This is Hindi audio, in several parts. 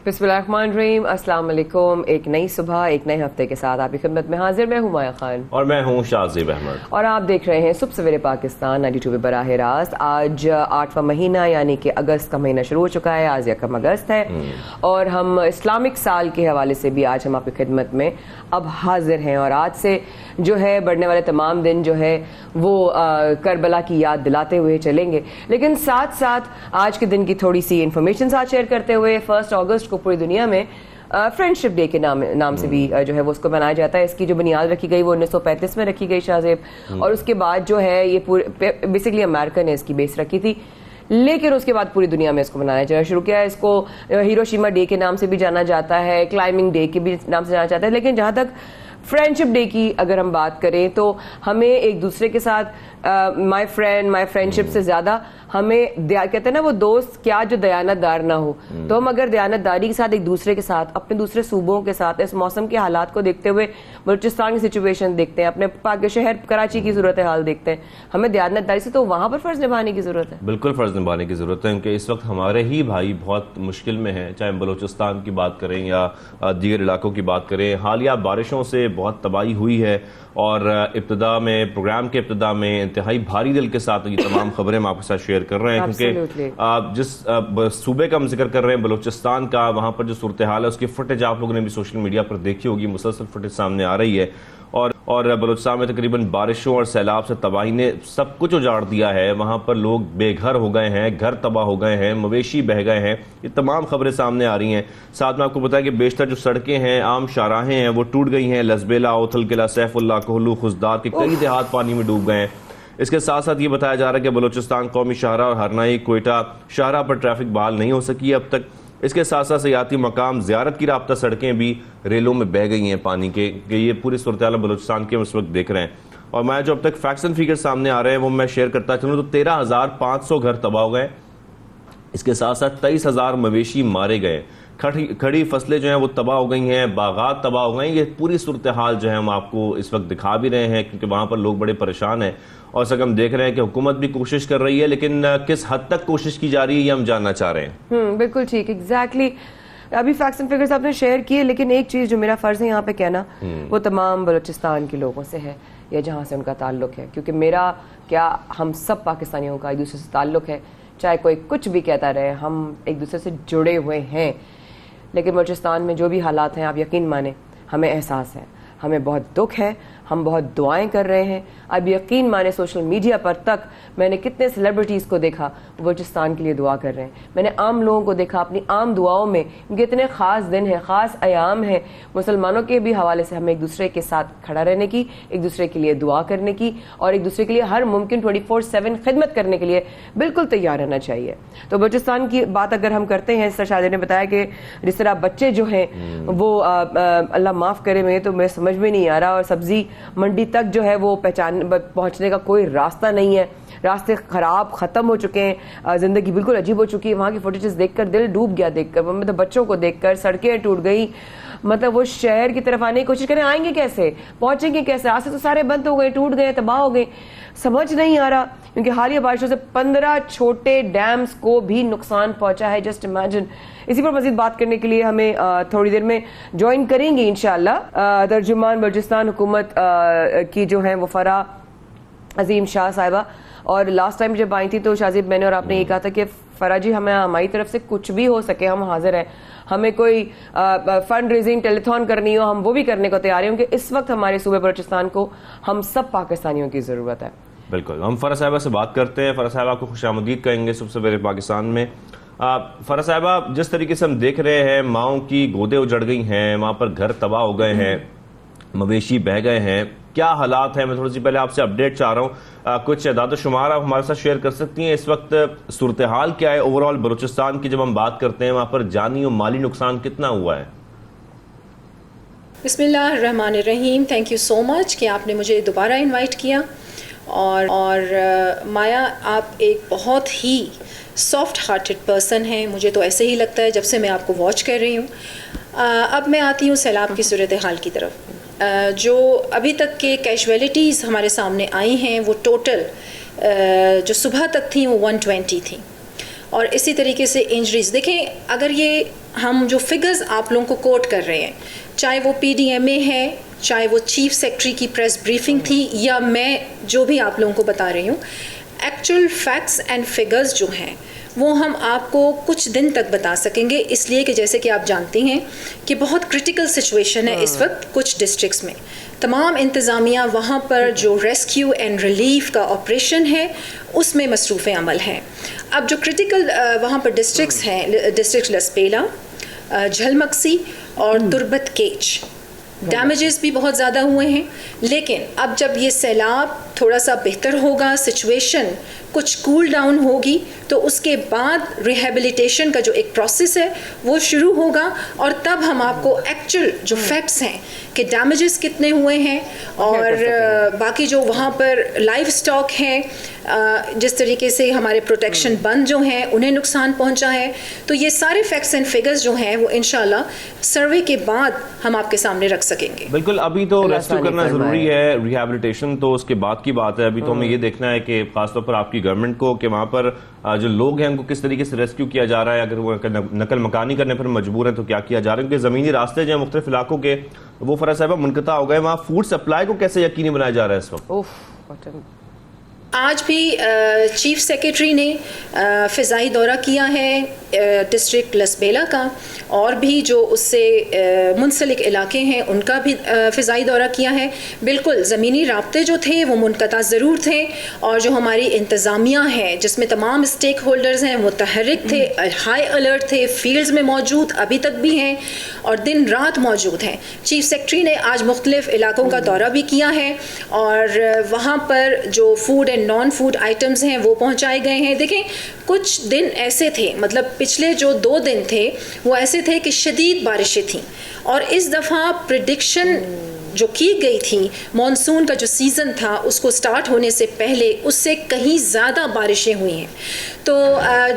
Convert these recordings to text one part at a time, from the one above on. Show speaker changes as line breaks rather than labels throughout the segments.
बिस्मिल्लाहिर्रहमानिर्रहीम, अस्सलाम वालेकुम। एक नई सुबह, एक नए हफ्ते के साथ आपकी खिदमत में हाजिर मैं हूँ माया खान
और मैं हूँ शाहज़ेब अहमद
और आप देख रहे हैं सुबह सवेरे पाकिस्तान 92 पे बराह रास्त। आज 8वां महीना यानी कि अगस्त का महीना शुरू हो चुका है। आज 1 अगस्त है और हम इस्लामिक साल के हवाले से भी आज हम आपकी खिदमत में अब हाजिर हैं। और आज से जो है बढ़ने वाले तमाम दिन जो है वो करबला की याद दिलाते हुए चलेंगे, लेकिन साथ साथ आज के दिन की थोड़ी सी इंफॉर्मेशन साथ शेयर करते हुए 1 अगस्त को पूरी दुनिया में फ्रेंडशिप डे के नाम से भी जो है वो उसको मनाया जाता है। इसकी जो बुनियाद रखी गई वो 1935 में रखी गई शाहजेब, और उसके बाद जो है ये पूरे बेसिकली अमेरिका ने इसकी बेस रखी थी, लेकिन उसके बाद पूरी दुनिया में इसको मनाया जाना शुरू किया है। इसको हिरोशिमा डे के नाम से भी जाना जाता है, क्लाइंबिंग डे के भी नाम से जाना जाता है, लेकिन जहां तक फ्रेंडशिप डे की अगर हम बात करें तो हमें एक दूसरे के साथ माय फ्रेंड माय फ्रेंडशिप से ज्यादा हमें कहते हैं ना वो दोस्त क्या जो दयानतदार ना हो, तो हम अगर दयानतदारी के साथ एक दूसरे के साथ अपने दूसरे सूबों के साथ इस मौसम के हालात को देखते हुए बलूचिस्तान की सिचुएशन देखते हैं, अपने पाक शहर कराची की सूरत हाल देखते हैं, हमें दयानतदारी से तो वहां पर फर्ज निभाने की जरूरत है।
बिल्कुल फर्ज निभाने की जरूरत है, क्योंकि इस वक्त हमारे ही भाई बहुत मुश्किल में हैं, चाहे बलूचिस्तान की बात करें या दीगर इलाकों की बात करें। हालिया बारिशों से बहुत तबाही हुई है और इब्तिदा में प्रोग्राम के इब्तिदा में इंतहाई भारी दिल के साथ ये तमाम खबरें हम आपके साथ शेयर कर रहे हैं, क्योंकि जिस सूबे का हम जिक्र कर रहे हैं बलूचिस्तान का, वहां पर जो सूरत हाल है उसकी फुटेज आप लोगों ने भी सोशल मीडिया पर देखी होगी, मुसलसल फुटेज सामने आ रही है। और बलूचिस्तान में तकरीबन बारिशों और सैलाब से तबाही ने सब कुछ उजाड़ दिया है। वहां पर लोग बेघर हो गए हैं, घर तबाह हो गए हैं, मवेशी बह गए हैं, ये तमाम खबरें सामने आ रही हैं। साथ में आपको पता है कि बेशतर जो सड़कें हैं, आम शाहराहें हैं, वो टूट गई हैं। लसबेला, ओथल किला, सैफुल्ला, कोहलू, खुजदार के कई देहात पानी में डूब गए हैं। इसके साथ साथ ये बताया जा रहा है कि बलूचिस्तान कौमी शाहरा और हरनाई कोयटा शाहरा पर ट्रैफिक बहाल नहीं हो सकी अब तक। इसके साथ साथ सियाती मकाम, ज़ियारत की राब्ता सड़कें भी रेलों में बह गई हैं पानी के, कि ये पूरी सूरत हाल बलूचिस्तान के उस वक्त देख रहे हैं। और मैं जो अब तक फैक्ट्स एंड फिगर सामने आ रहे हैं वो मैं शेयर करता चलूँ तो 13,500 घर तबाह हो गए। इसके साथ साथ 23,000 मवेशी मारे गए, खड़ी फसलें जो हैं वो तबाह हो गई हैं, बागात तबाह हो गई। ये पूरी सूरत हाल जो है हम आपको इस वक्त दिखा भी रहे हैं, क्योंकि वहां पर लोग बड़े परेशान हैं। और सक हम देख रहे हैं कि हुकूमत भी कोशिश कर रही है, लेकिन किस हद तक कोशिश की जा रही है ये हम जानना चाह रहे हैं।
बिल्कुल ठीक, एग्जैक्टली। अभी फैक्ट्स एंड फिगर्स आपने शेयर किए, लेकिन एक चीज जो मेरा फर्ज है यहाँ पे कहना वो तमाम बलूचिस्तान के लोगों से है या जहाँ से उनका ताल्लुक है, क्योंकि मेरा क्या हम सब पाकिस्तानियों का एक दूसरे से ताल्लुक है, चाहे कोई कुछ भी कहता रहे, हम एक दूसरे से जुड़े हुए हैं। लेकिन बलूचिस्तान में जो भी हालात हैं आप यकीन माने हमें एहसास है, हमें बहुत दुख है, हम बहुत दुआएं कर रहे हैं। अब यकीन माने सोशल मीडिया पर तक मैंने कितने सेलिब्रिटीज़ को देखा वो बलूचिस्तान के लिए दुआ कर रहे हैं, मैंने आम लोगों को देखा अपनी आम दुआओं में, क्योंकि इतने ख़ास दिन हैं, ख़ास अयाम हैं। मुसलमानों के भी हवाले से हमें एक दूसरे के साथ खड़ा रहने की, एक दूसरे के लिए दुआ करने की और एक दूसरे के लिए हर मुमकिन 24/7 खिदमत करने के लिए बिल्कुल तैयार रहना चाहिए। तो बलूचिस्तान की बात अगर हम करते हैं, शाहजेब ने बताया कि जिस तरह बच्चे जो हैं वो अल्लाह माफ़ करे, मैं तो मैं समझ में नहीं आ रहा, और सब्जी मंडी तक जो है वो पहुंचने का कोई रास्ता नहीं है, रास्ते खराब खत्म हो चुके हैं, जिंदगी बिल्कुल अजीब हो चुकी है। वहां की फुटेजेस देखकर दिल डूब गया, देखकर मतलब बच्चों को देखकर, सड़कें टूट गई, मतलब वो शहर की तरफ आने की कोशिश करें, आएंगे कैसे, पहुंचेंगे कैसे, रास्ते तो सारे बंद हो गए, टूट गए, तबाह हो गए, समझ नहीं आ रहा। क्योंकि हालिया बारिशों से 15 छोटे डैम्स को भी नुकसान पहुंचा है, जस्ट इमेजिन। इसी पर मजीद बात करने के लिए हमें थोड़ी देर में ज्वाइन करेंगे इंशाअल्लाह तर्जुमान बलूचिस्तान हुकूमत की जो है वो फरा अजीम शाह साहिबा। और लास्ट टाइम जब आई थी तो शाहजेब मैंने और आपने ये कहा था कि फरा जी हमें हमारी तरफ से कुछ भी हो सके हम हाजिर हैं, हमें कोई फंड रेजिंग टेलीथॉन करनी हो हम वो भी करने को तैयार हैं, क्योंकि इस वक्त हमारे सूबे बलूचिस्तान को हम सब पाकिस्तानियों की जरूरत है।
बिल्कुल, हम फरा साहिबा से बात करते हैं। फरा साहिबा को खुशामदीद कहेंगे सुबह सवेरे पाकिस्तान में। फरा साहिबा, जिस तरीके से हम देख रहे हैं माओं की गोदे उजड़ गई हैं, वहां पर घर तबाह हो गए हैं, मवेशी बह गए हैं, क्या हालात हैं? मैं थोड़ी सी पहले आपसे अपडेट चाह रहा हूँ, कुछ दादो शुमार आप हमारे साथ शेयर कर सकती हैं? इस वक्त सूरत हाल क्या है ओवरऑल बलूचिस्तान की? जब हम बात करते हैं वहां पर जानी और माली नुकसान कितना हुआ है?
बिस्मिल्लाहिर्रहमानिर्रहीम, थैंक यू सो मच कि आपने मुझे दोबारा इनवाइट किया। और माया, आप एक बहुत ही सॉफ्ट हार्टेड पर्सन हैं, मुझे तो ऐसे ही लगता है जब से मैं आपको वॉच कर रही हूँ। अब मैं आती हूँ सैलाब की सूरत हाल की तरफ। जो अभी तक के कैजुअलिटीज़ हमारे सामने आई हैं वो टोटल जो सुबह तक थी वो 120 थी, और इसी तरीके से इंजरीज देखें, अगर ये हम जो फिगर्स आप लोगों को कोट कर रहे हैं, चाहे वो PDMA है, चाहे वो चीफ सेक्रेटरी की प्रेस ब्रीफिंग थी, या मैं जो भी आप लोगों को बता रही हूँ, एक्चुअल फैक्ट्स एंड फिगर्स जो हैं वो हम आपको कुछ दिन तक बता सकेंगे, इसलिए कि जैसे कि आप जानती हैं कि बहुत क्रिटिकल सिचुएशन है इस वक्त कुछ डिस्ट्रिक्ट्स में। तमाम इंतज़ामिया वहाँ पर जो रेस्क्यू एंड रिलीफ का ऑपरेशन है उसमें मसरूफ़ अमल हैं। अब जो क्रिटिकल वहाँ पर डिस्ट्रिक्ट्स हैं, डिस्ट्रिक्ट लसपेला, झलमक्सी और तुर्बत केच, डैमेजेस भी बहुत ज़्यादा हुए हैं। लेकिन अब जब ये सैलाब थोड़ा सा बेहतर होगा, सिचुएशन कुछ कूल डाउन होगी, तो उसके बाद रिहेबिलिटेशन का जो एक प्रोसेस है वो शुरू होगा, और तब हम आपको एक्चुअल जो फैक्ट्स हैं कि डैमेजेस कितने हुए हैं, और बाकी जो वहाँ पर लाइव स्टॉक हैं, जिस तरीके से हमारे प्रोटेक्शन बंद जो हैं उन्हें नुकसान पहुँचा है, तो ये सारे फैक्ट्स एंड फिगर्स जो हैं वो इंशाल्लाह सर्वे के बाद हम आपके सामने रख सकेंगे।
बिल्कुल, अभी तो रेस्क्यू करना जरूरी है, रिहेबिलिटेशन तो उसके बाद की बात है। अभी तो हमें ये देखना है कि खासतौर पर आपकी गवर्नमेंट को कि वहाँ पर जो लोग हैं उनको किस तरीके से रेस्क्यू किया जा रहा है। अगर वो नकल मकानी करने पर मजबूर है तो क्या किया जा रहा है, क्योंकि ज़मीनी रास्ते जो हैं मुख्तलिफ इलाकों के वो फराज साहब मुनक़ता हो गए। वहाँ फूड सप्लाई को कैसे यकीनी बनाया जा रहा है इस वक्त?
आज भी चीफ सेक्रेटरी ने फ़िज़ाई दौरा किया है डिस्ट्रिक्ट लसबेला का, और भी जो उससे मुंसलिक इलाके हैं उनका भी फ़िज़ाई दौरा किया है। बिल्कुल ज़मीनी राब्ते जो थे वो मुनक़ता ज़रूर थे, और जो हमारी इंतज़ामिया है जिसमें तमाम स्टेक होल्डर्स हैं मुतहर्रिक थे, हाई अलर्ट थे, फील्ड्स में मौजूद अभी तक भी हैं और दिन रात मौजूद हैं। चीफ सेक्रेटरी ने आज मुख्तलिफ इलाकों का दौरा भी किया है, और वहाँ पर जो food and non food items हैं वो पहुंचाए गए हैं। देखें, कुछ दिन ऐसे थे, मतलब पिछले जो 2 दिन थे वो ऐसे थे कि शदीद बारिशें थीं, और इस दफ़ा प्रेडिक्शन जो की गई थी मॉनसून का जो सीज़न था उसको स्टार्ट होने से पहले उससे कहीं ज़्यादा बारिशें हुई हैं। तो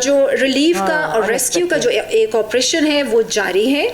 जो रिलीफ का और रेस्क्यू का जो एक ऑपरेशन है वो जारी है,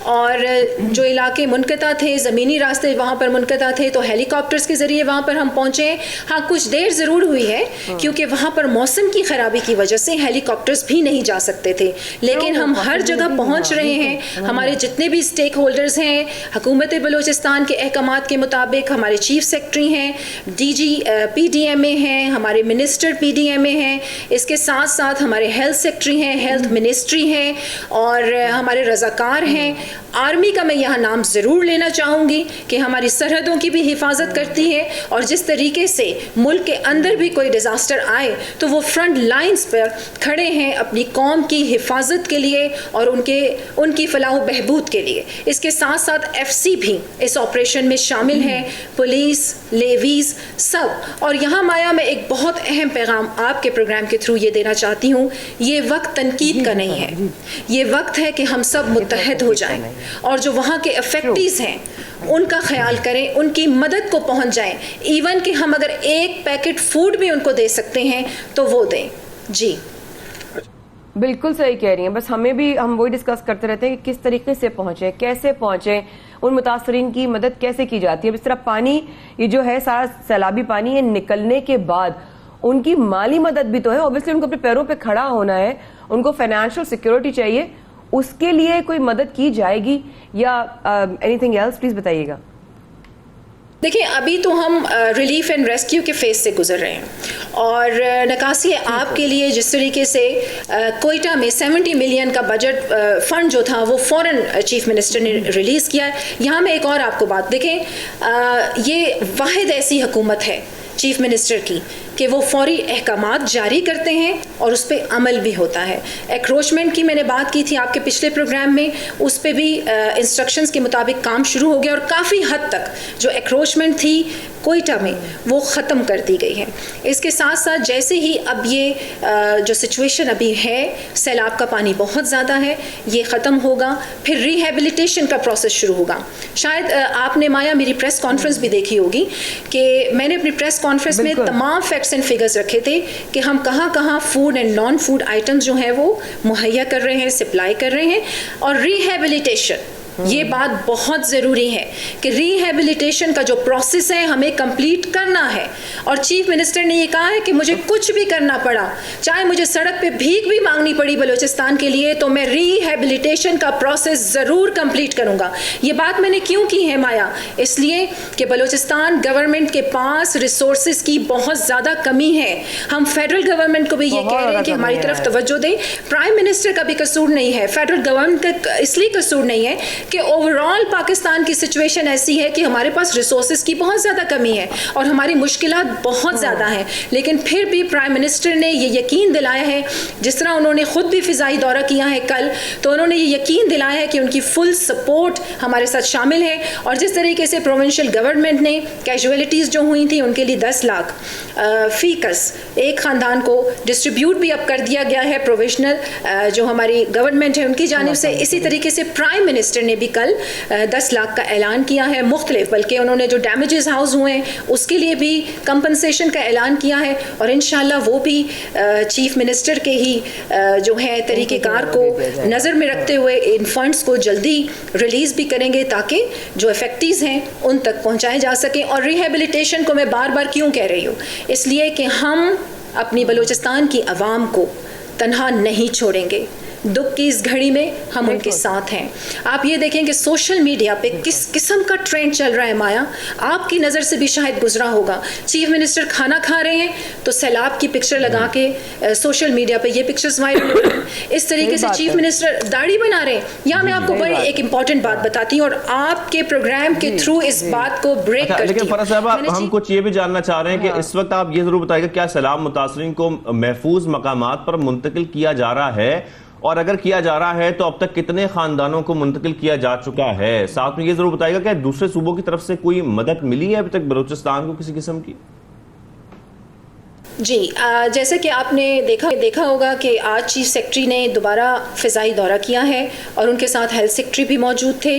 और जो इलाके मुनक़ता थे, ज़मीनी रास्ते वहाँ पर मुनक़ता थे, तो हेलीकॉप्टर्स के ज़रिए वहाँ पर हम पहुँचे। हाँ, कुछ देर ज़रूर हुई है क्योंकि वहाँ पर मौसम की ख़राबी की वजह से हेलीकॉप्टर्स भी नहीं जा सकते थे, लेकिन हम हर जगह पहुँच रहे हैं। हमारे जितने भी स्टेक होल्डर्स हैं, हुकूमत बलूचिस्तान के अहकामात के मुताबिक हमारे चीफ सेक्रेटरी हैं, DG PDMA हैं, हमारे मिनिस्टर PDMA हैं, इसके साथ साथ हमारे हेल्थ सेक्रेटरी हैं, हेल्थ मिनिस्ट्री हैं, और हमारे रज़ाकार हैं। आर्मी का मैं यहाँ नाम ज़रूर लेना चाहूँगी कि हमारी सरहदों की भी हिफाजत करती है, और जिस तरीके से मुल्क के अंदर भी कोई डिज़ास्टर आए तो वो फ्रंट लाइंस पर खड़े हैं अपनी कौम की हिफाजत के लिए और उनकी फलाह बहबूद के लिए। इसके साथ साथ FC भी इस ऑपरेशन में शामिल हैं, पुलिस, लेवीज़, सब। और यहाँ माया मैं एक बहुत अहम पैगाम आपके प्रोग्राम के थ्रू ये देना चाहती हूँ, ये वक्त तनकीद का नहीं है, ये वक्त है कि हम सब मुत्तहद हो जाएं, और जो वहाँ के अफेक्टीज हैं उनका ख्याल करें, उनकी मदद को पहुँच जाएं। इवन कि हम अगर एक पैकेट फूड भी उनको दे सकते हैं तो वो दें। जी
बिल्कुल सही कह रही हैं, बस हम वही डिस्कस करते रहते हैं कि किस तरीके से पहुंचे, कैसे पहुंचे, उन मुतासरीन की मदद कैसे की जाती है। इस तरह पानी ये जो है सारा सैलाबी पानी है, निकलने के बाद उनकी माली मदद भी तो है, ऑब्वियसली उनको अपने पैरों पे खड़ा होना है, उनको फाइनेंशियल सिक्योरिटी चाहिए, उसके लिए कोई मदद की जाएगी या एनीथिंग एल्स? प्लीज बताइएगा।
देखिए, अभी तो हम रिलीफ एंड रेस्क्यू के फेज से गुजर रहे हैं, और नकासी आपके लिए जिस तरीके से कोयटा में 70 मिलियन का बजट फंड जो था वो फौरन चीफ मिनिस्टर ने रिलीज़ किया है। यहाँ मैं एक और आपको बात देखें, ये वाहिद ऐसी हुकूमत है चीफ मिनिस्टर की कि वो फौरी अहकामात जारी करते हैं और उस पर अमल भी होता है। एक्रोचमेंट की मैंने बात की थी आपके पिछले प्रोग्राम में, उस पर भी इंस्ट्रक्शंस के मुताबिक काम शुरू हो गया और काफ़ी हद तक जो एक्रोचमेंट थी कोयटा में वो ख़त्म कर दी गई है। इसके साथ साथ जैसे ही अब ये जो सिचुएशन अभी है, सैलाब का पानी बहुत ज़्यादा है, ये ख़त्म होगा, फिर रिहेबिलिटेशन का प्रोसेस शुरू होगा। शायद आपने माया मेरी प्रेस कॉन्फ्रेंस भी देखी होगी कि मैंने अपनी प्रेस कॉन्फ्रेंस में तमाम फैक्ट्स एंड फिगर्स रखे थे कि हम कहाँ कहाँ food and non food items जो हैं वो मुहैया कर रहे हैं, सप्लाई कर रहे हैं। और रिहेबिलिटेशन, ये बात बहुत ज़रूरी है कि रिहेबिलिटेशन का जो प्रोसेस है हमें कंप्लीट करना है। और चीफ मिनिस्टर ने ये कहा है कि मुझे कुछ भी करना पड़ा, चाहे मुझे सड़क पे भीख भी मांगनी पड़ी बलूचिस्तान के लिए, तो मैं रिहेबिलिटेशन का प्रोसेस ज़रूर कंप्लीट करूँगा। ये बात मैंने क्यों की है माया? इसलिए कि बलूचिस्तान गवर्नमेंट के पास रिसोर्सेज की बहुत ज़्यादा कमी है। हम फेडरल गवर्नमेंट को भी ये कह रहे हैं कि हमारी तरफ तवज्जो दे। प्राइम मिनिस्टर का भी कसूर नहीं है, फेडरल गवर्नमेंट का इसलिए कसूर नहीं है कि ओवरऑल पाकिस्तान की सिचुएशन ऐसी है कि हमारे पास रिसोर्सेज की बहुत ज़्यादा कमी है और हमारी मुश्किलात बहुत ज़्यादा हैं। लेकिन फिर भी प्राइम मिनिस्टर ने ये यकीन दिलाया है, जिस तरह उन्होंने ख़ुद भी फ़िज़ाई दौरा किया है कल, तो उन्होंने ये यकीन दिलाया है कि उनकी फुल सपोर्ट हमारे साथ शामिल है। और जिस तरीके से प्रोविंशियल गवर्नमेंट ने कैजुअलिटीज़ जो हुई थी उनके लिए 10 लाख फ़ीकस एक ख़ानदान को डिस्ट्रीब्यूट भी अब कर दिया गया है प्रोविजनल जो हमारी गवर्नमेंट है उनकी जानिब से। इसी तरीके से प्राइम मिनिस्टर ने भी कल 10 लाख का ऐलान किया है मुख्तलिफ, बल्कि उन्होंने जो डैमेजेस हाउस हुए हैं उसके लिए भी कंपनसेशन का ऐलान किया है। और इंशाल्लाह वो भी चीफ मिनिस्टर के ही जो है तरीक़ेकार को नज़र में रखते हुए इन फंड्स को जल्दी रिलीज़ भी करेंगे ताकि जो इफेक्टिव्स हैं उन तक पहुँचाए जा सकें। और रिहेबिलिटेशन को मैं बार बार क्यों कह रही हूँ, इसलिए कि हम अपनी बलूचिस्तान की आवाम को तन्हा नहीं छोड़ेंगे। दुख की इस घड़ी में हम उनके साथ हैं। आप ये देखें कि सोशल मीडिया पे किस किस्म का ट्रेंड चल रहा है माया, आपकी नज़र से भी शायद गुजरा होगा। चीफ मिनिस्टर खाना खा रहे हैं तो सैलाब की पिक्चर लगा के सोशल मीडिया पे ये पिक्चर्स वायरल हो रही हैं। इस तरीके से चीफ मिनिस्टर दाढ़ी बना रहे हैं। यहाँ मैं आपको बड़ी एक इंपॉर्टेंट बात बताती हूँ और आपके प्रोग्राम के थ्रू इस बात को ब्रेक करती हूँ।
फराज साहब, हम कुछ ये भी जानना चाह रहे हैं कि इस वक्त आप ये जरूर बताइएगा, क्या सैलाब मुतासरीन को महफूज मकामात पर मुंतकिल किया जा रहा है, और अगर किया जा रहा है तो अब तक कितने खानदानों को मुंतकिल किया जा चुका है? साथ में ये जरूर बताइएगा कि दूसरे सूबों की तरफ से कोई मदद मिली है अभी तक बलूचिस्तान को किसी किस्म की?
जी, जैसे कि आपने देखा होगा कि आज चीफ सेक्रेटरी ने दोबारा फ़िज़ाई दौरा किया है और उनके साथ हेल्थ सेक्रेटरी भी मौजूद थे।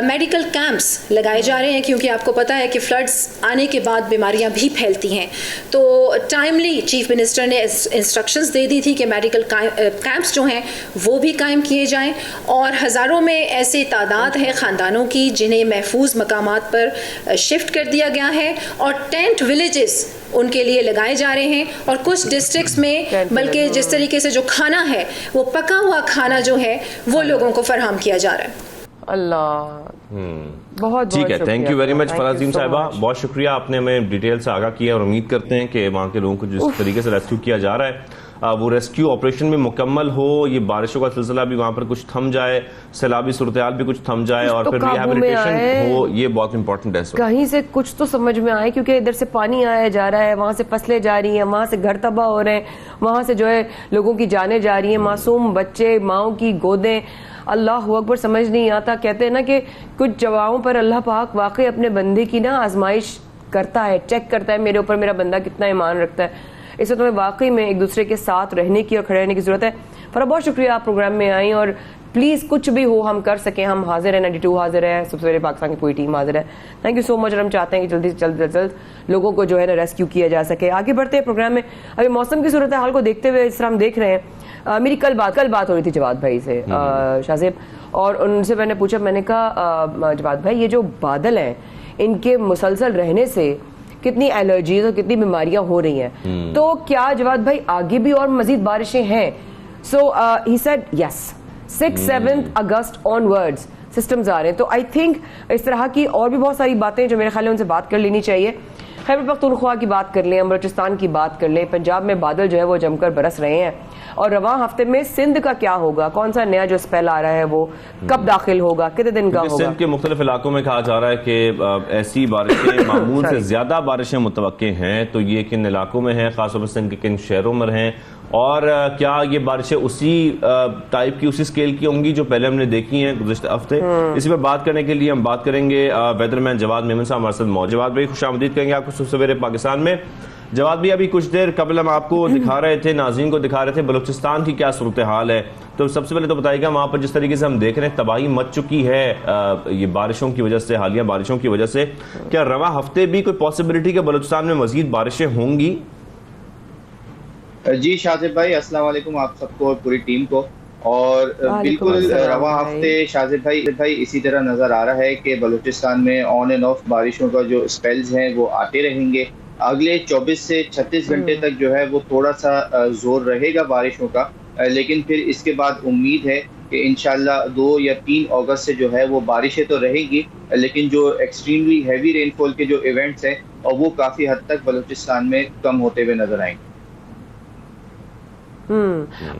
मेडिकल कैंप्स लगाए जा रहे हैं क्योंकि आपको पता है कि फ्लड्स आने के बाद बीमारियां भी फैलती हैं। तो टाइमली चीफ मिनिस्टर ने इंस्ट्रक्शंस दे दी थी कि मेडिकल कैंप्स जो हैं वो भी कायम किए जाएँ। और हज़ारों में ऐसे तादाद है ख़ानदानों की जिन्हें महफूज मकामात पर शिफ्ट कर दिया गया है और टेंट विलेजेस उनके लिए लगाए जा रहे हैं। और कुछ डिस्ट्रिक्ट्स में बल्कि जिस तरीके से जो खाना है वो पका हुआ खाना जो है वो लोगों को फराहम किया जा रहा है।
अल्लाह बहुत
ठीक है, थैंक यू वेरी मच फराजीम साहिबा, बहुत शुक्रिया, आपने हमें डिटेल से आगाह किया और उम्मीद करते हैं कि वहाँ के लोगों को जिस तरीके से रेस्क्यू किया जा रहा है वो रेस्क्यू ऑपरेशन भी मुकम्मल हो, ये बारिशों का सिलसिला भी वहाँ पर कुछ थम जाए, सैलाबी सूरत-ए-हाल भी कुछ थम जाए और फिर रिहेबिलिटेशन हो, ये बहुत इंपॉर्टेंट है।
कहीं से कुछ तो समझ में आए क्योंकि इधर से पानी आया जा रहा है, वहाँ से फसलें जा रही हैं, वहाँ से घर तबाह हो रहे हैं, वहाँ से जो है लोगों की जानें जा रही हैं, मासूम बच्चे, माओं की गोदें, अल्लाह अकबर, समझ नहीं आता। कहते हैं ना कि कुछ जवाओं पर अल्लाह पाक वाकई अपने बंदे की ना आजमाइश करता है, चेक करता है मेरे ऊपर मेरा बंदा कितना ईमान रखता है। इससे तुम्हें वाकई में एक दूसरे के साथ रहने की और खड़े रहने की जरूरत है। फरा, बहुत शुक्रिया आप प्रोग्राम में आई और प्लीज कुछ भी हो हम कर सकें, हम हाजिर है, 92 हाजिर है, सबसे पहले पाकिस्तान की पूरी टीम हाजिर है। Thank you so much. और हम चाहते हैं कि जल्दी से जल्द लोगों को जो है ना रेस्क्यू किया जा सके। आगे बढ़ते हैं प्रोग्राम में। अभी मौसम की सूरत हाल को देखते हुए इस तरह हम देख रहे हैं, मेरी कल बात हो रही थी जवाद भाई से, शाहजेब, और उनसे मैंने पूछा, मैंने कहा जवाद भाई ये जो बादल हैं इनके मुसलसल रहने से कितनी एलर्जीज और कितनी बीमारियां हो रही हैं, तो क्या जवाद भाई आगे भी और मजीद बारिशें हैं? सो ही सेड यस, 6-7 अगस्त ऑनवर्ड्स सिस्टम्स आ रहे हैं। तो आई थिंक इस तरह की और भी बहुत सारी बातें जो मेरे ख्याल में उनसे बात कर लेनी चाहिए। खैबर पख्तूनख्वा की बात कर लें, बलूचिस्तान की बात कर लें, पंजाब में बादल जो है वो जमकर बरस रहे हैं। और रवां हफ्ते में सिंध का क्या होगा, कौन सा नया जो स्पेल आ रहा है वो कब दाखिल होगा, कितने दिन का होगा?
सिंध के मुख्तलिफ इलाकों में कहा जा रहा है कि ऐसी बारिशें मामूल से ज्यादा बारिशें मुतवक्के हैं, तो ये किन इलाकों में है, खासतौर पर सिंध के किन शहरों में हैं, और क्या ये बारिशें उसी टाइप की, उसी स्केल की होंगी जो पहले हमने देखी हैं गुज़िश्ता हफ्ते? इसी पर बात करने के लिए हम बात करेंगे वेदरमैन जवाद मेमन साहब हमारे साथ मौजूद। जवाद भाई, खुशामदीद करेंगे आपको सवेरे पाकिस्तान में। जवाद भी अभी कुछ देर कबल हम आपको दिखा रहे थे, नाज़रीन को दिखा रहे थे बलूचिस्तान की क्या सूरत हाल है, तो सबसे पहले तो बताइएगा वहाँ पर जिस तरीके से हम देख रहे हैं तबाही मच चुकी है ये बारिशों की वजह से, हालिया बारिशों की वजह से, क्या रवा हफ्ते भी कोई पॉसिबिलिटी कि बलूचिस्तान में मजीद बारिशें होंगी?
जी शाजिब भाई, अस्सलाम वालेकुम आप सबको और पूरी टीम को। और बिल्कुल रवा हफ्ते शाजिब भाई इसी तरह नज़र आ रहा है कि बलूचिस्तान में ऑन एंड ऑफ बारिशों का जो स्पेल्स हैं वो आते रहेंगे। अगले 24 से 36 घंटे तक जो है वो थोड़ा सा जोर रहेगा बारिशों का, लेकिन फिर इसके बाद उम्मीद है कि इंशाल्लाह 2 या 3 अगस्त से जो है वो बारिशें तो रहेंगी, लेकिन जो एक्सट्रीमली हैवी रेनफॉल के जो इवेंट्स हैं और वो काफ़ी हद तक बलूचिस्तान में कम होते हुए नजर आएंगे।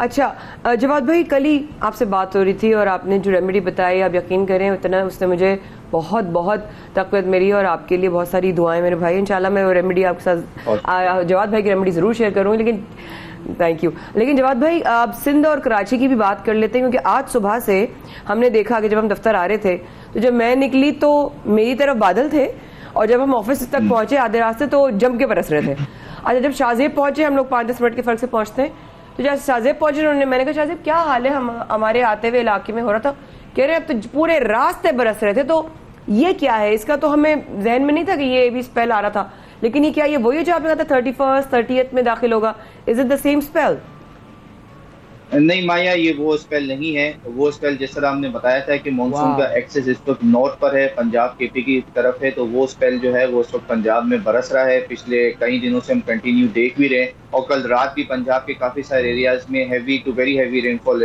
अच्छा जवाद भाई, कल ही आपसे बात हो रही थी और आपने जो रेमेडी बताई, आप यकीन करें उतना उसने मुझे बहुत बहुत तक़वियत मेरी और आपके लिए बहुत सारी दुआएं मेरे भाई। इंशाल्लाह मैं वो रेमेडी आपके साथ जवाद भाई की रेमेडी ज़रूर शेयर करूँगी। लेकिन थैंक यू। लेकिन जवाद भाई, आप सिंध और कराची की भी बात कर लेते हैं, क्योंकि आज सुबह से हमने देखा कि जब हम दफ्तर आ रहे थे तो जब मैं निकली तो मेरी तरफ बादल थे, और जब हम ऑफिस तक पहुंचे आधे रास्ते तो जम के बरस रहे थे। अच्छा, जब शाहजेब पहुंचे, हम लोग 5-10 मिनट के फर्क से पहुंचते हैं, तो जब शाहजेब पहुंचे उन्होंने, मैंने कहा शाहजेब क्या हाल है, हमारे आते हुए इलाके में हो रहा था, कह रहे अब तो पूरे रास्ते बरस रहे थे, तो ये क्या है? इसका तो हमें जहन में नहीं था कि ये भी स्पेल आ रहा था, लेकिन ये क्या, ये वही जो आपने कहा था 31, 30 में दाखिल होगा, is it the same spell?
नहीं माया, ये वो स्पेल नहीं है। वो स्पेल जिस तरह हमने बताया था कि मानसून का एक्सेस इस वक्त नॉर्थ पर है, पंजाब केपी की तरफ है, तो वो स्पेल जो है वो इस वक्त पंजाब में बरस रहा है। पिछले कई दिनों से हम कंटिन्यू देख भी रहे हैं, और कल रात भी पंजाब के काफी सारे एरियाज में heavy to very heavy rainfall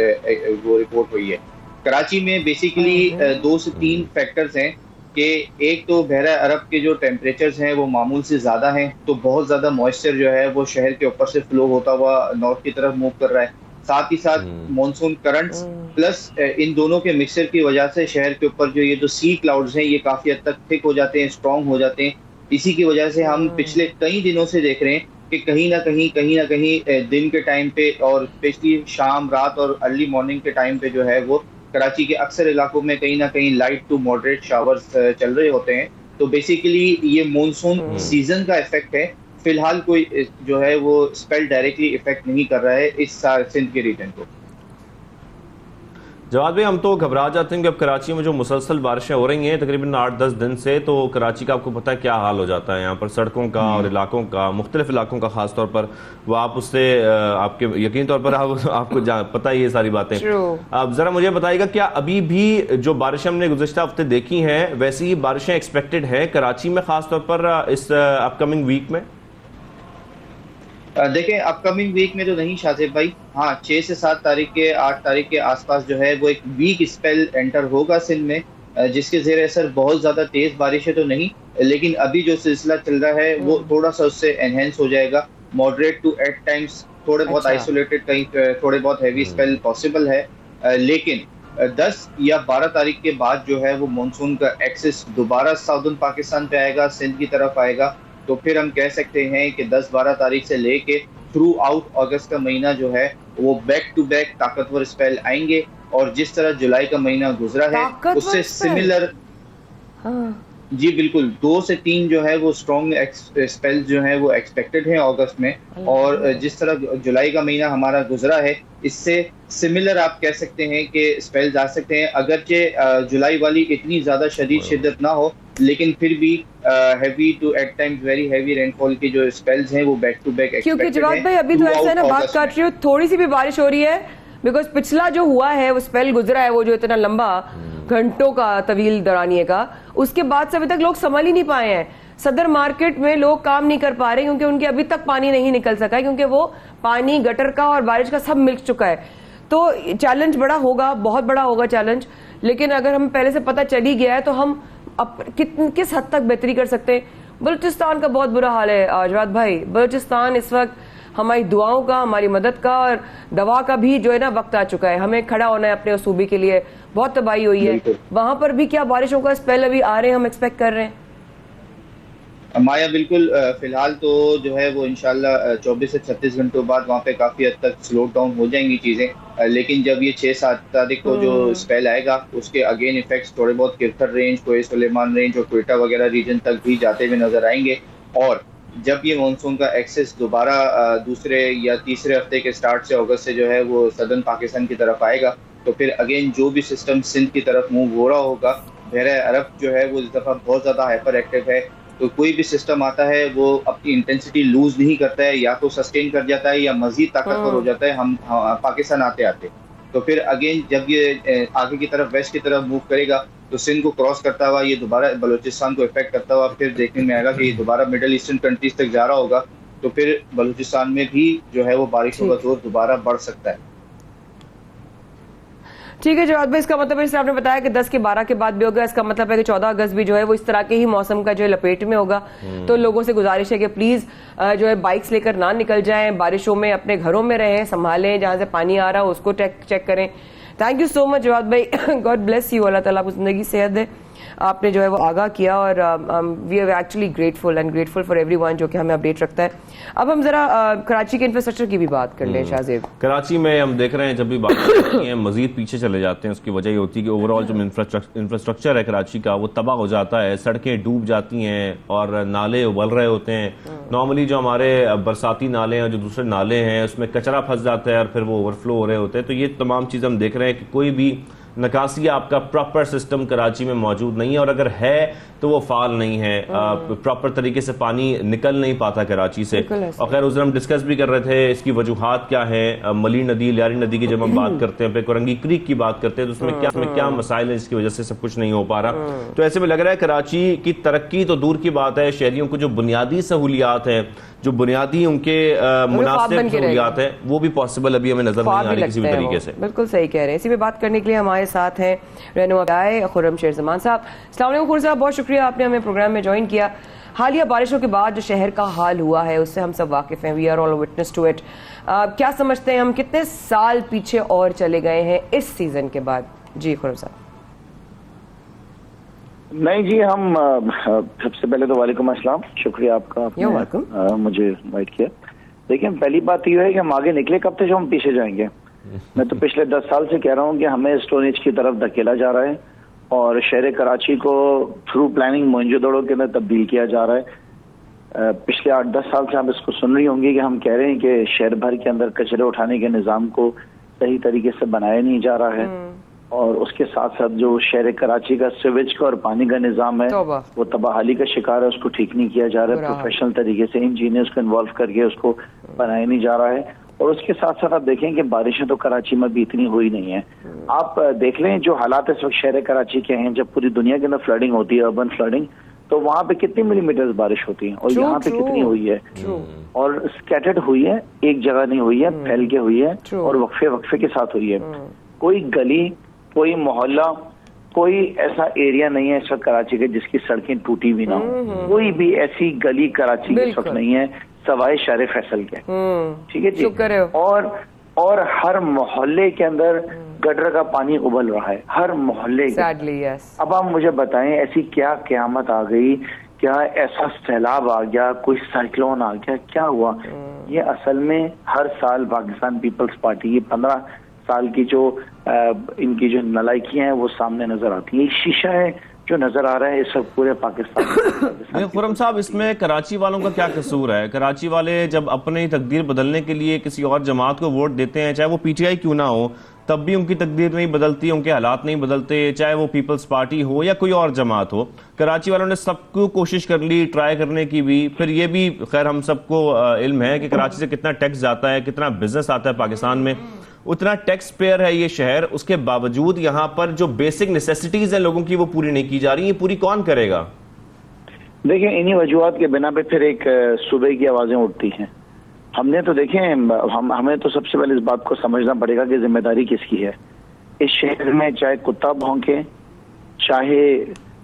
वो रिपोर्ट हुई है। कराची में बेसिकली 2 से 3 फैक्टर्स हैं कि एक तो बहरा अरब के जो टेम्परेचर्स हैं वो मामूल से ज़्यादा हैं, तो बहुत ज़्यादा मॉइस्चर जो है वो शहर के ऊपर से फ्लो होता हुआ नॉर्थ की तरफ मूव कर रहा है। साथ ही साथ मॉनसून करंट्स प्लस इन दोनों के मिक्सचर की वजह से शहर के ऊपर जो ये जो सी क्लाउड्स हैं ये काफ़ी हद तक थिक हो जाते हैं, स्ट्रॉन्ग हो जाते हैं। इसी की वजह से हम पिछले कई दिनों से देख रहे हैं कि कहीं ना कहीं दिन के टाइम पे और स्पेशली शाम, रात और अर्ली मॉर्निंग के टाइम पे जो है वो कराची के अक्सर इलाकों में कहीं ना कहीं लाइट टू मॉडरेट शावर्स चल रहे होते हैं। तो बेसिकली ये मॉनसून सीजन का इफेक्ट है। फिलहाल कोई जो है वो स्पेल डायरेक्टली इफेक्ट नहीं कर रहा है इस सिंध के रीजन को।
जवाद भाई, हम तो घबरा जाते हैं कि अब कराची में जो मुसलसल बारिशें हो रही हैं तकरीबन 8-10 दिन से, तो कराची का आपको पता है क्या हाल हो जाता है यहाँ पर, सड़कों का और इलाकों का, मुख्तलिफ इलाकों का खास तौर पर। वो आप उससे आपके यकीन तौर पर आपको पता ही ये सारी बातें। अब जरा मुझे बताइएगा, क्या अभी भी जो बारिशें हमने गुज़िश्ता हफ्ते देखी हैं वैसी ही बारिशें एक्सपेक्टेड है कराची में, खास तौर पर इस अपकमिंग वीक में?
देखें, अपकमिंग वीक में तो नहीं शाजिब भाई। हाँ, 6 से 7 तारीख के 8 तारीख के आसपास जो है वो एक वीक स्पेल एंटर होगा सिंध में, जिसके ज़ेर असर बहुत ज़्यादा तेज़ बारिशें तो नहीं, लेकिन अभी जो सिलसिला चल रहा है वो थोड़ा सा उससे एनहेंस हो जाएगा। मॉडरेट टू एट टाइम्स थोड़े बहुत आइसोलेटेड, कहीं थोड़े बहुत हैवी स्पेल पॉसिबल है, लेकिन 10 या 12 तारीख के बाद जो है वो मानसून का एक्सेस दोबारा साउदर्न पाकिस्तान पे आएगा, सिंध की तरफ आएगा। तो फिर हम कह सकते हैं कि 10-12 तारीख से लेके थ्रू आउट अगस्त का महीना जो है वो बैक टू बैक ताकतवर स्पेल आएंगे, और जिस तरह जुलाई का महीना गुजरा है उससे सिमिलर। जी बिल्कुल, 2 से 3 जो है वो स्ट्रॉन्ग स्पेल जो है वो एक्सपेक्टेड है अगस्त में, और जिस तरह जुलाई का महीना हमारा गुजरा है इससे सिमिलर आप कह सकते हैं कि स्पेल्स आ सकते हैं। अगरचे जुलाई वाली इतनी ज्यादा शदीद शिद्दत ना हो, लेकिन फिर भी heavy to at times very heavy rainfall की जो स्पेल्स हैं वो बैक टू बैक एक्सपेक्टेड हैं।
क्योंकि जवाद भाई अभी तो ऐसा है ना, बात काट रही हूँ, थोड़ी सी भी बारिश हो रही है, बिकॉज पिछला जो हुआ है वो स्पेल गुजरा है वो जो इतना लंबा घंटों का तवील दौरानिए का, उसके बाद से अभी तक लोग संभल ही नहीं पाए हैं। सदर मार्केट में लोग काम नहीं कर पा रहे क्योंकि उनके अभी तक पानी नहीं निकल सका है, क्योंकि वो पानी गटर का और बारिश का सब मिल चुका है। तो चैलेंज बड़ा होगा, बहुत बड़ा होगा चैलेंज, लेकिन अगर हम पहले से पता चल ही गया है तो हम किस हद तक बेहतरी कर सकते हैं बलूचिस्तान का बहुत बुरा हाल है जवाद भाई। बलूचिस्तान इस वक्त हमारी दुआओं का, हमारी मदद का और दवा का भी जो है ना वक्त आ चुका है। हमें खड़ा होना है अपने सूबे के लिए। बहुत तबाही हुई है वहां पर भी। क्या बारिशों का स्पेल अभी आ रहे हैं, हम एक्सपेक्ट कर रहे हैं?
माया बिल्कुल, फिलहाल तो जो है वो इंशाल्लाह 24 से 36 घंटों बाद वहाँ पे काफ़ी हद तक स्लो डाउन हो जाएंगी चीज़ें। लेकिन जब ये 6-7 तारीख को जो स्पेल आएगा उसके अगेन इफेक्ट्स थोड़े बहुत किरथर रेंज, कोई सुलेमान रेंज और क्वेटा वगैरह रीजन तक भी जाते हुए नजर आएंगे। और जब ये मानसून का एक्सेस दोबारा दूसरे या तीसरे हफ्ते के स्टार्ट से अगस्त से जो है वो सदर्न पाकिस्तान की तरफ आएगा, तो फिर अगेन जो भी सिस्टम सिंध की तरफ मूव हो रहा होगा, बहरे अरब जो है वो इस दफ़ा बहुत ज़्यादा हाइपर एक्टिव है। तो कोई भी सिस्टम आता है वो अपनी इंटेंसिटी लूज नहीं करता है, या तो सस्टेन कर जाता है या मजीद ताकतवर हो जाता है हम पाकिस्तान आते आते। तो फिर अगेन जब ये आगे की तरफ वेस्ट की तरफ मूव करेगा तो सिंध को क्रॉस करता हुआ ये दोबारा बलूचिस्तान को इफेक्ट करता हुआ फिर देखने में आएगा कि ये दोबारा मिडिल ईस्टर्न कंट्रीज तक जा रहा होगा। तो फिर बलूचिस्तान में भी जो है वो बारिशों का जोर दोबारा बढ़ सकता है।
ठीक है जवाद भाई, इसका मतलब है आपने बताया कि 10 के 12 के बाद भी होगा। इसका मतलब है कि 14 अगस्त भी जो है वो इस तरह के ही मौसम का जो है लपेट में होगा। तो लोगों से गुजारिश है कि प्लीज जो है बाइक्स लेकर ना निकल जाएं, बारिशों में अपने घरों में रहें, संभालें, जहां से पानी आ रहा हो उसको चेक करें। Thank you so much Jawad भाई, गॉड ब्लेस यू, अल्लाह ताला आपको जिंदगी सेहत दे। आपने जो है वो आगाह किया और we are actually grateful for everyone जो कि हमें अपडेट रखता है। अब हम जरा कराची के इंफ्रास्ट्रक्चर की भी बात कर लें शाहजेब।
कराची में हम देख रहे हैं जब भी बात करते हैं मजीद पीछे चले जाते हैं। उसकी वजह ये होती है कि ओवरऑल जो इंफ्रास्ट्रक्चर है कराची का वो तबाह हो जाता है, सड़कें डूब जाती हैं और नाले उबल रहे होते हैं। नॉर्मली जो हमारे बरसाती नाले हैं, जो दूसरे नाले हैं, उसमें कचरा फंस जाता है और फिर वो ओवरफ्लो हो रहे होते हैं। तो ये तमाम चीज़ हम देख रहे हैं कि कोई भी निकासी आपका प्रॉपर सिस्टम कराची में मौजूद नहीं है, और अगर है तो वो फाल नहीं है। प्रॉपर तरीके से पानी निकल नहीं पाता कराची से। और खैर उस दिन हम डिस्कस भी कर रहे थे इसकी वजूहात क्या है। मली नदी, लियारी नदी की जब हम बात करते हैं, फिर कोरंगी क्रीक की बात करते हैं, तो उसमें क्या मसाइल है जिसकी वजह से सब कुछ नहीं हो पा रहा। तो ऐसे में लग रहा है कराची की तरक्की तो दूर की बात है, शहरियों को जो बुनियादी सहूलियात है, जो बुनियादी उनके मुनासिब सहूलियात है, वो भी पॉसिबल अभी हमें नजर नहीं आ रही किसी भी तरीके से।
बिल्कुल सही कह रहे हैं। इसी पे बात करने के लिए हमारे साथ हैं रहनुमा खुर्रम शेर जमान साहब। अस्सलाम वालेकुम खुर्रम साहब, बहुत शुक्रिया आपने हमें प्रोग्राम में ज्वाइन किया। हालिया बारिशों के बाद जो शहर का हाल हुआ है उससे हम सब वाकिफ हैं, we are all witness to it. क्या समझते हैं हम कितने साल पीछे और चले गए हैं इस सीजन के बाद? जी खुर्रम साहब।
नहीं जी, हम सबसे पहले तो वालेकुम अस्सलाम, शुक्रिया आपका मुझे इनवाइट किया। देखिए पहली बात यह है कि हम आगे निकले कब थे जो हम पीछे जाएंगे। मैं तो पिछले 10 साल से कह रहा हूँ कि हमें स्टोन एज की तरफ धकेला जा रहा है और शहर कराची को थ्रू प्लानिंग मोहनजोदड़ो के अंदर तब्दील किया जा रहा है। पिछले 8-10 साल से आप इसको सुन रही होंगी कि हम कह रहे हैं कि शहर भर के अंदर कचरे उठाने के निज़ाम को सही तरीके से बनाया नहीं जा रहा है, और उसके साथ साथ जो शहर कराची का सिवेज का और पानी का निज़ाम है वो तबाहाली का शिकार है, उसको ठीक नहीं किया जा रहा है। प्रोफेशनल तरीके से इंजीनियर्स को इन्वॉल्व करके उसको बनाया नहीं जा रहा है। और उसके साथ साथ आप देखें कि बारिशें तो कराची में भी इतनी हुई नहीं है। आप देख लें जो हालात इस वक्त शहर कराची के हैं, जब पूरी दुनिया के अंदर फ्लडिंग होती है, अर्बन फ्लडिंग, तो वहां पे कितनी मिलीमीटर बारिश होती है और यहाँ पे कितनी हुई है, और स्कैटर्ड हुई है, एक जगह नहीं हुई है, फैल के हुई है और वक्फे के साथ हुई है। कोई गली, कोई मोहल्ला, कोई ऐसा एरिया नहीं है इस वक्त कराची के जिसकी सड़कें टूटी भी ना हो। कोई भी ऐसी गली कराची के इस वक्त नहीं है सवाए शारे फैसल के। ठीक है जी। और हर मोहल्ले के अंदर गटर का पानी उबल रहा है, हर मोहल्ले के। अब आप मुझे बताएं ऐसी क्या क़यामत आ गई, क्या ऐसा सैलाब आ गया, कोई साइक्लोन आ गया, क्या हुआ? ये असल में हर साल पाकिस्तान पीपल्स पार्टी की 15 साल की जो इनकी जो नलायकियां हैं वो सामने नजर आती है। ये शीशा है जो नजर आ रहा है इस वक्त पूरे पाकिस्तान।
खुर्रम साहब, इसमें कराची वालों का क्या कसूर है? कराची वाले जब अपनी तकदीर बदलने के लिए किसी और जमात को वोट देते हैं, चाहे वो पीटीआई क्यों ना हो, तब भी उनकी तकदीर नहीं बदलती, उनके हालात नहीं बदलते, चाहे वो पीपल्स पार्टी हो या कोई और जमात हो। कराची वालों ने सबको कोशिश कर ली ट्राई करने की भी। फिर ये भी खैर हम सबको इल्म है कि कराची से कितना टैक्स जाता है, कितना बिजनेस आता है पाकिस्तान में, उतना टैक्स पेयर है ये शहर। उसके बावजूद यहाँ पर जो बेसिक नेसेसिटीज हैं लोगों की वो पूरी नहीं की जा रही। ये पूरी कौन करेगा?
देखिए इन्हीं वजूहात के बिना पे फिर एक सूबे की आवाजें उठती हैं। हमने तो देखें हमें तो सबसे पहले इस बात को समझना पड़ेगा कि जिम्मेदारी किसकी है। इस शहर में चाहे कुत्ता भौंके, चाहे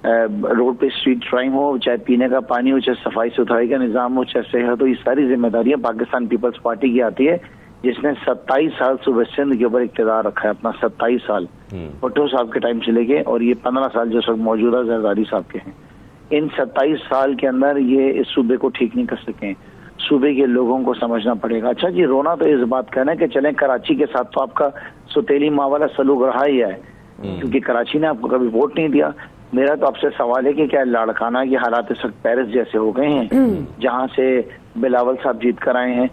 रोड पे स्ट्रीट क्राइम हो, चाहे पीने का पानी हो, चाहे सफाई सुथराई का निजाम हो, चाहे सेहत हो, ये सारी जिम्मेदारियां पाकिस्तान पीपल्स पार्टी की आती है, जिसने 27 साल सूबे सिंध के ऊपर इख्तियार रखा है अपना। 27 साल भुट्टो साहब के टाइम से लेके, और ये 15 साल जो सब मौजूदा जरदारी साहब के हैं। इन 27 साल के अंदर ये इस सूबे को ठीक नहीं कर सके। सूबे के लोगों को समझना पड़ेगा। अच्छा जी, रोना तो इस बात का है कि चलें कराची के साथ तो आपका सुतेली माँ वाला सलूक रहा ही है, क्योंकि कराची ने आपको कभी वोट नहीं दिया। मेरा तो आपसे सवाल है कि क्या लाड़काना के हालात इस वक्त पेरिस जैसे हो गए हैं, जहां से बिलावल साहब जीत कर आए हैं।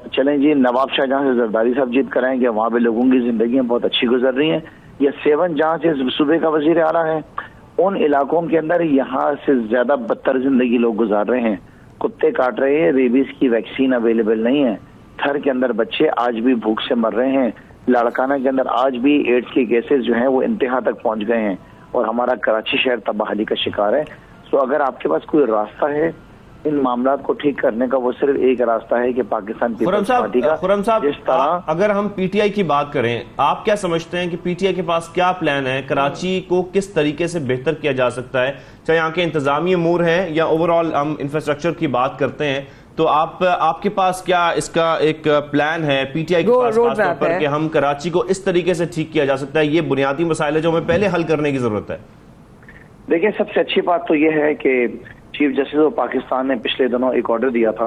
चलें जी, नवाब शाह जहाँ से जरदारी साहब जीत कर आएंगे, वहां पे लोगों की जिंदगी बहुत अच्छी गुजर रही है। या 7 जहाँ से सूबे का वजीर आला है, उन इलाकों के अंदर यहाँ से ज्यादा बदतर जिंदगी लोग गुजार रहे हैं। कुत्ते काट रहे हैं, रेबीज की वैक्सीन अवेलेबल नहीं है, थर के अंदर बच्चे आज भी भूख से मर रहे हैं, लाड़काना के अंदर आज भी एड्स के केसेस जो हैं वो इंतहा तक पहुंच गए हैं, और हमारा कराची शहर तबाही का शिकार है। तो अगर आपके पास कोई रास्ता है इन मामलों को ठीक करने का, वो सिर्फ एक रास्ता है कि पाकिस्तान पीपल्स पार्टी का
खुर्रम साहब,
जिस तरह
अगर हम पीटीआई की बात करें, आप क्या समझते हैं कि पीटीआई के पास क्या प्लान है? कराची को किस तरीके से बेहतर किया जा सकता है, चाहे यहाँ के इंतजामी अमूर हैं या ओवरऑल हम इंफ्रास्ट्रक्चर की बात करते हैं, तो आपके पास क्या इसका एक प्लान है पीटीआई के पास खासतौर पर कि हम कराची को इस तरीके से ठीक किया जा सकता है? ये बुनियादी मसाइल है जो हमें पहले हल करने की जरूरत है।
देखिए, सबसे अच्छी बात तो यह है कि चीफ जस्टिस ऑफ पाकिस्तान ने पिछले दिनों एक ऑर्डर दिया था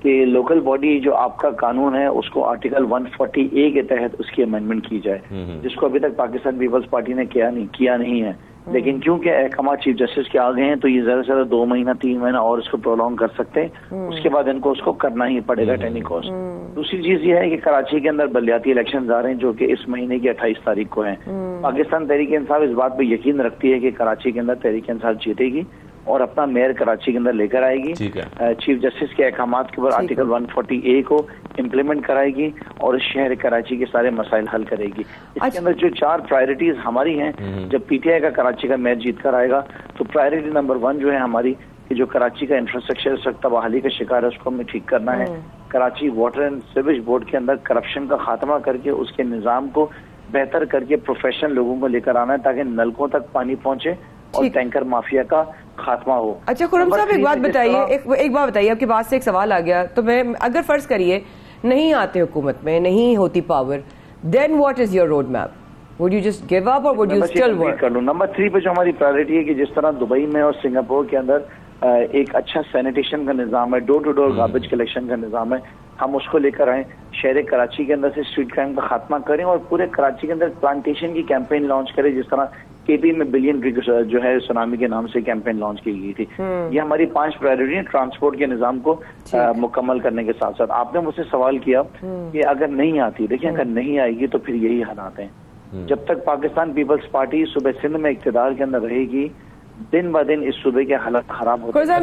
कि लोकल बॉडी जो आपका कानून है उसको आर्टिकल 140A के तहत उसकी अमेंडमेंट की जाए, जिसको अभी तक पाकिस्तान पीपल्स पार्टी ने किया नहीं है। लेकिन क्योंकि अहकाम चीफ जस्टिस के आ गए हैं, तो ये ज्यादा से ज्यादा 2 महीना 3 महीना और इसको प्रोलॉन्ग कर सकते हैं। उसके बाद इनको उसको करना ही पड़ेगा टेनी कॉस्ट। दूसरी चीज ये है कि कराची के अंदर बलदियाती इलेक्शन आ रहे हैं, जो कि इस महीने की 28 तारीख को हैं। पाकिस्तान तहरीक इंसाफ इस बात पर यकीन रखती है कि कराची के अंदर तहरीक इंसाफ जीतेगी और अपना मेयर कराची के अंदर लेकर आएगी। चीफ जस्टिस के अहकामात के ऊपर आर्टिकल 140A को इम्प्लीमेंट कराएगी और शहर कराची के सारे मसाइल हल करेगी। इसके अंदर जो 4 प्रायोरिटीज हमारी हैं, जब पीटीआई का कराची का मेयर जीत कर आएगा, तो प्रायोरिटी नंबर 1 जो है हमारी कि जो कराची का इंफ्रास्ट्रक्चर इस वक्त तबाही का शिकार है, उसको हमें ठीक करना है। Karachi water and sewage board के अंदर करप्शन का खात्मा करके उसके निजाम को बेहतर करके प्रोफेशनल लोगों को लेकर आना है, ताकि नलकों तक पानी पहुंचे और टैंकर माफिया का खात्मा हो।
अच्छा खुर्रम साहब, एक बात बताइए, एक बात बताइए, आपकी बात से एक सवाल आ गया। तो मैं अगर फर्ज करिए नहीं आते हुकूमत में, नहीं होती power, then what is your road map? Would you just give up or would you still work?
कर लूं। नंबर 3 पे जो हमारी प्रायोरिटी है कि जिस तरह दुबई में और सिंगापुर के अंदर एक अच्छा सैनिटेशन का निजाम है, door to door garbage collection का निजाम है, हम उसको लेकर आए। शहर कराची के अंदर से स्ट्रीट क्राइम का खात्मा करें और पूरे कराची के अंदर प्लांटेशन की कैंपेन लॉन्च करें, जिस तरह केपी में बिलियन ट्री जो है सुनामी के नाम से कैंपेन लॉन्च की गई थी। ये हमारी 5 प्रायोरिटी है ट्रांसपोर्ट के निजाम को मुकम्मल करने के साथ साथ। आपने मुझसे सवाल किया कि अगर नहीं आती, देखिए अगर नहीं आएगी तो फिर यही हालात हैं। जब तक पाकिस्तान पीपल्स पार्टी सूबे सिंध में इख्तियार के अंदर रहेगी, दिन ब दिन इस सूबे के हालात खराब होते हैं।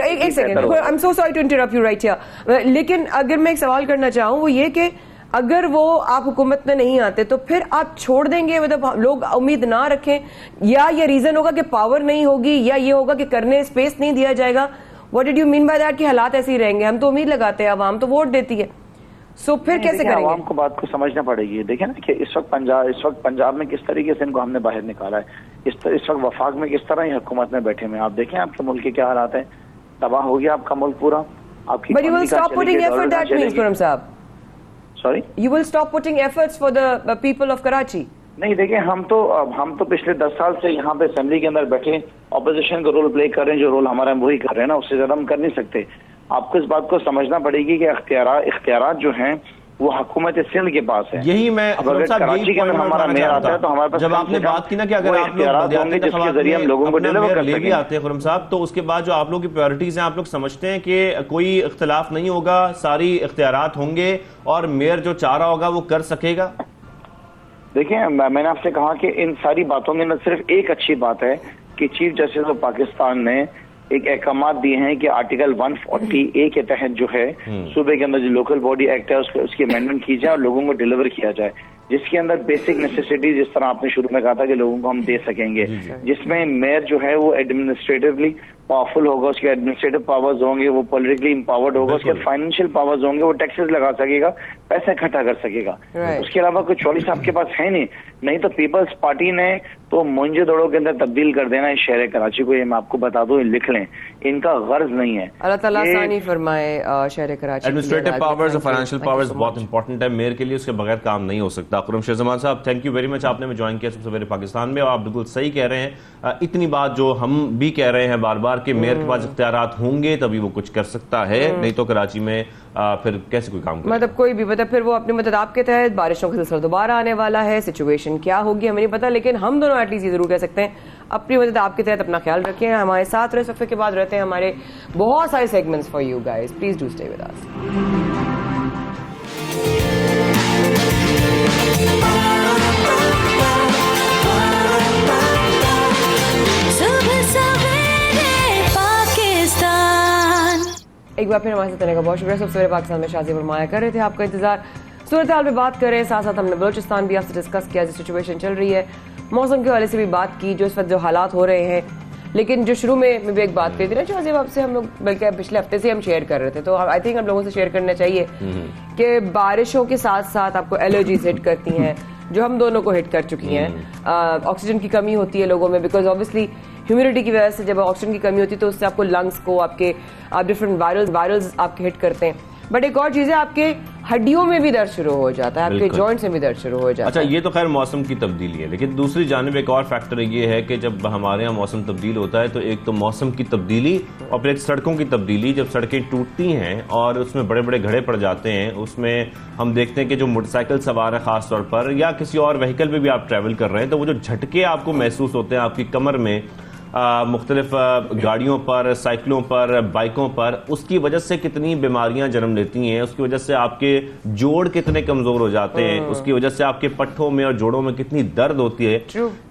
एक second, I am so sorry to interrupt you right here, लेकिन अगर मैं एक सवाल करना चाहूँ वो ये कि अगर वो आप हुकूमत में नहीं आते तो फिर आप छोड़ देंगे, मतलब लोग उम्मीद ना रखें, या ये रीजन होगा कि पावर नहीं होगी, या ये होगा कि करने स्पेस नहीं दिया जाएगा? What did you mean by that कि हालात ऐसे ही रहेंगे? हम तो उम्मीद लगाते हैं, आवाम तो वोट देती है, सो फिर कैसे करेंगे?
आवाम को बात को समझना पड़ेगी। देखिए ना कि इस वक्त पंजाब में किस तरीके से इनको हमने बाहर निकाला है, इस वक्त वफाक में किस तरह हुकूमत में बैठे हुए। आप देखें आपके मुल्क के क्या हालात है, तबाह हो गया आपका मुल्क पूरा। आपकी
But you will stop putting effort, that means, Khurram साहब।
Sorry?
You will stop putting efforts for the people of Karachi.
नहीं, देखिए हम तो पिछले 10 साल से यहाँ पे असेंबली के अंदर बैठे ऑपोजिशन का रोल प्ले कर रहे हैं, जो रोल हमारा वही कर रहे हैं ना, उससे ज्यादा हम कर नहीं सकते। आपको इस बात को समझना पड़ेगी कि इख्तियारात जो हैं वो हुकूमत सिंध के पास है।
यही मैं
कराची के अंदर हमारा मेयर आता है तो हमारे पास,
जब आपने बात की ना कि अगर आप लोग
जिसके जरिए हम लोगों को डिलीवर कर
लेके आते हैं खुर्रम साहब, तो उसके बाद जो आप लोग की प्रायोरिटीज हैं, आप लोग समझते हैं कि कोई इख्तिलाफ नहीं होगा, सारी इख्तियारात होंगे और मेयर जो चाह रहा होगा वो कर सकेगा? देखिए,
मैंने आपसे कहा कि इन सारी बातों में सिर्फ एक अच्छी बात है कि चीफ जस्टिस ऑफ पाकिस्तान ने एक अहकाम दिए हैं कि आर्टिकल 140A के तहत जो है सूबे के अंदर जो लोकल बॉडी एक्ट है उसकी अमेंडमेंट की जाए और लोगों को डिलीवर किया जाए। जिसके अंदर बेसिक नेसेसिटी, जिस तरह आपने शुरू में कहा था कि लोगों को हम दे सकेंगे, जिसमें मेयर जो है वो एडमिनिस्ट्रेटिवली पावरफुल होगा, उसके एडमिनिस्ट्रेटिव पावर्स होंगे, वो पॉलिटिकली इंपावर्ड होगा, उसके फाइनेंशियल पावर्स होंगे, वो टैक्सेस लगा सकेगा, पैसा इकट्ठा कर सकेगा। उसके अलावा कोई चॉइस आपके पास है नहीं तो पीपल्स पार्टी ने तो मोइंजोदड़ो के अंदर तब्दील कर देना है शहर कराची को। ये मैं आपको बता दूं, लिख लें, इनका गर्ज नहीं है।
अल्लाह ताला आसानी फरमाए शहर कराची।
एडमिनिस्ट्रेटिव पावर्स और फाइनेंशियल पावर्स बहुत इंपॉर्टेंट है मेयर के लिए, उसके बगैर काम नहीं हो सकता। खुर्रम शेज़मान साहब, थैंक यू वेरी मच, आपने में ज्वाइन किया सबसे पहले पाकिस्तान में, और आप बिल्कुल सही कह रहे हैं। इतनी बात जो हम भी कह रहे हैं बार बार कि मेयर के पास इख्तियारात होंगे तभी वो कुछ कर सकता है, नहीं तो कराची में फिर कैसे कोई काम करे?
मतलब कोई भी, मतलब फिर वो अपने मतलब आपके तहत बारिशों का सिलसिला दोबारा आने वाला है, सिचुएशन क्या होगी हमें नहीं पता, लेकिन हम दोनों एटलीस्ट ये जरूर कह सकते हैं अपनी मदद आपके तहत अपना ख्याल रखें। हमारे साथ रहे, सफ़े के बाद रहते हैं हमारे बहुत सारे segments for you guys, please do stay with us. एक बार फिर हमारे साथ रहने का बहुत शुक्रिया। सबसे पहले पाकिस्तान में शाज़ेब और माया कर रहे थे आपका इंतजार। सूरत हाल पे बात करें, साथ साथ हमने बलोचिस्तान भी आपसे डिस्कस किया, जो सिचुएशन चल रही है, मौसम के हवाले से भी बात की, जो इस वक्त जो हालात हो रहे हैं। लेकिन जो शुरू में भी एक बात कही थी ना शाज़ेब आपसे, हम लोग बल्कि पिछले हफ्ते से हम शेयर कर रहे थे, तो आई थिंक हम लोगों से शेयर करना चाहिए कि बारिशों के साथ साथ आपको एलर्जीज हिट करती हैं, जो हम दोनों को हिट कर चुकी हैं। ऑक्सीजन की कमी होती है लोगों में, बिकॉज ऑब्वियसली ह्यूमिडिटी की वजह से जब ऑक्सीजन की कमी होती है तो उससे आपको लंग्स को आपके डिफरेंट वायरल्स आपके हिट करते हैं। बट एक और चीज है, आपके हड्डियों में भी दर्द शुरू हो जाता है, आपके जॉइंट्स में भी दर्द शुरू हो जाता है।
अच्छा, ये तो खैर मौसम की तब्दीली है, लेकिन दूसरी जानिब एक और फैक्टर ये है कि जब हमारे यहाँ मौसम तब्दील होता है तो एक तो मौसम की तब्दीली और फिर एक सड़कों की तब्दीली। जब सड़कें टूटती हैं और उसमें बड़े बड़े गड्ढे पड़ जाते हैं, उसमें हम देखते हैं कि जो मोटरसाइकिल सवार है खास तौर पर, या किसी और व्हीकल पे भी आप ट्रैवल कर रहे हैं, तो वो जो झटके आपको महसूस होते हैं आपकी कमर में, मुख्तलिफ गाड़ियों पर, साइकिलों पर, बाइकों पर, उसकी वजह से कितनी बीमारियां जन्म लेती हैं, उसकी वजह से आपके जोड़ कितने कमजोर हो जाते हैं, उसकी वजह से आपके पट्ठों में और जोड़ों में कितनी दर्द होती है।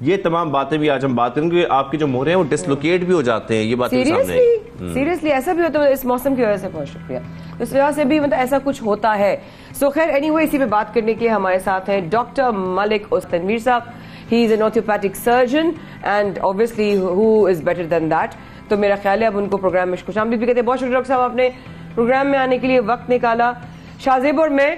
ये तमाम बातें भी आज हम बात करेंगे। आपके जो मोहरे हैं वो डिसलोकेट भी हो जाते हैं, ये बात
सीरियसली ऐसा भी होता है इस मौसम की वजह से। बहुत शुक्रिया। इस वजह से भी मतलब ऐसा कुछ होता है। सो खैर एनीवे, इसी पे बात करने के लिए हमारे साथ हैं डॉक्टर मलिक उस तनवीर साहब। He is an orthopedic surgeon and obviously who is better than that। तो मेरा ख्याल है अब उनको प्रोग्राम में खुशामदीद भी कहते हैं। बहुत शुक्रिया डॉक्टर साहब, आपने प्रोग्राम में आने के लिए वक्त निकाला। शाज़ेब और मैं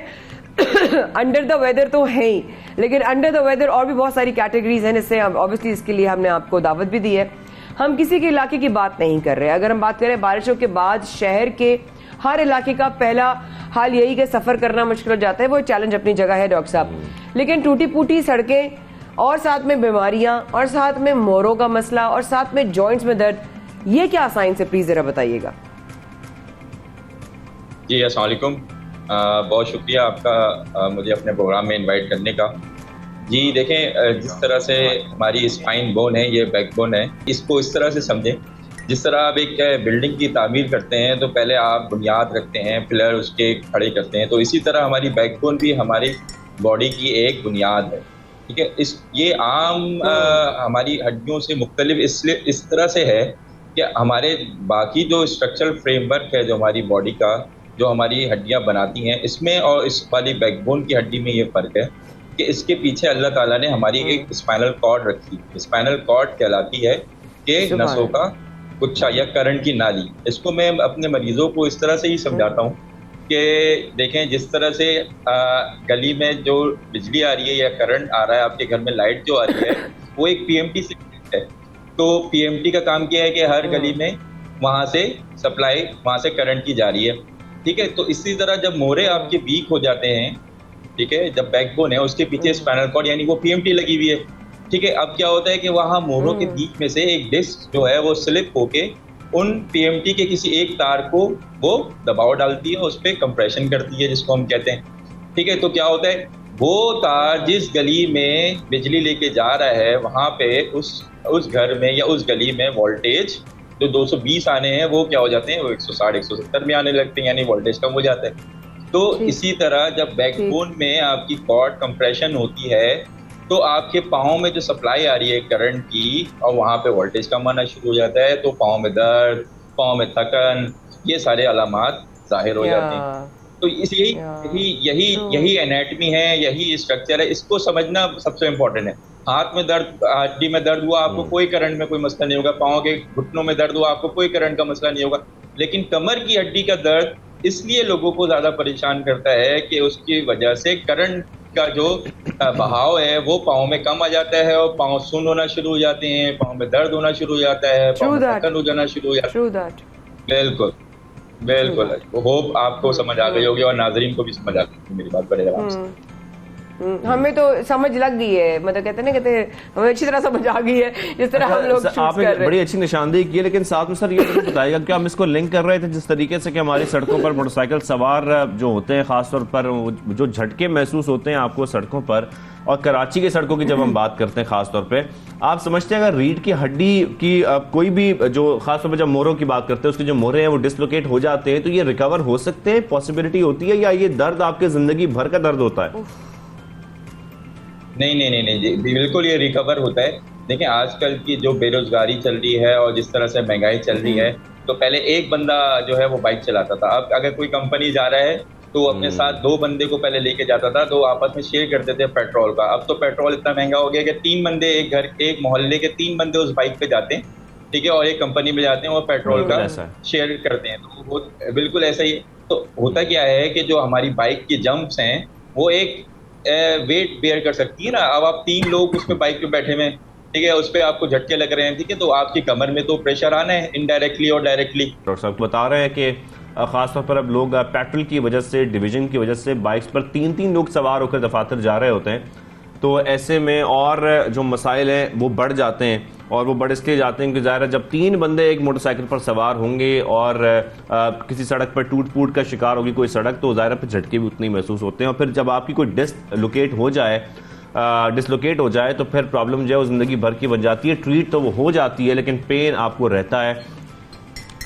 अंडर द वेदर तो है ही, लेकिन अंडर द वेदर और भी बहुत सारी कैटेगरीज हैं, जिससे ऑब्वियसली इसके लिए हमने आपको दावत भी दी है। हम किसी के इलाके की बात नहीं कर रहे। अगर हम बात करें बारिशों के बाद शहर के हर इलाके का पहला हाल यही कि सफर करना मुश्किल हो जाता है, वो चैलेंज अपनी जगह है डॉक्टर साहब। लेकिन टूटी फूटी सड़कें और साथ में बीमारियां और साथ में मोरों का मसला और साथ में जॉइंट्स में दर्द, ये क्या साइंस है, प्लीज जरा बताइएगा।
जी अस्सलाम वालेकुम, बहुत शुक्रिया आपका मुझे अपने प्रोग्राम में इनवाइट करने का। जी देखें, जिस तरह से हमारी स्पाइन बोन है, ये बैकबोन है, इसको इस तरह से समझें जिस तरह आप एक बिल्डिंग की तामीर करते हैं तो पहले आप बुनियाद रखते हैं, पिलर उसके खड़े करते हैं, तो इसी तरह हमारी बैकबोन भी हमारी बॉडी की एक बुनियाद है। ठीक है, ये आम हमारी हड्डियों से मुख्तलिफ इसलिए इस तरह से है कि हमारे बाकी जो स्ट्रक्चरल फ्रेमवर्क है जो हमारी बॉडी का, जो हमारी हड्डियां बनाती हैं, इसमें और इस वाली बैकबोन की हड्डी में ये फ़र्क है कि इसके पीछे अल्लाह ताला ने हमारी एक स्पाइनल कॉर्ड रखी। स्पाइनल कॉर्ड कहलाती है कि नसों का गुच्छा या करंट की नाली। इसको मैं अपने मरीज़ों को इस तरह से ही समझाता हूँ कि देखें, जिस तरह से गली में जो बिजली आ रही है या करंट आ रहा है, आपके घर में लाइट जो आ रही है, वो एक पीएमटी से है। तो पीएमटी का काम क्या है कि हर गली में वहाँ से सप्लाई, वहाँ से करंट की जा रही है। ठीक है, तो इसी तरह जब मोरे आपके वीक हो जाते हैं, ठीक है, जब बैकबोन है उसके पीछे स्पाइनल कॉर्ड यानी वो पीएमटी लगी हुई है। ठीक है, अब क्या होता है कि वहाँ मोरों के बीच में से एक डिस्क जो है वो स्लिप होके उन पीएमटी के किसी एक तार को वो दबाव डालती है, उस पर कंप्रेशन करती है, जिसको हम कहते हैं। ठीक है, तो क्या होता है, वो तार जिस गली में बिजली लेके जा रहा है वहाँ पे उस घर में या उस गली में वोल्टेज जो 220 आने हैं वो क्या हो जाते हैं, वो 160 170 में आने लगते हैं, यानी वोल्टेज कम हो जाता है। तो इसी तरह जब बैकबोन में आपकी कॉर्ड कंप्रेशन होती है तो आपके पाँव में जो सप्लाई आ रही है करंट की, और वहाँ पे वोल्टेज कम आना शुरू हो जाता है, तो पाँव में दर्द, पाँव में थकन, ये सारे अलामात जाहिर हो जाते हैं। तो यही एनाटमी है, यही स्ट्रक्चर है, इसको समझना सबसे इम्पोर्टेंट है। हाथ में दर्द, हड्डी में दर्द हुआ, आपको कोई करंट में कोई मसला नहीं होगा। पाँव के घुटनों में दर्द हुआ, आपको कोई करंट का मसला नहीं होगा। लेकिन कमर की हड्डी का दर्द इसलिए लोगों को ज्यादा परेशान करता है कि उसकी वजह से करंट का जो बहाव है वो पाँव में कम आ जाता है और पाँव सुन्न होना शुरू हो जाते हैं, पाँव में दर्द होना शुरू हो जाता है, पाँव में थकन हो जाना शुरू हो जाता है। बिल्कुल बिल्कुल, होप आपको समझ आ गई होगी और नाजरीन को भी समझ आ गई मेरी बात बड़े आराम से।
हमें तो समझ लग गई है, मतलब कहते हैं ना, हमें अच्छी तरह समझ आ गई है जिस तरह हम लोग
आपने बड़ी अच्छी निशानदेही की है। लेकिन साथ में सर ये तो बताइएगा कि हम इसको लिंक कर रहे थे जिस तरीके से कि हमारी सड़कों पर मोटरसाइकिल सवार जो होते हैं, खासतौर पर जो झटके महसूस होते हैं आपको सड़कों पर, और कराची की सड़कों की जब हम बात करते हैं खासतौर पे, आप समझते हैं अगर रीढ़ की हड्डी की कोई भी जो खासतौर पर जब मोरों की बात करते हैं उसके जो मोरे हैं वो डिसलोकेट हो जाते हैं, तो ये रिकवर हो सकते हैं, पॉसिबिलिटी होती है, या ये दर्द आपके जिंदगी भर का दर्द होता है?
नहीं जी, बिल्कुल ये रिकवर होता है। देखिए आजकल की जो बेरोजगारी चल रही है और जिस तरह से महंगाई चल रही है, तो पहले एक बंदा जो है वो बाइक चलाता था। अब अगर कोई कंपनी जा रहा है तो अपने साथ 2 बंदे को पहले लेके जाता था, तो आपस में शेयर करते थे पेट्रोल का। अब तो पेट्रोल इतना महंगा हो गया कि 3 बंदे एक मोहल्ले के 3 बंदे उस बाइक पे जाते हैं, ठीक है, और एक कंपनी में जाते हैं और पेट्रोल का शेयर करते हैं। तो वो बिल्कुल ऐसा ही। तो होता क्या है कि जो हमारी बाइक की जंप्स हैं वो एक वेट बेयर कर सकती है ना। अब आप 3 लोग उस पर बाइक पे बैठे हुए, ठीक है, उस पर आपको झटके लग रहे हैं, ठीक है, तो आपकी कमर में तो प्रेशर आना है इनडायरेक्टली और डायरेक्टली।
डॉक्टर साहब बता रहे हैं कि खासतौर पर अब लोग पेट्रोल की वजह से, डिवीजन की वजह से बाइक्स पर 3-3 लोग सवार होकर दफातर जा रहे होते हैं, तो ऐसे में और जो मसाइल हैं वो बढ़ जाते हैं। और वो बढ़ इसलिए जाते हैं कि ज़ाहिर है जब 3 बंदे एक मोटरसाइकिल पर सवार होंगे और किसी सड़क पर टूट फूट का शिकार होगी कोई सड़क, तो ज़ाहिर है फिर झटके भी उतने महसूस होते हैं। और फिर जब आपकी कोई डिसलोकेट हो जाए तो फिर प्रॉब्लम जो है वो ज़िंदगी भर की बन जाती है। ट्रीट तो वो हो जाती है लेकिन पेन आपको रहता है।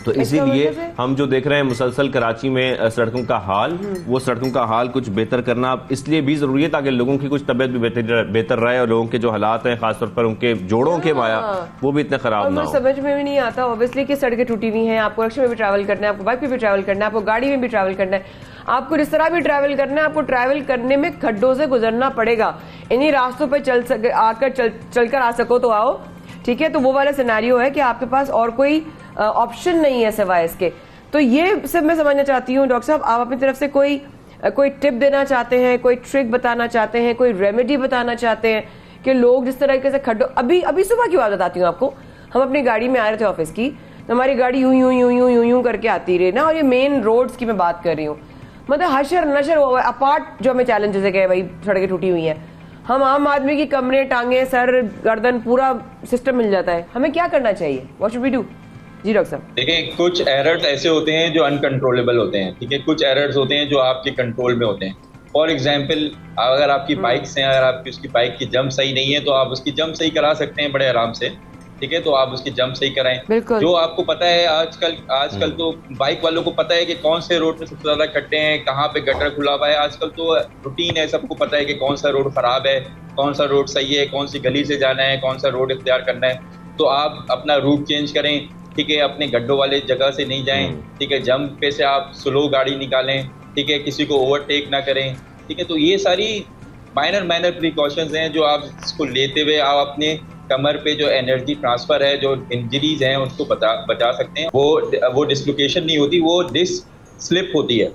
तो इसीलिए हम जो देख रहे हैं मुसलसल कराची में सड़कों का हाल, वो सड़कों का हाल कुछ बेहतर करना इसलिए भी जरूरी है ताकि लोगों की कुछ तबीयत भी बेहतर रहे और लोगों के जो हालात हैं खासतौर पर उनके जोड़ों के माया वो भी इतने खराब ना हो।
समझ में भी नहीं आता ऑब्वियसली कि सड़कें टूटी हुई हैं, आपको रिक्शे में भी ट्रैवल करना है, आपको बाइक पे भी ट्रैवल करना है, आपको गाड़ी में भी ट्रैवल करना है, आपको जिस तरह भी ट्रैवल करना है, आपको ट्रैवल करने में खड्डों से गुजरना पड़ेगा। इन्हीं रास्तों पर चलकर आ सको तो आओ, ठीक है। तो वो वाला सिनेरियो है कि आपके पास और कोई ऑप्शन नहीं है सिवाय इसके। तो ये सब मैं समझना चाहती हूँ। डॉक्टर साहब, आप अपनी तरफ से कोई टिप देना चाहते हैं, कोई ट्रिक बताना चाहते हैं, कोई रेमेडी बताना चाहते हैं कि लोग जिस तरीके से खड्डों, अभी सुबह की बात बताती हूँ आपको, हम अपनी गाड़ी में आ रहे थे ऑफिस की, तो हमारी गाड़ी यूं करके आती रही ना, और ये मेन रोड्स की मैं बात कर रही हूँ, मतलब हशर नशर अपार्ट जो हमें चैलेंजेस है कि भाई सड़कें टूटी हुई हैं, हम आम आदमी की कमरे, टांगे, सर, गर्दन, पूरा सिस्टम मिल जाता है, हमें क्या करना चाहिए? What should we do? जी डॉक्टर साहब।
देखिए, कुछ एरर्स ऐसे होते हैं जो अनकंट्रोलेबल होते हैं, ठीक है, कुछ एरर्स होते हैं जो आपके कंट्रोल में होते हैं। फॉर एग्जाम्पल, अगर आपकी बाइक्स हैं, अगर आपकी उसकी बाइक की जंप सही नहीं है तो आप उसकी जंप सही करा सकते हैं बड़े आराम से, ठीक है, तो आप उसकी जंप सही कराएं। जो आपको पता है आजकल तो बाइक वालों को पता है कि कौन से रोड में सबसे ज्यादा खड्डे हैं, कहाँ पे गटर खुला हुआ है। आजकल तो रूटीन है, सबको पता है कि कौन सा रोड खराब है, कौन सा रोड सही है, कौन सी गली से जाना है, कौन सा रोड इख्तियार करना है। तो आप अपना रूट चेंज करें, ठीक है, अपने गड्ढों वाले जगह से नहीं जाएं, ठीक है, जंप पे से आप स्लो गाड़ी निकालें, ठीक है, किसी को ओवरटेक ना करें, ठीक है। तो ये सारी माइनर प्रिकॉशंस हैं जो आप इसको लेते हुए आप अपने कमर पे जो एनर्जी ट्रांसफर है, जो इंजरीज हैं, उसको बचा सकते हैं। वो डिसलोकेशन नहीं होती, वो डिस्क स्लिप होती है,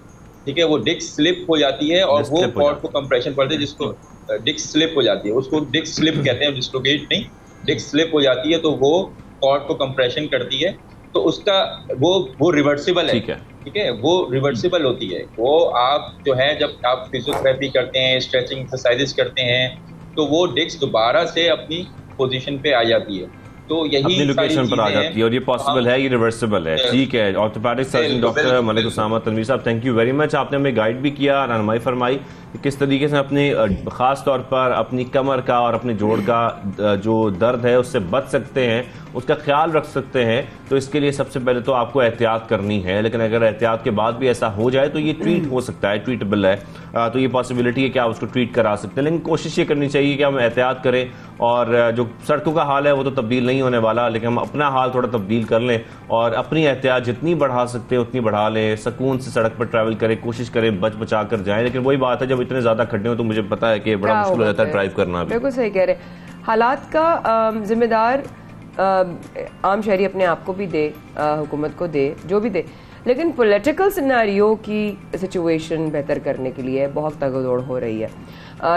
ठीक है, वो डिस्क स्लिप हो जाती है और वो कॉर्ड को कंप्रेशन पड़ते हैं, जिसको डिस्क स्लिप हो जाती है, उसको डिस्क स्लिप कहते हैं, डिसलोकेट नहीं, डिस्क स्लिप हो जाती है, तो वो कॉर्ड को कंप्रेशन करती है। तो उसका वो रिवर्सिबल है, ठीक है, वो रिवर्सिबल होती है। वो आप जो है जब आप फिजियोथेरेपी करते हैं, स्ट्रेचिंग एक्सरसाइजेस करते हैं, तो वो डिस्क दोबारा से अपनी पोजीशन पे आ जाती है, तो यही
अपनी लोकेशन पर आ जाती है और ये पॉसिबल है, ये रिवर्सिबल है, ठीक है। Orthopaedic surgeon doctor Malik Usama Tanveer साहब, थैंक यू वेरी मच। आपने हमें गाइड भी किया, रहनुमाई फरमाई कि किस तरीके से अपनी खास तौर पर अपनी कमर का और अपने जोड़ का जो दर्द है उससे बच सकते हैं, उसका ख्याल रख सकते हैं। तो इसके लिए सबसे पहले तो आपको एहतियात करनी है, लेकिन अगर एहतियात के बाद भी ऐसा हो जाए तो ये ट्रीट हो सकता है, ट्रीटेबल है, तो ये पॉसिबिलिटी है कि आप उसको ट्रीट करा सकते हैं। लेकिन कोशिश ये करनी चाहिए कि हम एहतियात करें, और जो सड़कों का हाल है वो तो तब्दील नहीं नहीं होने वाला, लेकिन हम अपना हाल थोड़ा तब्दील कर लें और अपनी एहतियात जितनी बढ़ा सकते हैं उतनी बढ़ा लें, सुकून से सड़क पर ट्रैवल करें, कोशिश करें बच बचा कर जाएं। लेकिन वही बात है, जब इतने ज़्यादा खड्डे हो तो मुझे पता है कि बड़ा मुश्किल हो जाता है ड्राइव करना।
बिल्कुल सही कह रहे हैं। हालात का जिम्मेदार आम शहरी अपने आप को भी दे, हुकूमत को दे, जो भी दे, लेकिन पॉलिटिकल सिनेरियो की सिचुएशन बेहतर करने के लिए बहुत तगदौड़ हो रही है,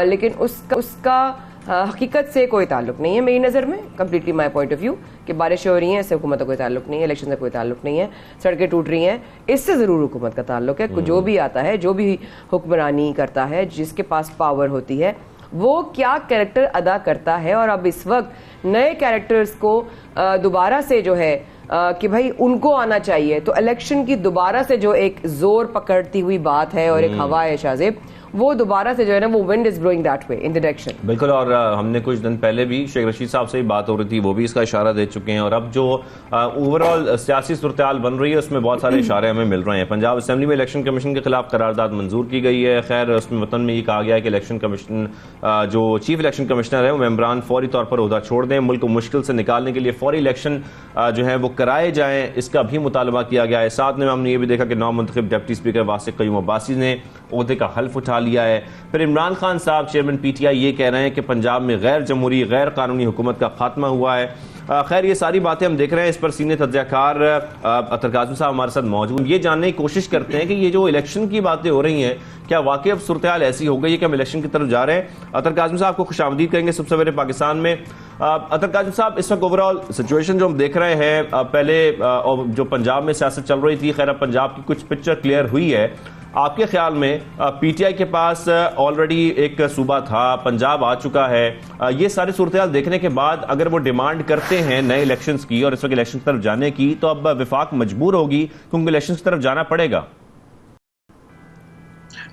लेकिन उसका हकीकत से कोई ताल्लुक नहीं है मेरी नज़र में। Completely my point of view कि बारिशें हो रही हैं, इससे हुकूमत का कोई ताल्लुक नहीं है, इलेक्शन से कोई ताल्लुक नहीं है, सड़कें टूट रही हैं, इससे ज़रूर हुकूमत का ताल्लुक है। जो भी आता है, जो भी हुक्मरानी करता है, जिसके पास पावर होती है, वो क्या कैरेक्टर अदा करता है। और अब इस वक्त नए कैरेक्टर्स को दोबारा से जो है कि भाई उनको आना चाहिए, तो इलेक्शन की दोबारा से जो एक जोर पकड़ती हुई बात है और एक हवा है शाहजेब, वो दोबारा से जो है ना, वो wind is blowing that way in the direction.
बिल्कुल। और हमने कुछ दिन पहले भी शेख रशीद साहब से ही बात हो रही थी, वो भी इसका इशारा दे चुके हैं। और अब जो ओवरऑल सियासी सूरत-ए-हाल बन रही है उसमें बहुत सारे इशारे हमें मिल रहे हैं। पंजाब असेंबली में इलेक्शन कमीशन के खिलाफ करारदाद मंजूर की गई है। खैर, उसमें वतन में ये कहा गया है कि इलेक्शन कमीशन जो चीफ इलेक्शन कमिश्नर है वो मेम्बरान फौरी तौर पर ओहदा छोड़ दें, मुल्क को मुश्किल से निकालने के लिए फौरी इलेक्शन जो है वो कराए जाएं, इसका भी मुतालबा किया गया है। साथ में हमने ये भी देखा कि नौ मुंतखब डिप्टी स्पीकर वासिक क़य्यूम अब्बासी ने ओहदे का हल्फ उठा लिया है। फिर इमरान खान साहब चेयरमैन पीटीआई ये कह रहे हैं कि पंजाब में गैर जमहूरी गैर कानूनी हुकूमत का खात्मा हुआ है। खैर, ये सारी बातें हम देख रहे हैं। इस पर सीनियर तज्ज़ियाकार अतर काज़मी साहब हमारे साथ मौजूद, ये जानने की कोशिश करते हैं कि ये जो इलेक्शन की बातें हो रही हैं, क्या वाकई अब सूरत-ए-हाल ऐसी हो गई है कि हम इलेक्शन की तरफ जा रहे हैं? अतर काज़मी साहब को खुशामदीद करेंगे सबसे पहले पाकिस्तान में। अतर काज़मी साहब, इस वक्त ओवरऑल सिचुएशन जो हम देख रहे हैं, पहले जो पंजाब में सियासत चल रही थी, खैर अब पंजाब की कुछ पिक्चर क्लियर हुई है। आपके ख्याल में पीटीआई के पास ऑलरेडी एक सूबा था, पंजाब आ चुका है, ये सारी सूरत-ए-हाल देखने के बाद अगर वो डिमांड करते हैं नए इलेक्शंस की और इस वक्त इलेक्शन की तरफ जाने की, तो अब वफाक मजबूर होगी क्योंकि इलेक्शन की तरफ जाना पड़ेगा।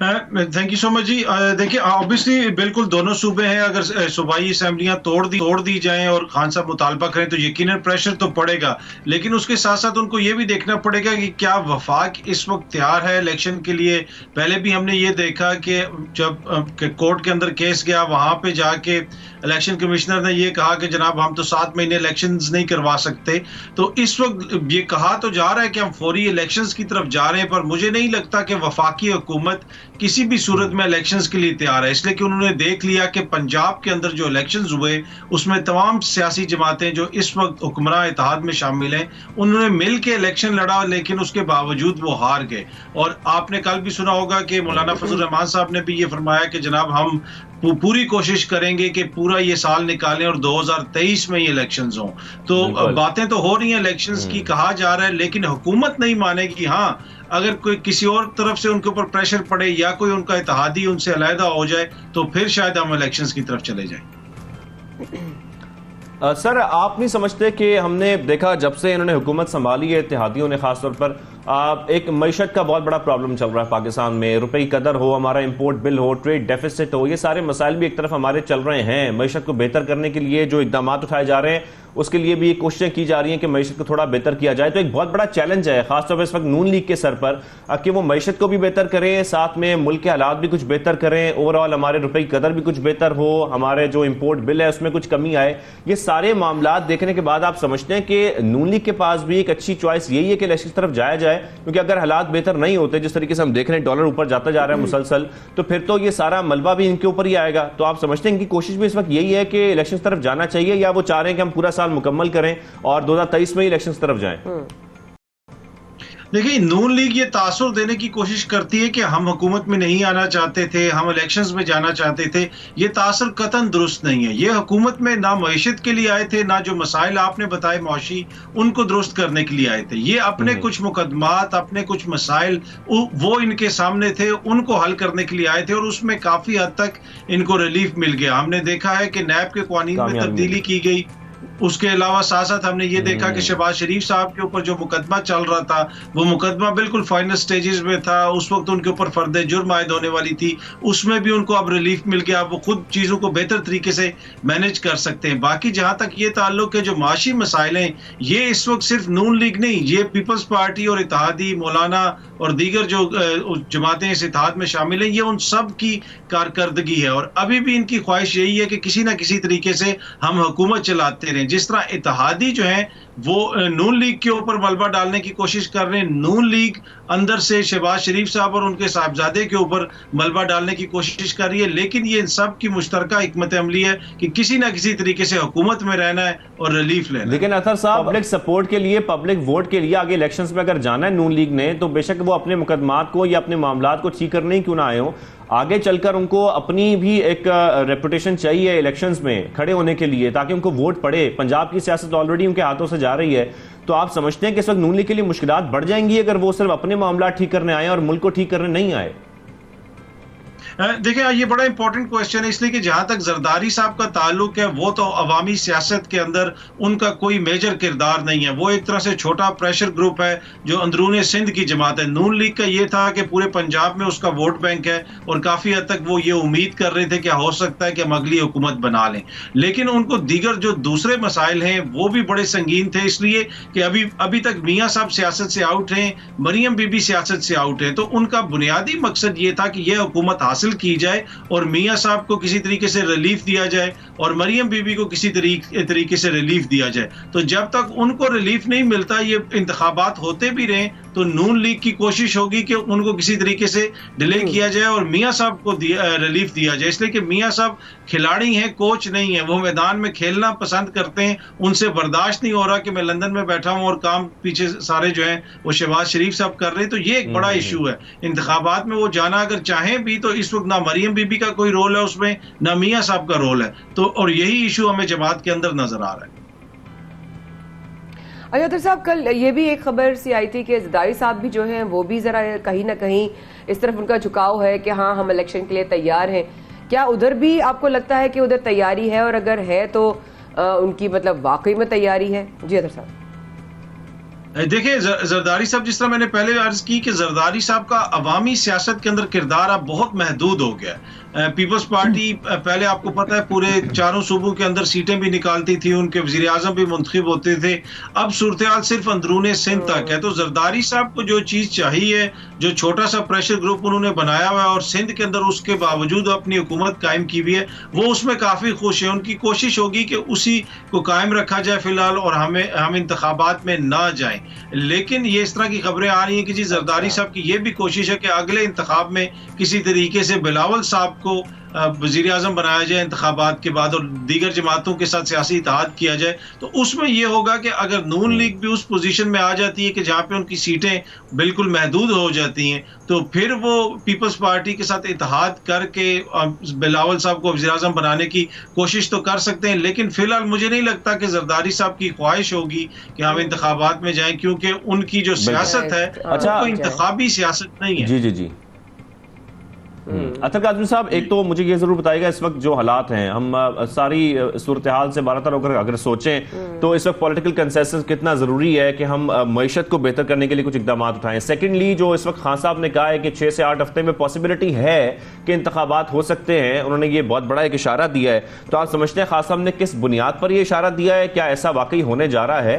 थैंक यू सो मच जी। देखिए, ऑब्वियसली बिल्कुल दोनों सूबे हैं, अगर सूबाई असेंबलियां तोड़ दी जाएं और खान साहब मुतालबा करें तो यकीनन प्रेशर तो पड़ेगा, लेकिन उसके साथ साथ उनको ये भी देखना पड़ेगा कि क्या वफाक इस वक्त तैयार है इलेक्शन के लिए। पहले भी हमने ये देखा कि जब कोर्ट के अंदर केस गया, वहां पे जाके इलेक्शन कमिश्नर ने ये कहा कि जनाब हम तो 7 महीने इलेक्शंस नहीं करवा सकते। तो इस वक्त ये कहा तो जा रहा है कि हम फौरी इलेक्शंस की तरफ जा रहे हैं, पर मुझे नहीं लगता कि वफाकी हुकूमत किसी भी सूरत में इलेक्शंस के लिए तैयार है, इसलिए कि उन्होंने देख लिया कि पंजाब के अंदर जो इलेक्शंस हुए उसमें तमाम सियासी जमातें जो इस वक्त हुक्मरान इत्तेहाद में शामिल हैं, उन्होंने मिल के इलेक्शन लड़ा, लेकिन उसके बावजूद वो हार गए। और आपने कल भी सुना होगा कि मौलाना फजल रहमान साहब ने भी ये फरमाया कि जनाब हम पूरी कोशिश करेंगे कि पूरा ये साल निकालें और 2023 में ये इलेक्शंस हों। तो बातें तो हो रही हैं इलेक्शंस की, कहा जा रहा है, लेकिन हुकूमत नहीं मानेगी। हाँ, अगर कोई किसी और तरफ से उनके ऊपर प्रेशर पड़े या कोई उनका इत्तेहादी उनसे अलहदा हो जाए तो फिर शायद हम इलेक्शंस की तरफ चले जाएं।
सर, आप नहीं समझते कि हमने देखा जब से इन्होंने हुकूमत संभाली है, इत्तेहादियों ने खासतौर पर, एक मईशत का बहुत बड़ा प्रॉब्लम चल रहा है पाकिस्तान में। रुपए की कदर हो, हमारा इंपोर्ट बिल हो, ट्रेड डेफिसिट हो, ये सारे मसाइल भी एक तरफ हमारे चल रहे हैं। मईशत को बेहतर करने के लिए जो इकदाम उठाए जा रहे हैं उसके लिए भी कोशिशें की जा रही हैं कि मईशत को थोड़ा बेहतर किया जाए। तो एक बहुत बड़ा चैलेंज है खासतौर पर इस वक्त नून लीग के सर पर कि वो मईशत को भी बेहतर करें, साथ में मुल्क के हालात भी कुछ बेहतर करें, ओवरऑल हमारे रुपए की कदर भी कुछ बेहतर हो, हमारे जो इंपोर्ट बिल है उसमें कुछ कमी आए। ये सारे मामला देखने के बाद आप समझते हैं कि नून लीग के पास भी एक अच्छी चॉइस यही है कि इलेक्शन की तरफ जाया जाए, क्योंकि अगर हालात बेहतर नहीं होते, जिस तरीके से हम देख रहे हैं डॉलर ऊपर जाता जा रहा है मुसलसल, तो फिर तो ये सारा मलबा भी इनके ऊपर ही आएगा। तो आप समझते हैं इनकी कोशिश भी इस वक्त यही है कि इलेक्शन की तरफ जाना चाहिए, या वो चाह रहे हैं कि हम पूरा साल मुकम्मल करें और 2023 में ही इलेक्शन की तरफ जाएं?
देखिए, नून लीग ये तासुर देने की कोशिश करती है कि हम हुकूमत में नहीं आना चाहते थे, हम इलेक्शंस में जाना चाहते थे। ये तासुर कतन दुरुस्त नहीं है। ये हुकूमत में ना मईशत के लिए आए थे, ना जो मसाइल आपने बताए मौशी उनको दुरुस्त करने के लिए आए थे। ये अपने कुछ मुकदमात, अपने कुछ मसाइल वो इनके सामने थे, उनको हल करने के लिए आए थे और उसमें काफी हद तक इनको रिलीफ मिल गया। हमने देखा है कि नैब के कानून में तब्दीली की गई। उसके अलावा साथ साथ हमने ये देखा कि शहबाज शरीफ साहब के ऊपर जो मुकदमा चल रहा था, वो मुकदमा बिल्कुल फाइनल स्टेजेस में था। उस वक्त उनके ऊपर फर्द जुर्म आयद होने वाली थी, उसमें भी उनको अब रिलीफ मिल गया। वो खुद चीज़ों को बेहतर तरीके से मैनेज कर सकते हैं। बाकी जहाँ तक ये ताल्लुक है, जो माशी मसाइल हैं, ये इस वक्त सिर्फ नून लीग नहीं, ये पीपल्स पार्टी और इत्तेहादी, मौलाना और दीगर जो जमातें इस इत्तेहाद में शामिल हैं, ये उन सब की कारकर्दगी है। और अभी भी इनकी ख्वाहिश यही है कि किसी ना किसी तरीके से हम हुकूमत चलाते रहें। जिस तरह इत्तेहादी जो है वो नून लीग के ऊपर मलबा डालने की कोशिश कर रहे हैं, नून लीग अंदर से शहबाज शरीफ साहब और उनके साहबजादे के ऊपर मलबा डालने की कोशिश कर रही है, लेकिन ये इन सब की मुश्तरका हिकमत अमली है कि किसी ना किसी तरीके से हुकूमत में रहना है और रिलीफ लेना है।
लेकिन अतर साहब, पब्लिक सपोर्ट के लिए, पब्लिक वोट के लिए आगे इलेक्शंस में अगर जाना है नून लीग ने, तो बेशक वो अपने मुकदमात को या अपने मामलात को ठीक करने ही क्यों ना आए हो, आगे चलकर उनको अपनी भी एक रेपुटेशन चाहिए इलेक्शंस में खड़े होने के लिए, ताकि उनको वोट पड़े। पंजाब की सियासत ऑलरेडी उनके हाथों से जा रही है, तो आप समझते हैं कि इस वक्त नून लीग के लिए मुश्किलात बढ़ जाएंगी अगर वो सिर्फ अपने मामला ठीक करने आए और मुल्क को ठीक करने नहीं आए?
देखिए, ये बड़ा इंपॉर्टेंट क्वेश्चन है, इसलिए कि जहां तक जरदारी साहब का ताल्लुक है वो तो अवामी सियासत के अंदर उनका कोई मेजर किरदार नहीं है। वो एक तरह से छोटा प्रेशर ग्रुप है जो अंदरूनी सिंध की जमात है। नून लीग का ये था कि पूरे पंजाब में उसका वोट बैंक है और काफी हद तक वो ये उम्मीद कर रहे थे कि हो सकता है कि हम अगली हुकूमत बना लें, लेकिन उनको दीगर जो दूसरे मसाइल हैं वो भी बड़े संगीन थे, इसलिए कि अभी तक मियाँ साहब सियासत से आउट हैं, मरियम बीबी सियासत से आउट है। तो उनका बुनियादी मकसद ये था कि यह हुकूमत हासिल की जाए और मियां साहब को किसी तरीके से रिलीफ दिया जाए और मरियम बीबी को किसी तरीके से रिलीफ दिया जाए। तो जब तक उनको रिलीफ नहीं मिलता, ये इंतखाबात होते भी रहे, तो नून लीग की कोशिश होगी कि उनको किसी तरीके से डिले किया जाए और मियां साहब को रिलीफ दिया जाए, इसलिए कि मियां साहब खिलाड़ी हैं, कोच नहीं है। वो मैदान में खेलना पसंद करते हैं, उनसे बर्दाश्त नहीं हो रहा कि मैं लंदन में बैठा हूं और काम पीछे सारे जो है वो शहबाज शरीफ साहब कर रहे हैं। तो ये एक बड़ा इशू है। इंतखाबात में वो जाना अगर चाहें भी तो इस वक्त ना मरियम बीबी का कोई रोल है उसमें, ना मियां साहब का रोल है, तो और यही इशू हमें जमात के अंदर नजर आ रहा है।
अच्छा साहब, कल ये भी एक खबर सी आई थी कि जरदारी साहब भी जो हैं वो भी जरा कहीं ना कहीं इस तरफ उनका झुकाव है कि हाँ हम इलेक्शन के लिए तैयार हैं। क्या उधर भी आपको लगता है कि उधर तैयारी है, और अगर है तो उनकी मतलब वाकई में तैयारी है? जी अदर साहब।
देखिए, जरदारी साहब, जिस तरह मैंने पहले अर्ज की कि जरदारी साहब का अवामी सियासत के अंदर किरदार अब बहुत महदूद हो गया है। पीपल्स पार्टी पहले आपको पता है पूरे चारों सूबों के अंदर सीटें भी निकालती थी, उनके वजीर आजम भी मुंतखब होते थे। अब सूरत हाल सिर्फ अंदरूनी सिंध तक है। तो जरदारी साहब को जो चीज चाहिए, जो छोटा सा प्रेशर ग्रुप उन्होंने बनाया हुआ है और सिंध के अंदर उसके बावजूद अपनी हुकूमत कायम की हुई है, वो उसमें काफी खुश है। उनकी कोशिश होगी कि उसी को कायम रखा जाए फिलहाल और हम इंतखाबात में ना जाएं। लेकिन ये इस तरह की खबरें आ रही हैं कि जी जरदारी साहब की ये भी कोशिश है कि अगले इंतखाब में किसी तरीके से बिलावल साहब को वजीर आजम बनाया जाए इंतखाबात के बाद और दीगर जमातों के साथ सियासी इत्तेहाद किया जाए। तो उसमें यह होगा कि अगर नून लीग भी उस पोजीशन में आ जाती है कि जहां पे उनकी सीटें बिल्कुल महदूद हो जाती हैं, तो फिर वो पीपल्स पार्टी के साथ इत्तेहाद करके बिलावल साहब को वजीर आजम बनाने की कोशिश तो कर सकते हैं। लेकिन फिलहाल मुझे नहीं लगता कि जरदारी साहब की ख्वाहिश होगी कि हम इंतखाबात में जाएं, क्योंकि उनकी जो सियासत है वो इंतखाबी सियासत नहीं है।
जी जी जी। अतर काज़मी साहब, एक तो मुझे ये जरूर बताइएगा, इस वक्त जो हालात हैं, हम सारी सूरत हाल से बारतर होकर अगर सोचें तो इस वक्त पॉलिटिकल कंसेंसस कितना जरूरी है कि हम मईशत को बेहतर करने के लिए कुछ इकदाम उठाएं। सेकेंडली, जो इस वक्त खान साहब ने कहा है कि 6 से 8 हफ्ते में पॉसिबिलिटी है कि इंतखाबात हो सकते हैं, उन्होंने ये बहुत बड़ा एक इशारा दिया है। तो आप समझते हैं खान साहब ने किस बुनियाद पर यह इशारा दिया है? क्या ऐसा वाकई होने जा रहा है?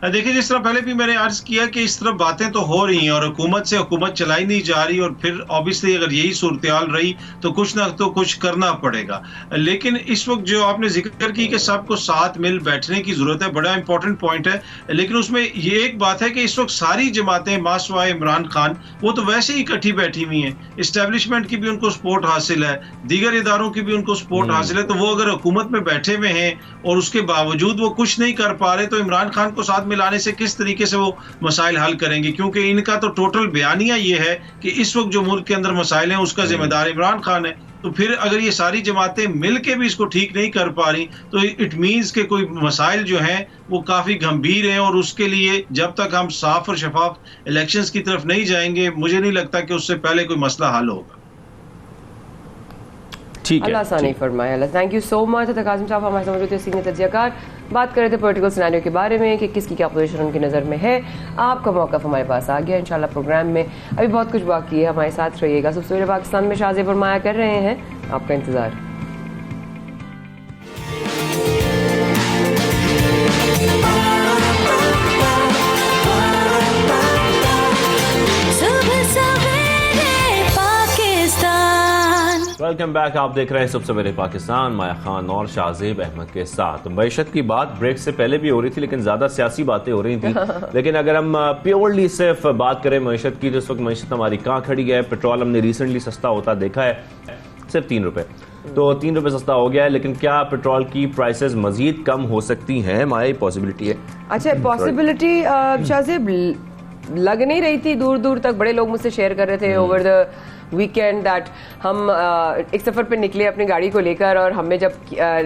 देखिए, जिस तरह पहले भी मैंने अर्ज किया कि इस तरह बातें तो हो रही हैं और हुकूमत से हुकूमत चलाई नहीं जा रही, और फिर ऑब्वियसली अगर यही सूरत हाल रही तो कुछ ना तो कुछ करना पड़ेगा। लेकिन इस वक्त जो आपने जिक्र की कि सबको साथ मिल बैठने की जरूरत है, बड़ा इंपॉर्टेंट पॉइंट है। लेकिन उसमें ये एक बात है कि इस वक्त सारी जमातें मासवाए इमरान खान वो तो वैसे ही इकट्ठी बैठी हुई हैं, इस्टेब्लिशमेंट की भी उनको सपोर्ट हासिल है, दीगर इदारों की भी उनको सपोर्ट हासिल है। तो वो अगर हुकूमत में बैठे हुए हैं और उसके बावजूद वो कुछ नहीं कर पा रहे, तो इमरान खान को साथ मिलाने से किस तरीके से वो मसाइल हल करेंगे? क्योंकि इनका तो टोटल बयानिया ये है कि इस वक्त जो मुल्क के अंदर मसाइल हैं उसका जिम्मेदार इमरान खान है। तो फिर अगर ये सारी जमातें मिलके भी इसको ठीक नहीं कर पा रही, तो इट मीन्स कि कोई मसाइल जो हैं वो काफी गंभीर हैं, और उसके लिए जब तक हम साफ और शफाफ इलेक्शंस की तरफ नहीं जाएंगे, मुझे नहीं लगता कि उससे पहले कोई मसला हल होगा।
अल्लाह आसानी फरमाए। अल्लाह, thank you so much. Kazim साहब हमारे समझ होते सीनियर तज्जियाकार बात कर रहे थे पॉलिटिकल सिनेरियो के बारे में कि किसकी क्या पोजीशन उनकी नज़र में है। आपका मौका हमारे पास आ गया इंशाल्लाह। प्रोग्राम में अभी बहुत कुछ बाकी है, हमारे साथ रहिएगा। सवेरे पाकिस्तान में शाज़ेब और माया कर रहे हैं, आपका इंतजार।
Welcome back. आप देख रहे हैं सबसे बड़े पाकिस्तान, माया खान और शाहजेब अहमद के साथ। मैशत की बात ब्रेक से पहले भी हो रही थी, लेकिन ज्यादा सियासी बातें हो रही थी। लेकिन अगर हम प्योरली सिर्फ बात करें मैशत की, तो इस वक्त मैशत हमारी कहाँ खड़ी है। पेट्रोल हमने रिसेंटली सस्ता होता देखा है, सिर्फ 3 रुपए, तो 3 रुपए सस्ता हो गया है। लेकिन क्या पेट्रोल की प्राइसेस मजीद कम हो सकती हैं? माया, पॉसिबिलिटी है?
अच्छा, पॉसिबिलिटी शाहजेब लग नहीं रही थी दूर दूर तक। बड़े लोग मुझसे शेयर कर रहे थे ओवर द वीकेंड दैट हम एक सफ़र पे निकले अपनी गाड़ी को लेकर, और हमें जब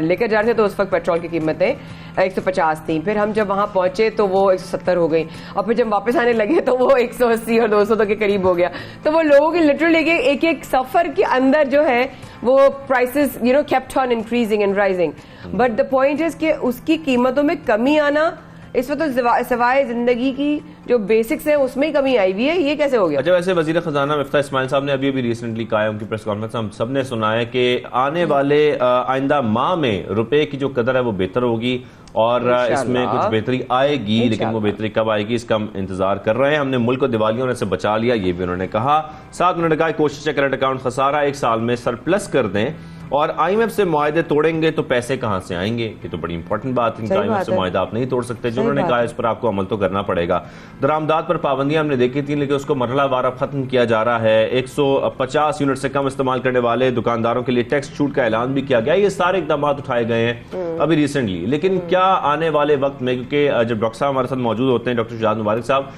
लेकर जा रहे थे तो उस वक्त पेट्रोल की कीमतें 150 थी। फिर हम जब वहाँ पहुँचे तो वो 170 हो गई, और फिर जब वापस आने लगे तो वो 180 और 200 तक के करीब हो गया। तो वो लोगों की लिटरली एक एक सफ़र के अंदर जो है वो prices kept on increasing and rising. But the point is कि उसकी कीमतों में कमी आना इस वक्त तो सिवाय जिंदगी की जो बेसिक्स है उसमें ही कमी आई हुई है, ये कैसे हो गया?
अच्छा, वैसे वजीर खजाना मिफ्ता इस्माइल साहब ने अभी रिसेंटली कहा है, उनकी प्रेस कॉन्फ्रेंस हम सब ने सुना है कि आने वाले आइंदा माह में रुपए की जो कदर है वो बेहतर होगी और इसमें कुछ बेहतरी आएगी। लेकिन वो बेहतरी कब आएगी इसका हम इंतजार कर रहे हैं। हमने मुल्क को दिवालिया होने से बचा लिया, ये भी उन्होंने कहा। साथ उन्होंने कहा कोशिश है करंट अकाउंट खसारा 1 साल में सरप्लस कर दें, और IMF से मुआहदे तोड़ेंगे तो पैसे कहां से आएंगे? ये तो बड़ी इंपॉर्टेंट बात है। IMF से मुआहदा आप नहीं तोड़ सकते, जो उन्होंने कहा इस पर आपको अमल तो करना पड़ेगा। दरामदात पर पाबंदियां हमने देखी थी, लेकिन उसको मरहलावार अब खत्म किया जा रहा है। 150 यूनिट से कम इस्तेमाल करने वाले दुकानदारों के लिए टैक्स छूट का ऐलान भी किया गया। ये सारे इकदाम उठाए गए हैं अभी रिसेंटली। लेकिन क्या आने वाले वक्त में, क्योंकि जब डॉक्टर साहब हमारे साथ मौजूद होते हैं, डॉक्टर शुजात मुबारक साहब,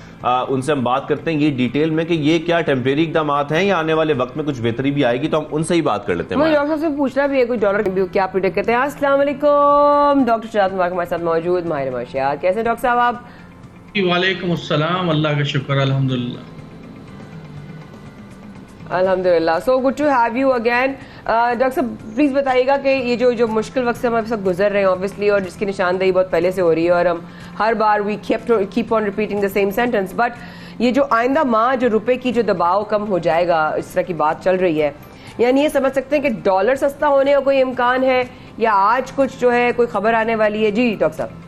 उनसे हम बात करते हैं ये डिटेल में कि ये क्या टेम्परेरी इकदाम हैं या आने वाले वक्त में कुछ बेहतरी भी आएगी, तो हम उनसे ही बात कर लेते हैं।
डॉक्टर से पूछना भी है कोई डॉलर क्या प्रिडिक्ट करते हैं। अस्सलाम वालेकुम, डॉक्टर शुजात मुबारक हमारे साथ मौजूद। माहिर माशियात, कैसे डॉक्टर साहब आप?
वालेकुम अस्सलाम, अल्लाह का शुक्र, अल्हम्दुलिल्लाह।
अल्हम्दुलिल्लाह, so good to have you again. Doctor साहब प्लीज बताइएगा कि ये जो मुश्किल वक्त से हम सब गुजर रहे हैं ऑब्वियसली, और जिसकी निशानदेही बहुत पहले से हो रही है, और हम हर बार we keep on repeating the same sentence, but ये जो आइंदा माह जो रुपए की जो दबाव कम हो जाएगा, इस तरह की बात चल रही है, यानी ये समझ सकते हैं कि डॉलर सस्ता होने का कोई इम्कान है, या आज कुछ जो है कोई खबर आने वाली है? जी डॉक्टर साहब।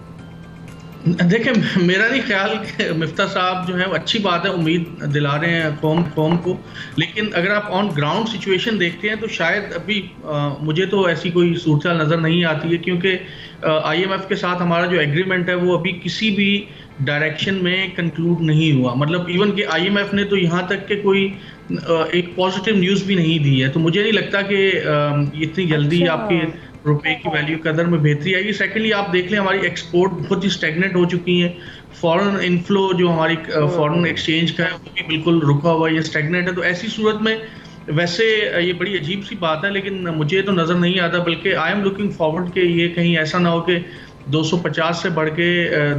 देखिए, मेरा नहीं ख्याल कि मिफ्ता साहब जो है वो अच्छी बात है, उम्मीद दिला रहे हैं कौम को। लेकिन अगर आप ऑन ग्राउंड सिचुएशन देखते हैं तो शायद अभी मुझे तो ऐसी कोई सूरत नज़र नहीं आती है, क्योंकि IMF के साथ हमारा जो एग्रीमेंट है वो अभी किसी भी डायरेक्शन में कंक्लूड नहीं हुआ। मतलब इवन कि IMF ने तो यहाँ तक के कोई एक पॉजिटिव न्यूज़ भी नहीं दी है। तो मुझे नहीं लगता कि इतनी जल्दी आपके रुपए की वैल्यू कदर में बेहतरी आएगी। सेकेंडली आप देख लें, हमारी एक्सपोर्ट बहुत ही स्टेगनेंट हो चुकी है। फॉरेन इनफ्लो जो हमारी फॉरेन एक्सचेंज का है वो भी बिल्कुल रुका हुआ है, ये स्टेगनेंट है। तो ऐसी सूरत में वैसे ये बड़ी अजीब सी बात है, लेकिन मुझे तो नज़र नहीं आता, बल्कि आई एम लुकिंग फॉरवर्ड कि ये कहीं ऐसा ना हो कि 250 से बढ़ के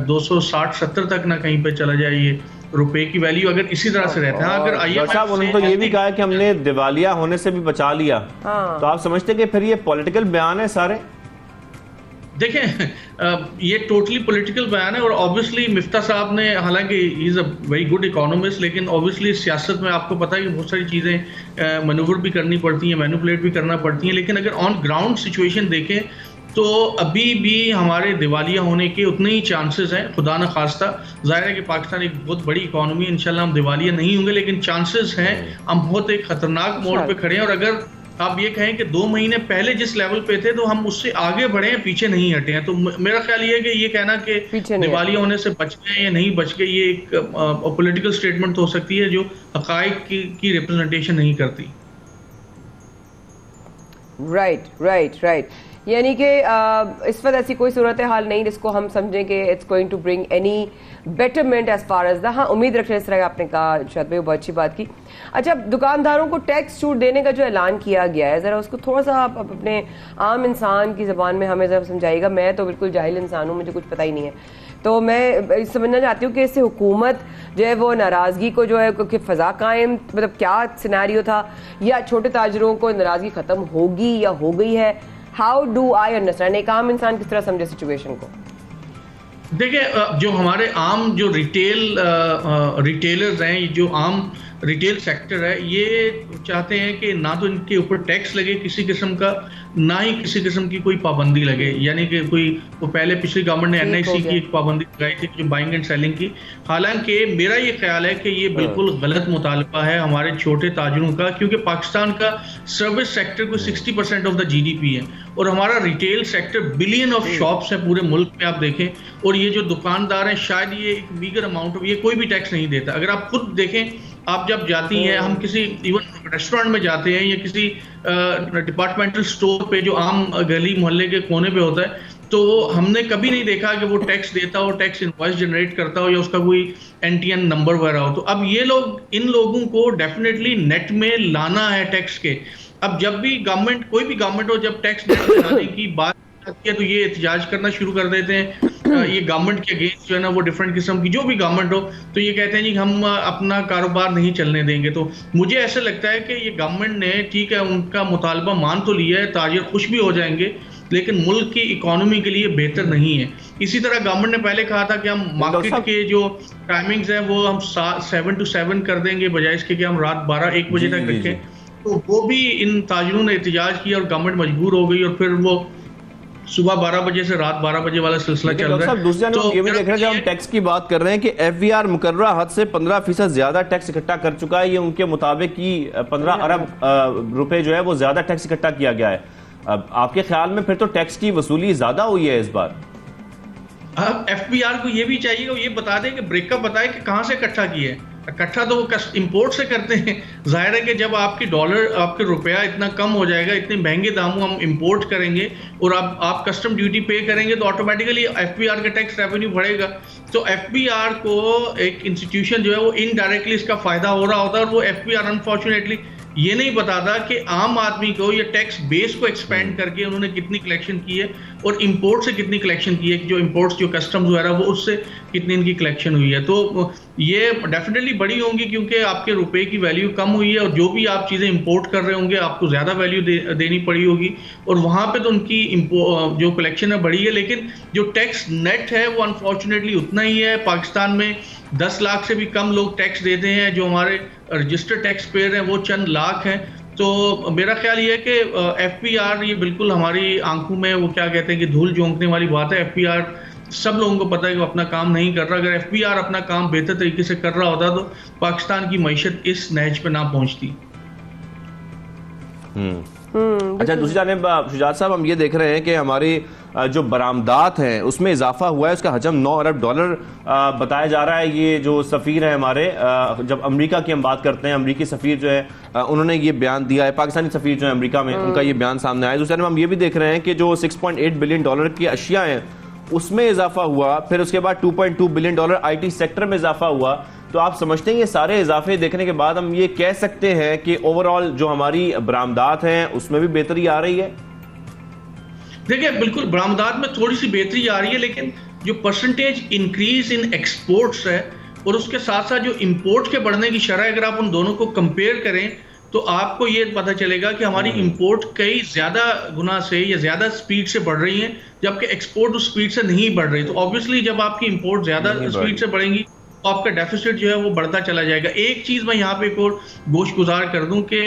260-70 तक ना कहीं पे चला जाए ये रुपए की वैल्यू, अगर इसी तरह से रहता है। अगर
उन्होंने तो ये भी कहा कि हमने दिवालिया होने से भी बचा लिया। तो आप समझते हैं कि फिर ये पॉलिटिकल बयान है सारे?
देखें, ये टोटली पॉलिटिकल बयान है, और ऑब्वियसली मिफ्ता साहब ने, हालांकि he is a very good economist, लेकिन ऑब्वियसली सियासत में आपको पता है कि बहुत सारी चीज़ें मैनूवर भी करनी पड़ती हैं, मैनिपुलेट भी करना पड़ती हैं। लेकिन अगर ऑन ग्राउंड सिचुएशन देखें तो अभी भी हमारे दिवालिया होने के उतने ही चांसेस हैं, खुदा न खास्ता। जाहिर है कि पाकिस्तान एक बहुत बड़ी इकोनॉमी है, इंशाल्लाह हम दिवालिया नहीं होंगे, लेकिन चांसेस हैं हम बहुत एक खतरनाक मोड़ पे खड़े हैं। और अगर आप ये कहें कि 2 महीने पहले जिस लेवल पे थे तो हम उससे आगे बढ़े हैं, पीछे नहीं हटे हैं, तो मेरा ख्याल ये है कि ये कहना कि दिवालिया होने से बच गए या नहीं बच गए, ये एक पॉलिटिकल स्टेटमेंट हो सकती है जो हकाइक की रिप्रेजेंटेशन नहीं करती।
राइट, यानी कि इस वक्त ऐसी कोई सूरत हाल नहीं जिसको हम समझें कि it's going to bring any betterment as far as the, हाँ उम्मीद रख रहे हैं, इस तरह आपने कहा शायद भाई, बहुत अच्छी बात की। अच्छा, दुकानदारों को टैक्स छूट देने का जो ऐलान किया गया है, ज़रा उसको थोड़ा सा आप अपने आम इंसान की ज़बान में हमें ज़रा समझाइएगा। मैं तो बिल्कुल जाहिल इंसान हूँ, मुझे कुछ पता ही नहीं है, तो मैं समझना चाहती हूँ कि इससे हुकूमत जो है वो नाराज़गी को जो है कि फ़ज़ा कायम, मतलब क्या सिनेरियो था, या छोटे ताजरों को नाराज़गी ख़त्म होगी या हो गई है? हाउ डू आई अंडरस्टैंड, एक आम इंसान किस तरह समझे सिचुएशन को?
देखिए, जो हमारे आम जो रिटेलर्स हैं, जो आम रिटेल सेक्टर है, ये चाहते हैं कि ना तो इनके ऊपर टैक्स लगे किसी किस्म का, ना ही किसी किस्म की कोई पाबंदी लगे। यानी कि कोई वो पहले पिछली गवर्नमेंट ने NIC की एक पाबंदी लगाई थी जो बाइंग एंड सेलिंग की। हालांकि मेरा ये ख्याल है कि ये बिल्कुल गलत मुतालबा है हमारे छोटे ताजरों का, क्योंकि पाकिस्तान का सर्विस सेक्टर को 60% ऑफ द GDP है और हमारा retail sector billion of shops है पूरे मुल्क में आप देखें, और ये जो दुकानदार हैं शायद ये एक मीगर अमाउंट ऑफ, ये कोई भी टैक्स नहीं देता। अगर आप खुद देखें, आप जब जाती हैं, हम किसी इवन रेस्टोरेंट में जाते हैं या किसी डिपार्टमेंटल स्टोर पे जो आम गली मोहल्ले के कोने पे होता है, तो हमने कभी नहीं देखा कि वो टैक्स देता हो, टैक्स इनवॉइस जनरेट करता हो या उसका कोई NTN नंबर वगैरह हो। तो अब ये लोग, इन लोगों को डेफिनेटली नेट में लाना है टैक्स के। अब जब भी गवर्नमेंट, कोई भी गवर्नमेंट हो, जब टैक्स नेट में लाने की बात आती है तो ये एहतजाज करना शुरू कर देते हैं। ये गवर्नमेंट के अगेंस्ट जो है ना, वो डिफरेंट किस्म की जो भी गवर्नमेंट हो, तो ये कहते हैं जी हम अपना कारोबार नहीं चलने देंगे। तो मुझे ऐसा लगता है कि ये गवर्नमेंट ने, ठीक है, उनका मुतालबा मान तो लिया है, ताजिर खुश भी हो जाएंगे, लेकिन मुल्क की इकोनॉमी के लिए बेहतर नहीं है। इसी तरह गवर्नमेंट ने पहले कहा था कि हम मार्केट के जो टाइमिंग्स हैं वो हम 7 to 7 कर देंगे, बजाय इसके कि हम रात 12-1 बजे तक रखें। तो वो भी इन ताजिरों ने एहतजाज किया और गवर्नमेंट मजबूर हो गई और फिर वो सुबह 12 बजे से रात 12 बजे वाला सिलसिला चल रहा है।
दूसरी जानब ये भी देख रहे हैं, जब हम टैक्स की बात कर रहे हैं कि FBR मुकर्ररा हद से 15% ज्यादा टैक्स इकट्ठा कर चुका है। ये उनके मुताबिक ही 15 अरब रुपए जो है वो ज्यादा टैक्स इकट्ठा किया गया है। अब आपके ख्याल में फिर तो टैक्स की वसूली ज्यादा हुई है इस बार?
अब FBR को ये भी चाहिए कि ये बता दे कि ब्रेकअप बताए कि कहां से इकट्ठा किए है। इकट्ठा तो वो इंपोर्ट से करते हैं। जाहिर है कि जब आपकी डॉलर, आपके रुपया इतना कम हो जाएगा, इतने महंगे दामों हम इंपोर्ट करेंगे और आप कस्टम ड्यूटी पे करेंगे तो ऑटोमेटिकली FBR का टैक्स रेवेन्यू बढ़ेगा। तो FBR को एक इंस्टीट्यूशन जो है वो इनडायरेक्टली इसका फायदा हो रहा होता है, और वो FBR अनफॉर्चुनेटली ये नहीं बताता कि आम आदमी को ये टैक्स बेस को एक्सपेंड करके उन्होंने कितनी कलेक्शन की है और इंपोर्ट से कितनी कलेक्शन की है, जो इंपोर्ट्स जो कस्टम्स वगैरह वो उससे कितनी इनकी कलेक्शन हुई है। तो ये डेफिनेटली बड़ी होंगी क्योंकि आपके रुपए की वैल्यू कम हुई है और जो भी आप चीज़ें इंपोर्ट कर रहे होंगे आपको ज़्यादा वैल्यू देनी पड़ी होगी, और वहाँ पे तो उनकी जो कलेक्शन है बढ़ी है। लेकिन जो टैक्स नेट है वो अनफॉर्चुनेटली उतना ही है। पाकिस्तान में 10 लाख से भी कम लोग टैक्स देते हैं, जो हमारे रजिस्टर्ड टैक्स पेयर हैं वो चंद लाख हैं। तो मेरा ख्याल ये है कि FBR ये बिल्कुल हमारी आंखों में वो क्या कहते हैं कि धूल झोंकने वाली बात है। FBR सब लोगों को पता है कि वो अपना काम नहीं कर रहा। अगर FBR अपना काम बेहतर तरीके से कर रहा होता तो पाकिस्तान की मईशत इस नहज पे ना पहुंचती।
अच्छा, दूसरी जानिब शुजात साहब, हम ये देख रहे हैं कि हमारी जो बरामदात हैं उसमें इजाफा हुआ है, उसका हजम $9 अरब बताया जा रहा है। ये जो सफ़ीर है हमारे, जब अमेरिका की हम बात करते हैं, अमेरिकी सफ़ीर जो है उन्होंने ये बयान दिया है, पाकिस्तानी सफ़ीर जो है अमेरिका में, उनका ये बयान सामने आया। दूसरी जानिब हम ये भी देख रहे हैं कि जो $6.8 बिलियन की अशिया हैं उसमें इजाफा हुआ, फिर उसके बाद $2.2 बिलियन IT सेक्टर में इजाफा हुआ। तो आप समझते हैं ये सारे इजाफे देखने के बाद हम ये कह सकते हैं कि ओवरऑल जो हमारी बरामदात हैं उसमें भी बेहतरी आ रही है?
देखिए, बिल्कुल बरामदात में थोड़ी सी बेहतरी आ रही है, लेकिन जो परसेंटेज इंक्रीज इन एक्सपोर्ट्स है और उसके साथ साथ जो इंपोर्ट के बढ़ने की शरह, अगर आप उन दोनों को कंपेयर करें तो आपको ये पता चलेगा कि हमारी इंपोर्ट कई ज्यादा गुना से या ज्यादा स्पीड से बढ़ रही है, जबकि एक्सपोर्ट उस स्पीड से नहीं बढ़ रही। तो ऑब्वियसली जब आपकी इंपोर्ट ज्यादा स्पीड से बढ़ेंगी तो आपका डेफिसिट जो है वो बढ़ता चला जाएगा। एक चीज मैं यहाँ पे एक और गोशगुजार कर दूं कि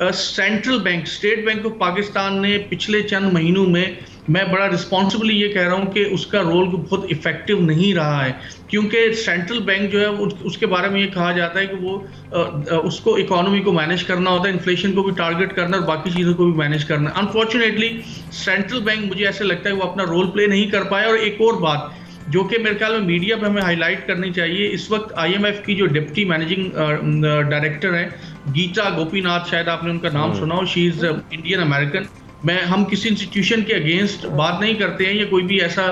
central bank, state bank of Pakistan ने पिछले चंद महीनों में, मैं बड़ा रिस्पॉन्सिबली ये कह रहा हूँ कि उसका रोल बहुत इफेक्टिव नहीं रहा है, क्योंकि सेंट्रल बैंक जो है उसके बारे में ये कहा जाता है कि वो उसको इकोनॉमी को मैनेज करना होता है, इन्फ्लेशन को भी टारगेट करना और बाकी चीज़ों को भी मैनेज करना। अनफॉर्चुनेटली सेंट्रल बैंक, मुझे ऐसे लगता है, वो अपना रोल प्ले नहीं कर पाया। और एक और बात जो कि मेरे ख्याल में मीडिया पे हमें हाईलाइट करनी चाहिए, इस वक्त IMF की जो डिप्टी मैनेजिंग डायरेक्टर है गीता गोपीनाथ, शायद आपने उनका नाम सुना हो, शी इज़ इंडियन अमेरिकन। हम किसी इंस्टीट्यूशन के अगेंस्ट बात नहीं करते हैं या कोई भी ऐसा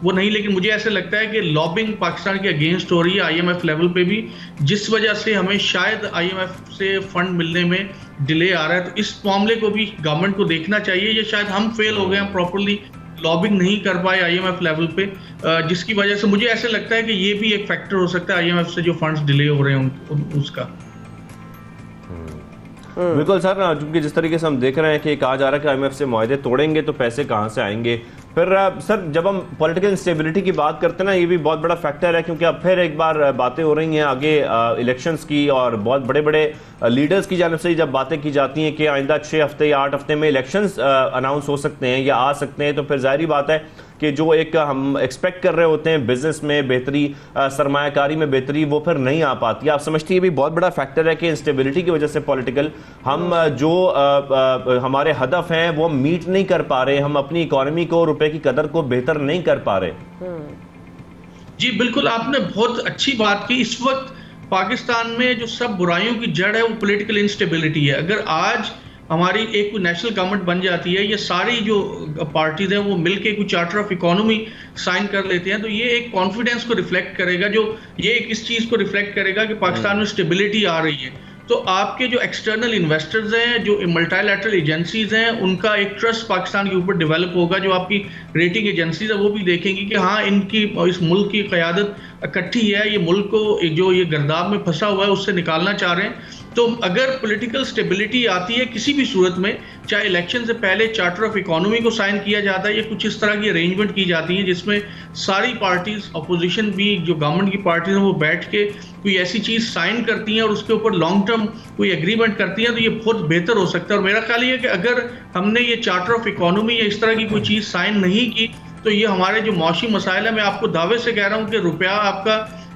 वो नहीं, लेकिन मुझे ऐसा लगता है कि लॉबिंग पाकिस्तान के अगेंस्ट हो रही है IMF लेवल पे भी, जिस वजह से हमें शायद IMF से फंड मिलने में डिले आ रहा है। तो इस मामले को भी गवर्नमेंट को देखना चाहिए, या शायद हम फेल हो गए, हम प्रॉपरली लॉबिंग नहीं कर पाए IMF लेवल पे, जिसकी वजह से मुझे ऐसा लगता है कि ये भी एक फैक्टर हो सकता है IMF से जो फंड्स डिले हो रहे हैं उसका।
बिल्कुल सर, क्योंकि जिस तरीके से हम देख रहे हैं कि कहा जा रहा है कि IMF से मुआहदे तोड़ेंगे तो पैसे कहाँ से आएंगे। फिर सर जब हम पॉलिटिकल इंस्टेबिलिटी की बात करते हैं ना, ये भी बहुत बड़ा फैक्टर है, क्योंकि अब फिर एक बार बातें हो रही हैं आगे इलेक्शंस की, और बहुत बड़े बड़े लीडर्स की जानिब से जब बातें की जाती हैं कि आइंदा 6 हफ्ते या 8 हफ्ते में इलेक्शंस अनाउंस हो सकते हैं या आ सकते हैं, तो फिर जाहिर बात है कि जो एक हम एक्सपेक्ट कर रहे होते हैं बिजनेस में बेहतरी, सरमायाकारी में बेहतरी, वो फिर नहीं आ पाती। आप समझती है भी बहुत बड़ा फैक्टर है कि इंस्टेबिलिटी की वजह से पॉलिटिकल हम जो हमारे हदफ हैं वो मीट नहीं कर पा रहे, हम अपनी इकोनॉमी को, रुपए की कदर को बेहतर नहीं कर पा रहे।
जी बिल्कुल, आपने बहुत अच्छी बात की। इस वक्त पाकिस्तान में जो सब बुराइयों की जड़ है वो पॉलिटिकल इंस्टेबिलिटी है। अगर आज हमारी एक नेशनल गवर्नमेंट बन जाती है, ये सारी जो पार्टीज हैं वो मिलके कोई चार्टर ऑफ इकोनॉमी साइन कर लेते हैं, तो ये एक कॉन्फिडेंस को रिफ्लेक्ट करेगा, जो ये एक इस चीज को रिफ्लेक्ट करेगा कि पाकिस्तान में स्टेबिलिटी आ रही है। तो आपके जो एक्सटर्नल इन्वेस्टर्स हैं, जो मल्टीलैटरल एजेंसीज हैं, उनका एक ट्रस्ट पाकिस्तान के ऊपर डेवलप होगा। जो आपकी रेटिंग एजेंसीज है वो भी देखेंगी कि हाँ, इनकी इस मुल्क की क़यादत इकट्ठी है, ये मुल्क को जो ये गर्दाब में फंसा हुआ है उससे निकालना चाह रहे हैं। तो अगर पॉलिटिकल स्टेबिलिटी आती है किसी भी सूरत में, चाहे इलेक्शन से पहले चार्टर ऑफ इकोनॉमी को साइन किया जाता है या कुछ इस तरह की अरेंजमेंट की जाती है जिसमें सारी पार्टीज, अपोजिशन भी, जो गवर्नमेंट की पार्टीज हैं, वो बैठ के कोई ऐसी चीज साइन करती हैं और उसके ऊपर लॉन्ग टर्म कोई एग्रीमेंट करती हैं, तो ये बहुत बेहतर हो सकता है। और मेरा ख्याल ये है कि अगर हमने ये चार्टर ऑफ इकोनॉमी या इस तरह की कोई चीज साइन नहीं की तो ये हमारे जो मौशी मसाइल है, मैं आपको दावे से कह रहा हूँ कि रुपया आपका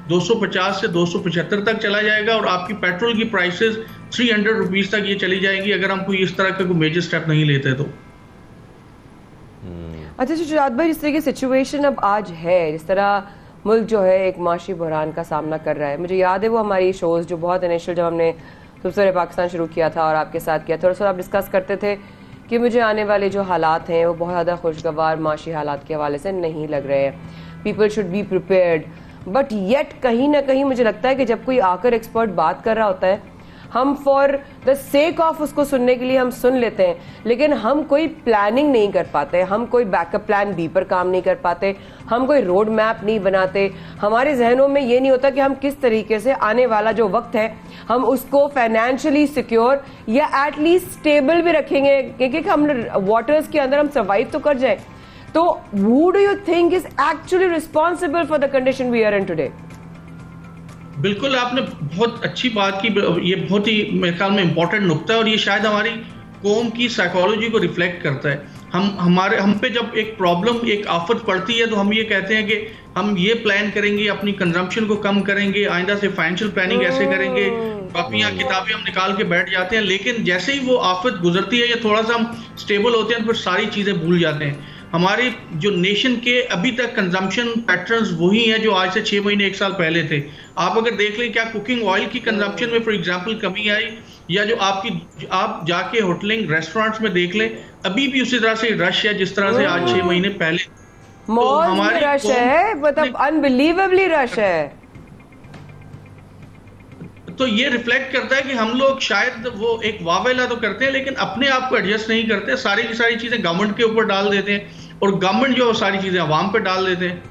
250 से 275 तक चला जाएगा और आपकी पेट्रोल की प्राइसेस 300 रुपीज तक ये चली जाएगी अगर हम कोई इस तरह का कोई मेजर स्टेप नहीं लेते तो।
अच्छा शुजात भाई, जिस तरह की सिचुएशन अब आज है, जिस तरह मुल्क जो है एक माशी बहरान का सामना कर रहा है, मुझे याद है वो हमारी शोज जो बहुत इनिशियल जब हमने खूबसूरत पाकिस्तान शुरू किया था और आपके साथ किया, थोड़ा सा आप डिस्कस करते थे कि मुझे आने वाले जो हालात हैं वो बहुत ज़्यादा खुशगवार माशी हालात के हवाले से नहीं लग रहे हैं। People should be prepared, but yet कहीं ना कहीं मुझे लगता है कि जब कोई आकर एक्सपर्ट बात कर रहा होता है, हम फॉर द सेक ऑफ उसको सुनने के लिए हम सुन लेते हैं, लेकिन हम कोई प्लानिंग नहीं कर पाते, हम कोई बैकअप प्लान बी पर काम नहीं कर पाते, हम कोई रोड मैप नहीं बनाते। हमारे जहनों में ये नहीं होता कि हम किस तरीके से आने वाला जो वक्त है हम उसको फाइनेंशियली सिक्योर या एटलीस्ट स्टेबल भी रखेंगे, क्योंकि हम वाटर्स के अंदर हम सर्वाइव तो कर जाए। तो who do you think is actually responsible for the condition we are in today?
बिल्कुल, आपने बहुत अच्छी बात की। ये बहुत ही मेरे ख्याल में इम्पोर्टेंट नुक्ता है और ये शायद हमारी कौम की साइकोलॉजी को रिफ्लेक्ट करता है। हम पे जब एक प्रॉब्लम, एक आफत पड़ती है तो हम ये कहते हैं कि हम ये प्लान करेंगे, अपनी कंजम्पशन को कम करेंगे, आइंदा से फाइनेंशियल प्लानिंग ऐसे करेंगे, कॉपियां किताबें हम निकाल के बैठ जाते हैं। लेकिन जैसे ही वो आफत गुजरती है या थोड़ा सा हम स्टेबल होते हैं, फिर सारी चीजें भूल जाते हैं। हमारे जो नेशन के अभी तक कंजम्पशन पैटर्न्स वही हैं जो आज से 6 महीने 1 साल पहले थे। आप अगर देख लें, क्या कुकिंग ऑयल की कंजम्पशन में फॉर एग्जांपल कमी आई, या जो आप जाके होटलिंग रेस्टोरेंट्स में देख लें, अभी भी उसी तरह से रश है जिस तरह से आज 6 महीने पहले।
मॉल में रश है, मतलब अनबिलीवेबली रश है।
तो ये रिफ्लेक्ट करता है कि हम लोग शायद वो एक वावेला तो करते हैं लेकिन अपने आप को एडजस्ट नहीं करते, सारी की सारी चीजें गवर्नमेंट के ऊपर डाल देते हैं और गवर्नमेंट जो सारी चीजें अवाम पे डाल देते हैं।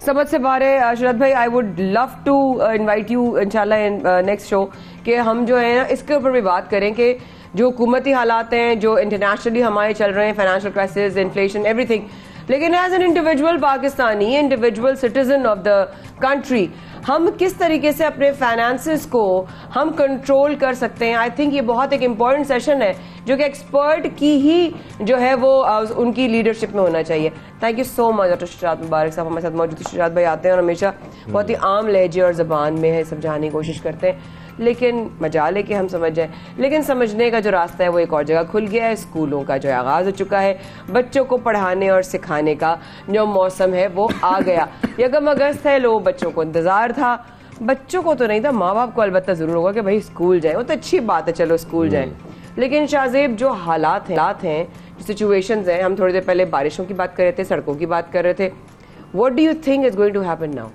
समझ से बाहर है शरद भाई। I would love to invite you इंशाल्लाह इन नेक्स्ट शो कि हम जो है ना इसके ऊपर भी बात करें कि जो हुकूमती हालात हैं, जो इंटरनेशनली हमारे चल रहे हैं, फाइनेंशियल क्राइसिस, इन्फ्लेशन, एवरीथिंग, लेकिन as an individual Pakistani, individual citizen of the country, हम किस तरीके से अपने फाइनेंसेस को हम कंट्रोल कर सकते हैं। आई थिंक ये बहुत एक इम्पॉर्टेंट सेशन है जो कि एक्सपर्ट की ही जो है वो उनकी लीडरशिप में होना चाहिए। Thank you so much doctor Shujaat Mubarak साहब हमारे साथ मौजूद। शुजात भाई आते हैं और हमेशा बहुत ही आम लहजे और जबान में है समझाने की कोशिश करते हैं, लेकिन मजाल है कि हम समझ जाए, लेकिन समझने का जो रास्ता है वो एक और जगह खुल गया है। स्कूलों का जो आगाज हो चुका है, बच्चों को पढ़ाने और सिखाने का जो मौसम है वो आ गया। 1 अगस्त है, लोग बच्चों को इंतजार था, बच्चों को तो नहीं था, माँ बाप को अलबत्ता जरूर होगा कि भाई स्कूल जाए, वो तो अच्छी बात है, चलो स्कूल जाए। लेकिन शाहजेब जो हालात हैं, जो सिचुएशंस हैं, हम थोड़ी देर पहले बारिशों की बात कर रहे थे, सड़कों की बात कर रहे थे, what do you think is going to happen now?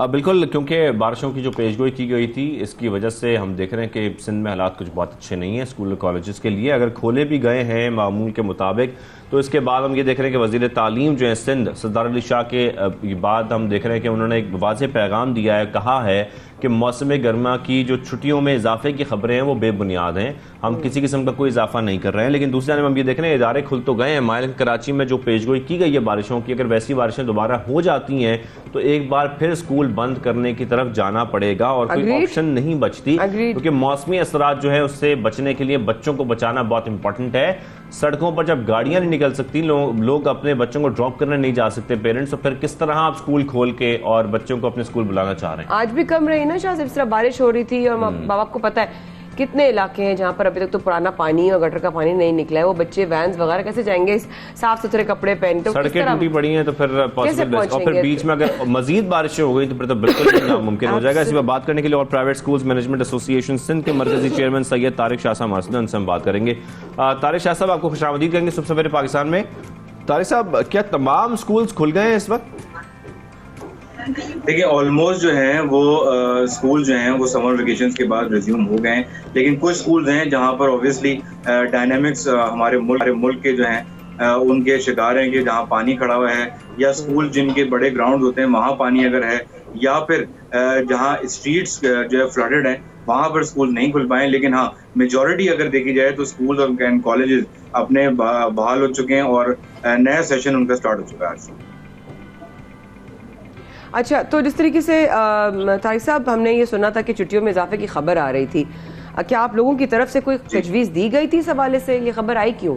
बिल्कुल, क्योंकि बारिशों की जो पेशगोई की गई थी इसकी वजह से हम देख रहे हैं कि सिंध में हालात कुछ बहुत अच्छे नहीं हैं स्कूल और कॉलेजेस के लिए। अगर खोले भी गए हैं मामूल के मुताबिक, तो इसके बाद हम ये देख रहे हैं कि वज़ीर तालीम जो है सिंध सरदार अली शाह के बाद हम देख रहे हैं कि उन्होंने एक वाज़ेह पैगाम दिया है, कहा है कि मौसम गर्मा की जो छुट्टियों में इजाफे की खबरें हैं वो बेबुनियाद हैं। हम किसी किस्म का कोई इजाफा नहीं कर रहे हैं, लेकिन दूसरी जानब हम ये देख रहे हैं इदारे खुल तो गए हैं। मायल कराची में जो पेशगोई की गई है बारिशों की, अगर वैसी बारिशें दोबारा हो जाती हैं तो एक बार फिर स्कूल बंद करने की तरफ जाना पड़ेगा और कोई ऑप्शन नहीं बचती, क्योंकि मौसमी असरात जो है उससे बचने के लिए बच्चों को बचाना बहुत इंपॉर्टेंट है। सड़कों पर जब गाड़ियां नहीं निकल सकती, लोग अपने बच्चों को ड्रॉप करने नहीं जा सकते पेरेंट्स, तो फिर किस तरह आप स्कूल खोल के और बच्चों को अपने स्कूल बुलाना चाह रहे हैं? आज भी कम रही ना शायद, इस तरह बारिश हो रही थी और बाप आपको पता है कितने इलाके हैं जहाँ पर अभी तक तो पुराना पानी और गटर का पानी नहीं निकला है। वो बच्चे वैन्स वगैरह कैसे जाएंगे साफ सुथरे कपड़े पहन के? सड़कें टूटी पड़ी हैं तो फिर पॉसिबल, और फिर बीच में अगर मजीद बारिशें हो गई तो फिर तो बिल्कुल नामुमकिन हो जाएगा। इसी पर बात करने के लिए और private schools management association Sindh के मरकजी चेयरमैन सैयद तारिक शाह साहब मौजूद हैं, उनसे हम बात करेंगे। तारिक शाह साहब, आपको खुशामदीद करेंगे सबसे पहले पाकिस्तान में। तारिक साहब, क्या तमाम स्कूल्स खुल गए हैं इस वक्त?
देखिए, ऑलमोस्ट जो है वो स्कूल जो हैं वो समर वेकेशंस के बाद रिज्यूम हो गए हैं, लेकिन कुछ स्कूल्स हैं जहां पर ऑब्वियसली डायनामिक्स हमारे मुल्क के जो हैं उनके शिकार हैं कि जहां पानी खड़ा हुआ है, या स्कूल जिनके बड़े ग्राउंड होते हैं वहां पानी अगर है, या फिर जहां स्ट्रीट्स जो है फ्लडेड हैं वहां पर स्कूल नहीं खुल पाए। लेकिन हाँ, मेजॉरिटी अगर देखी जाए तो स्कूल और कॉलेजेस अपने बहाल हो चुके हैं और नया सेशन उनका स्टार्ट हो चुका है।
अच्छा, तो जिस तरीके से तारिक साहब हमने ये सुना था कि छुट्टियों में इजाफे की खबर आ रही थी, क्या आप लोगों की तरफ से कोई तजवीज़ दी गई थी इस हवाले से? ये खबर आई क्यों?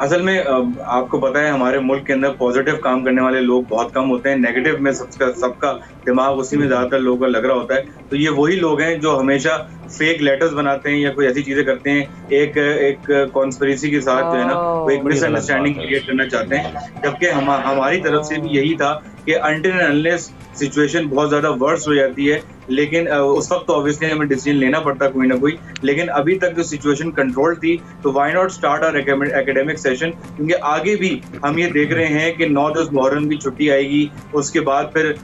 असल में आपको पता है हमारे मुल्क के अंदर पॉजिटिव काम करने वाले लोग बहुत कम होते हैं, नेगेटिव में सबका दिमाग उसी में ज्यादातर लोगों का लग रहा होता है। तो ये वही लोग हैं जो हमेशा फेक लेटर्स बनाते हैं या कोई ऐसी चीजें करते हैं, एक कॉन्स्पिरेसी के साथ जो है ना वो एक मिसअंडरस्टैंडिंग क्रिएट करना चाहते हैं। जबकि हमारी तरफ से भी यही था कि अनटिल एंड अनलेस सिचुएशन बहुत ज्यादा वर्स हो जाती है, लेकिन उस वक्त तो ऑब्वियसली हमें डिसीजन लेना पड़ता कोई ना कोई, लेकिन अभी तक जो सिचुएशन कंट्रोल थी तो why not start our academic session, क्योंकि आगे भी हम ये देख रहे हैं कि 9-10 मुहर्रम की छुट्टी आएगी, उसके बाद फिर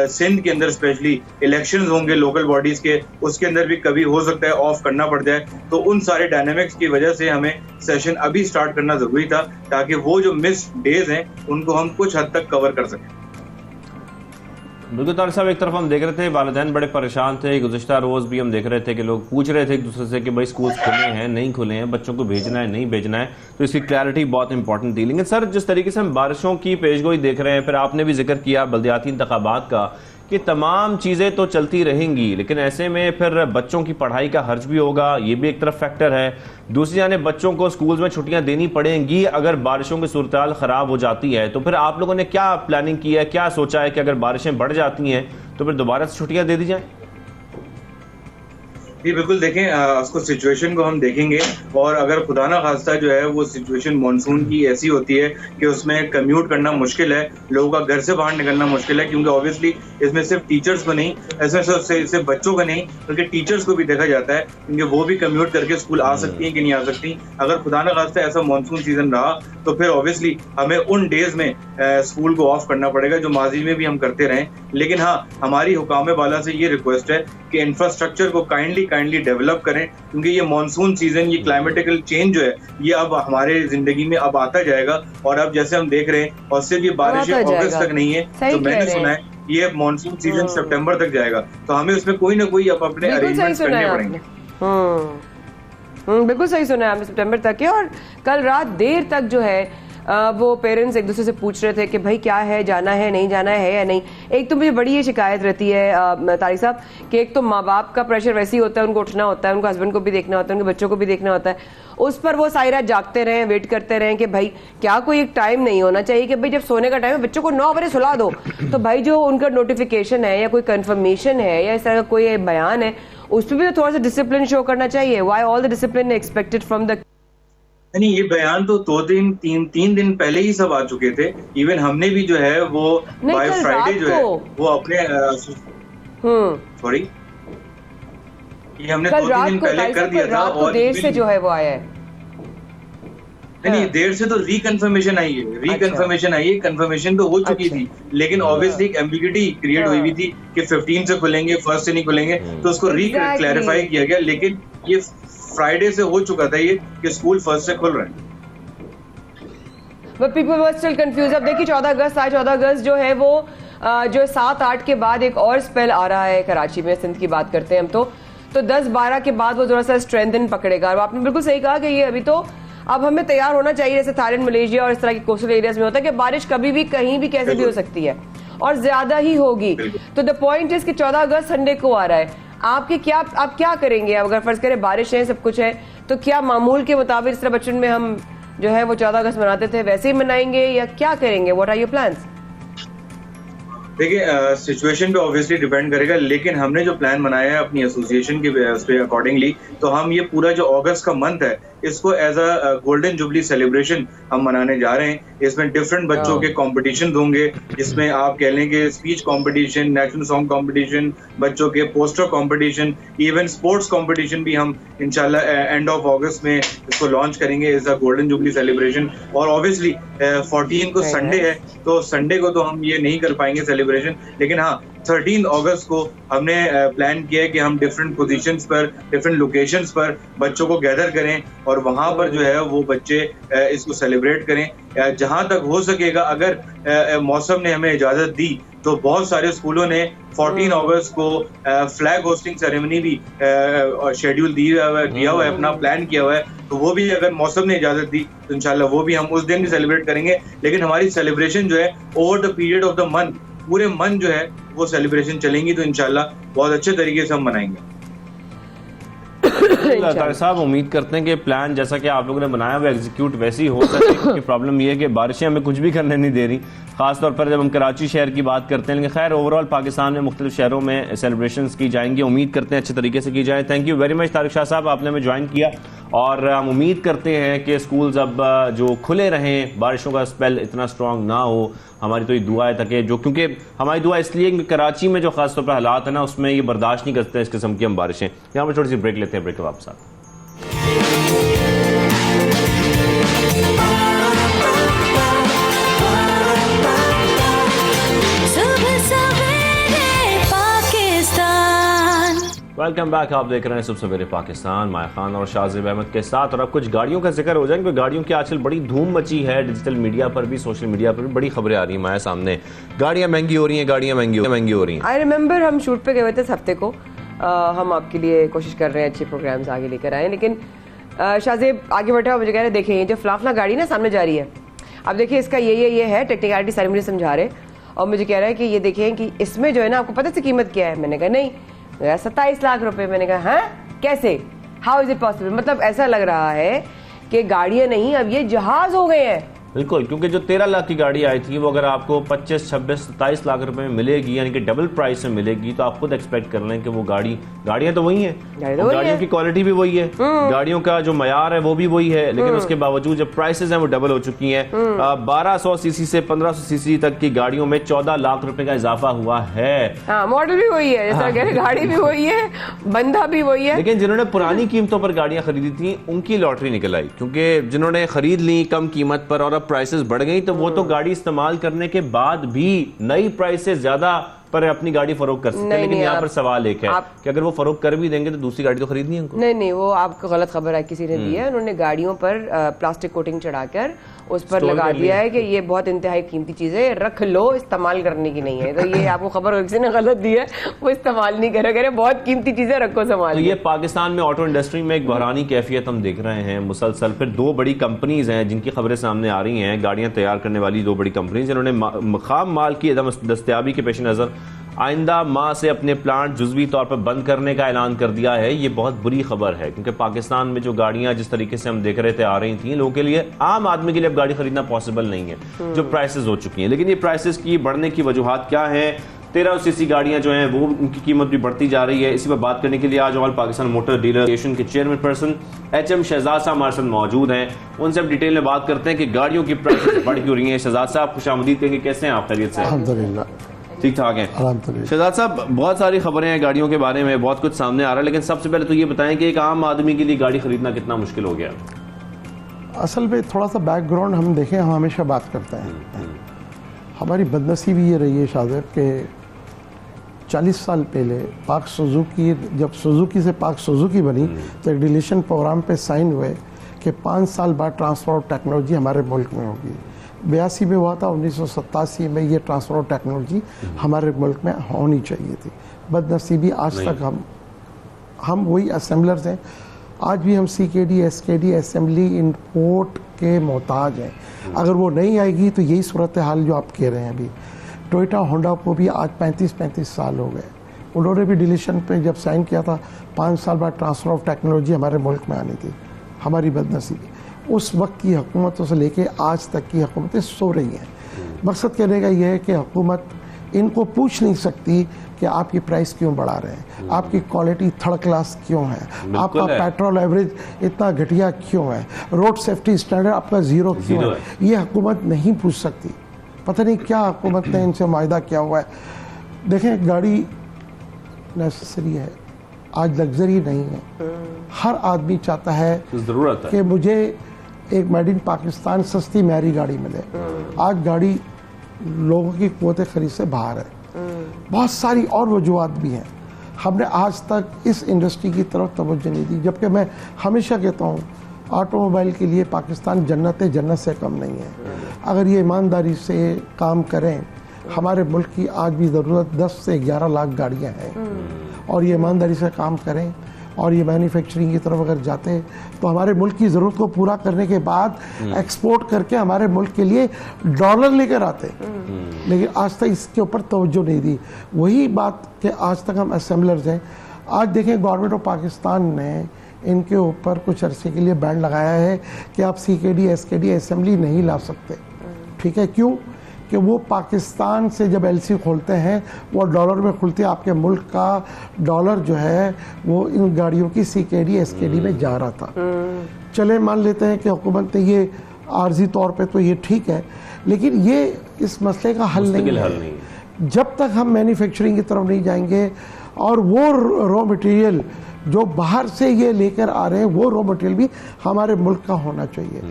सिंध के अंदर स्पेशली इलेक्शंस होंगे लोकल बॉडीज के, उसके अंदर भी कभी हो सकता है ऑफ करना पड़ जाए। तो उन सारे डायनामिक्स की वजह से हमें सेशन अभी स्टार्ट करना जरूरी था ताकि वो जो मिस डेज हैं उनको हम कुछ हद तक कवर कर सकें।
बिल्कुल तारिक साहब, एक तरफ हम देख रहे थे वालिदैन बड़े परेशान थे, गुज़िश्ता रोज़ भी हम देख रहे थे कि लोग पूछ रहे थे एक दूसरे से कि भाई स्कूल खुले हैं नहीं खुले हैं, बच्चों को भेजना है नहीं भेजना है, तो इसकी क्लैरिटी बहुत इंपॉर्टेंट थी। लेकिन सर, जिस तरीके से हम बारिशों की पेशगोई देख रहे हैं, फिर आपने भी जिक्र किया बल्दियाती इंतखाबात का कि तमाम चीज़ें तो चलती रहेंगी, लेकिन ऐसे में फिर बच्चों की पढ़ाई का खर्च भी होगा, ये भी एक तरफ फैक्टर है। दूसरी जाने बच्चों को स्कूल्स में छुट्टियां देनी पड़ेंगी अगर बारिशों की सूरत ख़राब हो जाती है, तो फिर आप लोगों ने क्या प्लानिंग की है, क्या सोचा है कि अगर बारिशें बढ़ जाती हैं तो फिर दोबारा से छुट्टियां दे दी जाएं?
जी बिल्कुल, देखें उसको सिचुएशन को हम देखेंगे, और अगर खुदा ना खास्ता जो है वो सिचुएशन मानसून की ऐसी होती है कि उसमें कम्यूट करना मुश्किल है, लोगों का घर से बाहर निकलना मुश्किल है, क्योंकि ऑब्वियसली इसमें सिर्फ टीचर्स को नहीं, इसमें सिर्फ बच्चों का नहीं बल्कि टीचर्स को भी देखा जाता है, क्योंकि वो भी कम्यूट करके स्कूल आ सकती हैं कि नहीं आ सकती। अगर खुदा ना खास्ता ऐसा मानसून सीजन रहा तो फिर ऑब्वियसली हमें उन डेज में स्कूल को ऑफ करना पड़ेगा, जो माजी में भी हम करते रहे। लेकिन हाँ, हमारी हुकाम वाला से ये रिक्वेस्ट है कि इंफ्रास्ट्रक्चर को काइंडली डेवलप करें, क्योंकि ये मॉनसून सीजन, ये क्लाइमेटिकल चेंज जो है ये अब हमारे जिंदगी में अब आता जाएगा, और अब जैसे हम देख रहे हैं और सिर्फ ये बारिशें अगस्त तक नहीं है, तो मैंने सुना है ये मॉनसून सीजन सितंबर तक जाएगा, तो हमें उसमें कोई ना कोई अब अपने अरेंजमेंट्स करने पड़ेंगे।
बिल्कुल सही सुना है आपने, सितंबर तक है। और कल रात देर तक जो है वो पेरेंट्स एक दूसरे से पूछ रहे थे कि भाई क्या है, जाना है नहीं जाना है या नहीं। एक तो मुझे बड़ी ये शिकायत रहती है तारिक साहब कि एक तो माँ बाप का प्रेशर वैसे ही होता है, उनको उठना होता है, उनको हस्बैंड को भी देखना होता है, उनके बच्चों को भी देखना होता है, उस पर वो सारी रात जागते रहें, वेट करते रहें कि भाई क्या कोई एक टाइम नहीं होना चाहिए कि भाई जब सोने का टाइम है बच्चों को 9 बजे सुला दो, तो भाई जो उनका नोटिफिकेशन है या कोई कंफर्मेशन है या इस तरह का कोई बयान है उस पर भी तो थोड़ा सा डिसिप्लिन शो करना चाहिए। Why all the discipline expected from the
नहीं, ये बयान तो 2-3 दिन पहले ही सब आ चुके थे। इवन हमने भी जो है वो बाय फ्राइडे जो है वो अपने सॉरी ये हमने 2-3 दिन पहले कर दिया था, और देर से जो है वो आया है। नहीं, देर से तो रिकन्फर्मेशन आई है, कंफर्मेशन तो हो चुकी थी, लेकिन ऑब्वियसली एक एम्बिग्युइटी क्रिएट हुई थी कि 15 से खुलेंगे, 1 से नहीं खुलेंगे, तो उसको क्लैरिफाई किया गया। लेकिन ये फ्राइडे से हो चुका था ये कि स्कूल 1 से खुल रहे हैं।
But people were still confused। अब देखिए 14 अगस्त जो है वो जो 7-8 के बाद एक और स्पेल आ रहा है कराची में, सिंध की बात करते हैं हम तो 10-12 के बाद वो थोड़ा सा स्ट्रेंथन पकड़ेगा। और आपने बिल्कुल सही कहा कि ये अभी तो अब हमें तैयार होना चाहिए, जैसे थाईलैंड, मलेशिया और इस तरह के कोस्टल एरियाज में होता है कि बारिश कभी भी कहीं भी कैसे भी हो सकती है और ज्यादा ही होगी। तो द पॉइंट इज कि 14 अगस्त संडे को आ रहा है, आप क्या करेंगे? अगर फर्ज करें बारिश है, सब कुछ है, तो क्या मामूल के मुताबिक इस तरह बचपन में हम जो है वो 14 अगस्त मनाते थे वैसे ही मनाएंगे या क्या करेंगे? What are your plans?
देखिए, सिचुएशन पे ऑब्वियसली डिपेंड करेगा, लेकिन हमने जो प्लान बनाया है अपनी एसोसिएशन के अकॉर्डिंगली, तो हम ये पूरा जो अगस्त का मंथ है इसको as a golden jubilee celebration हम मनाने जा रहे हैं। इसमें डिफरेंट बच्चों के कॉम्पिटिशन होंगे, जिसमें आप कह लें कि speech competition, national song competition, बच्चों के poster competition, even sports competition भी हम इंशाल्लाह एंड ऑफ अगस्त में इसको लॉन्च करेंगे as a golden jubilee celebration. और ऑब्वियसली 14 को संडे है, तो संडे को तो हम ये नहीं कर पाएंगे सेलिब्रेशन, लेकिन हाँ 13 अगस्त को हमने प्लान किया है कि हम डिफरेंट पोजीशंस पर, डिफरेंट लोकेशंस पर बच्चों को गैदर करें और वहां पर जो है वो बच्चे इसको सेलिब्रेट करें। जहां तक हो सकेगा, अगर मौसम ने हमें इजाजत दी तो बहुत सारे स्कूलों ने 14 अगस्त को फ्लैग होस्टिंग सेरेमनी भी शेड्यूल दिया हुआ है, अपना प्लान किया हुआ है, तो वो भी अगर मौसम ने इजाजत दी तो इंशाल्लाह वो भी हम उस दिन भी सेलिब्रेट करेंगे। लेकिन हमारी सेलिब्रेशन जो है over the period of the month, पूरे मंथ जो है वो सेलिब्रेशन चलेंगी, तो इंशाल्लाह बहुत अच्छे तरीके से हम मनाएंगे।
तारिक साहब, उम्मीद करते हैं कि प्लान जैसा कि आप लोगों ने बनाया वो एग्जीक्यूट वैसे ही हो सके, क्योंकि प्रॉब्लम ये है कि बारिशें हमें कुछ भी करने नहीं दे रही, खासतौर पर जब हम कराची शहर की बात करते हैं। लेकिन खैर ओवरऑल पाकिस्तान में मुख्तलिफ शहरों में सेलिब्रेशंस की जाएंगी, उम्मीद करते हैं अच्छे तरीके से की जाए। Thank you very much Tariq Shah साहब, आपने हमें ज्वाइन किया, और हम उम्मीद करते हैं कि स्कूल्स अब जो खुले रहें, बारिशों का स्पेल इतना स्ट्रॉन्ग ना हो। हमारी तो ये दुआ है ताकि जो, क्योंकि हमारी दुआ इसलिए कि कराची में जो खासतौर पर हालात है ना, उसमें ये बर्दाश्त नहीं करते इस किस्म की हम बारिशें। यहाँ पर थोड़ी सी ब्रेक लेते हैं, ब्रेक के वापस आते हैं। वेलकम बैक, आप देख रहे हैं सुबह सवेरे पाकिस्तान, माया खान और शाहजेब अहमद के साथ। और अब कुछ गाड़ियों का जिक्र हो जाए, क्योंकि गाड़ियों की आजकल बड़ी धूम मची है, डिजिटल मीडिया पर भी, सोशल मीडिया पर भी बड़ी खबरें आ रही हैं माया सामने। गाड़ियां महंगी हो रही हैं, गाड़ियां महंगी हो रही हैं।
आई रिमेंबर हम शूट पे गए हुए थे इस हफ्ते को, हम आपके लिए कोशिश कर रहे हैं अच्छे प्रोग्राम्स आगे लेकर आए, लेकिन शाहजेब आगे बढ़ा, मुझे कह रहे देखें ये जो फलाफला गाड़ी ना सामने जा रही है, अब देखिए इसका ये है, टेक्निकलिटी सारी मुझे समझा रहे, और मुझे कह रहा है कि ये देखें कि इसमें जो है ना, आपको पता है कीमत क्या है? मैंने कहा नहीं, 27 लाख रुपए। मैंने कहा हाँ कैसे, हाउ इज इट पॉसिबल? मतलब ऐसा लग रहा है कि गाड़ियां नहीं, अब ये जहाज हो गए हैं।
बिल्कुल, क्योंकि जो 13 लाख की गाड़ी आई थी वो अगर आपको 25, 26, 27 लाख रुपए में मिलेगी, यानी कि डबल प्राइस में मिलेगी, तो आप खुद एक्सपेक्ट कर लें कि वो गाड़ियां तो वही हैं, गाड़ियों की क्वालिटी भी वही है, गाड़ियों का जो मयार है वो भी वही है, लेकिन उसके बावजूद जो प्राइसेस हैं वो डबल हो चुकी हैं। 1200 सीसी से 1500 सीसी तक की गाड़ियों में 14 लाख रुपए का इजाफा हुआ है।
मॉडल भी वही है, जैसा कह रहे, गाड़ी भी वही है, बंदा भी वही है।
लेकिन जिन्होंने पुरानी कीमतों पर गाड़ियां खरीदी थी उनकी लॉटरी निकल आई, क्योंकि जिन्होंने खरीद ली कम कीमत पर और अब प्राइसेस बढ़ गई, तो वो तो गाड़ी इस्तेमाल करने के बाद भी नई प्राइस से ज्यादा पर अपनी गाड़ी फरोख्त कर सकते हैं। लेकिन यहाँ पर सवाल एक है कि अगर वो फरोख्त कर भी देंगे तो दूसरी गाड़ी तो खरीदनी है उनको।
नहीं, वो आपको गलत खबर है, किसी ने दी है, उन्होंने गाड़ियों पर प्लास्टिक कोटिंग चढ़ाकर उस पर लगा दिया है कि ये बहुत इंतहाई कीमती चीज है, रख लो, इस्तेमाल करने की नहीं है। तो ये आपको खबर हो, किसी ने गलत दी है, वो इस्तेमाल नहीं करे, बहुत कीमती चीजें रखो, संभाल।
तो ये पाकिस्तान में ऑटो इंडस्ट्री में एक बहरानी कैफियत हम देख रहे हैं मुसलसल। फिर 2 बड़ी कंपनीज हैं जिनकी खबरें सामने आ रही हैं, गाड़ियां तैयार करने वाली 2 बड़ी कंपनीज, जिन्होंने खाम माल की दस्तयाबी के पेश नजर आइंदा माह से अपने प्लांट जुज़वी तौर पर बंद करने का ऐलान कर दिया है। ये बहुत बुरी खबर है, क्योंकि पाकिस्तान में जो गाड़ियां जिस तरीके से हम देख रहे थे आ रही थी, लोगों के लिए, आम आदमी के लिए अब गाड़ी खरीदना पॉसिबल नहीं है जो प्राइसेस हो चुकी हैं। लेकिन ये प्राइसेस की बढ़ने की वजूहात क्या है? 1300 सीसी गाड़ियां जो हैं वो उनकी कीमत भी बढ़ती जा रही है। इसी पर बात करने के लिए आज all Pakistan motor dealer association के चेयरमैन पर्सन HM शहजाद साहब हमारे साथ मौजूद हैं। उनसे हम डिटेल में बात करते हैं कि गाड़ियों की प्राइसेस बढ़ क्यों रही हैं। शहजाद साहब खुशामदीद कहेंगे, कैसे हैं आप? खैरियत से?
अल्हम्दुलिल्लाह
ठीक ठाक है। शहजाद साहब, बहुत सारी खबरें हैं गाड़ियों के बारे में, बहुत कुछ सामने आ रहा है, लेकिन सबसे पहले तो ये बताएं कि एक आम आदमी के लिए गाड़ी खरीदना कितना मुश्किल हो गया?
असल में थोड़ा सा बैकग्राउंड हम देखें, हम हमेशा बात करते हैं, हमारी बदनसीबी ये रही है शाहजेब के 40 साल पहले पाक सुजुकी, जब सुजुकी से पाक सुजुकी बनी तो एक डिलीशन प्रोग्राम पे साइन हुए कि 5 साल बाद ट्रांसपोर्ट टेक्नोलॉजी हमारे मुल्क में होगी। 82 में हुआ था, 1987 में ये ट्रांसफर ऑफ टेक्नोलॉजी हमारे मुल्क में होनी चाहिए थी। बदनसीबी आज तक हम वही असेंबलर्स हैं, आज भी हम CKD SKD असेंबली इंपोर्ट के मोहताज हैं। अगर वो नहीं आएगी तो यही सूरत हाल जो आप कह रहे हैं अभी। टोयोटा होंडा को भी आज 35 साल हो गए, उन्होंने भी डिलीशन पे जब साइन किया था 5 साल बाद ट्रांसफ़र ऑफ टेक्नोलॉजी हमारे मुल्क में आनी थी। हमारी बदनसीबी उस वक्त की हुकूमतों से लेके आज तक की हुकूमतें सो रही हैं। मकसद कहने का यह है कि हुकूमत इनको पूछ नहीं सकती कि आपकी प्राइस क्यों बढ़ा रहे हैं, आपकी क्वालिटी थर्ड क्लास क्यों है, आपका पेट्रोल एवरेज इतना घटिया क्यों है, रोड सेफ्टी स्टैंडर्ड आपका ज़ीरो क्यों है। ये हुकूमत नहीं पूछ सकती। पता नहीं क्या हुकूमत ने इनसे मायदा किया हुआ है। देखें, गाड़ी नेसेसरी है, आज लग्जरी नहीं है। हर आदमी चाहता है कि मुझे एक मेड इन पाकिस्तान सस्ती मैरी गाड़ी मिले। आज गाड़ी लोगों की क़ुव्वत खरीद से बाहर है। बहुत सारी और वजूहत भी हैं। हमने आज तक इस इंडस्ट्री की तरफ तवज्जो नहीं दी, जबकि मैं हमेशा कहता हूँ ऑटोमोबाइल के लिए पाकिस्तान जन्नत से कम नहीं है। अगर ये ईमानदारी से काम करें, हमारे मुल्क की आज भी ज़रूरत 10 से 11 लाख गाड़ियाँ हैं, और ये ईमानदारी से काम करें और ये मैन्युफैक्चरिंग की तरफ अगर जाते तो हमारे मुल्क की ज़रूरत को पूरा करने के बाद एक्सपोर्ट करके हमारे मुल्क के लिए डॉलर लेकर आते। लेकिन आज तक इसके ऊपर तवज्जो नहीं दी। वही बात कि आज तक हम असेंबलर्स हैं। आज देखें, गवर्नमेंट ऑफ पाकिस्तान ने इनके ऊपर कुछ अरसे के लिए बैन लगाया है कि आप CKD SKD असेंबली नहीं ला सकते। ठीक है, क्यों? कि वो पाकिस्तान से जब LC खोलते हैं वो डॉलर में खुलती है। आपके मुल्क का डॉलर जो है वो इन गाड़ियों की CKD SKD में जा रहा था। चले मान लेते हैं कि हुकूमत ने ये आर्जी तौर पे तो ये ठीक है, लेकिन ये इस मसले का हल नहीं है जब तक हम मैन्युफैक्चरिंग की तरफ नहीं जाएंगे। और वो रॉ मटेरियल जो बाहर से ये लेकर आ रहे हैं, वो रॉ मटेरियल भी हमारे मुल्क का होना चाहिए।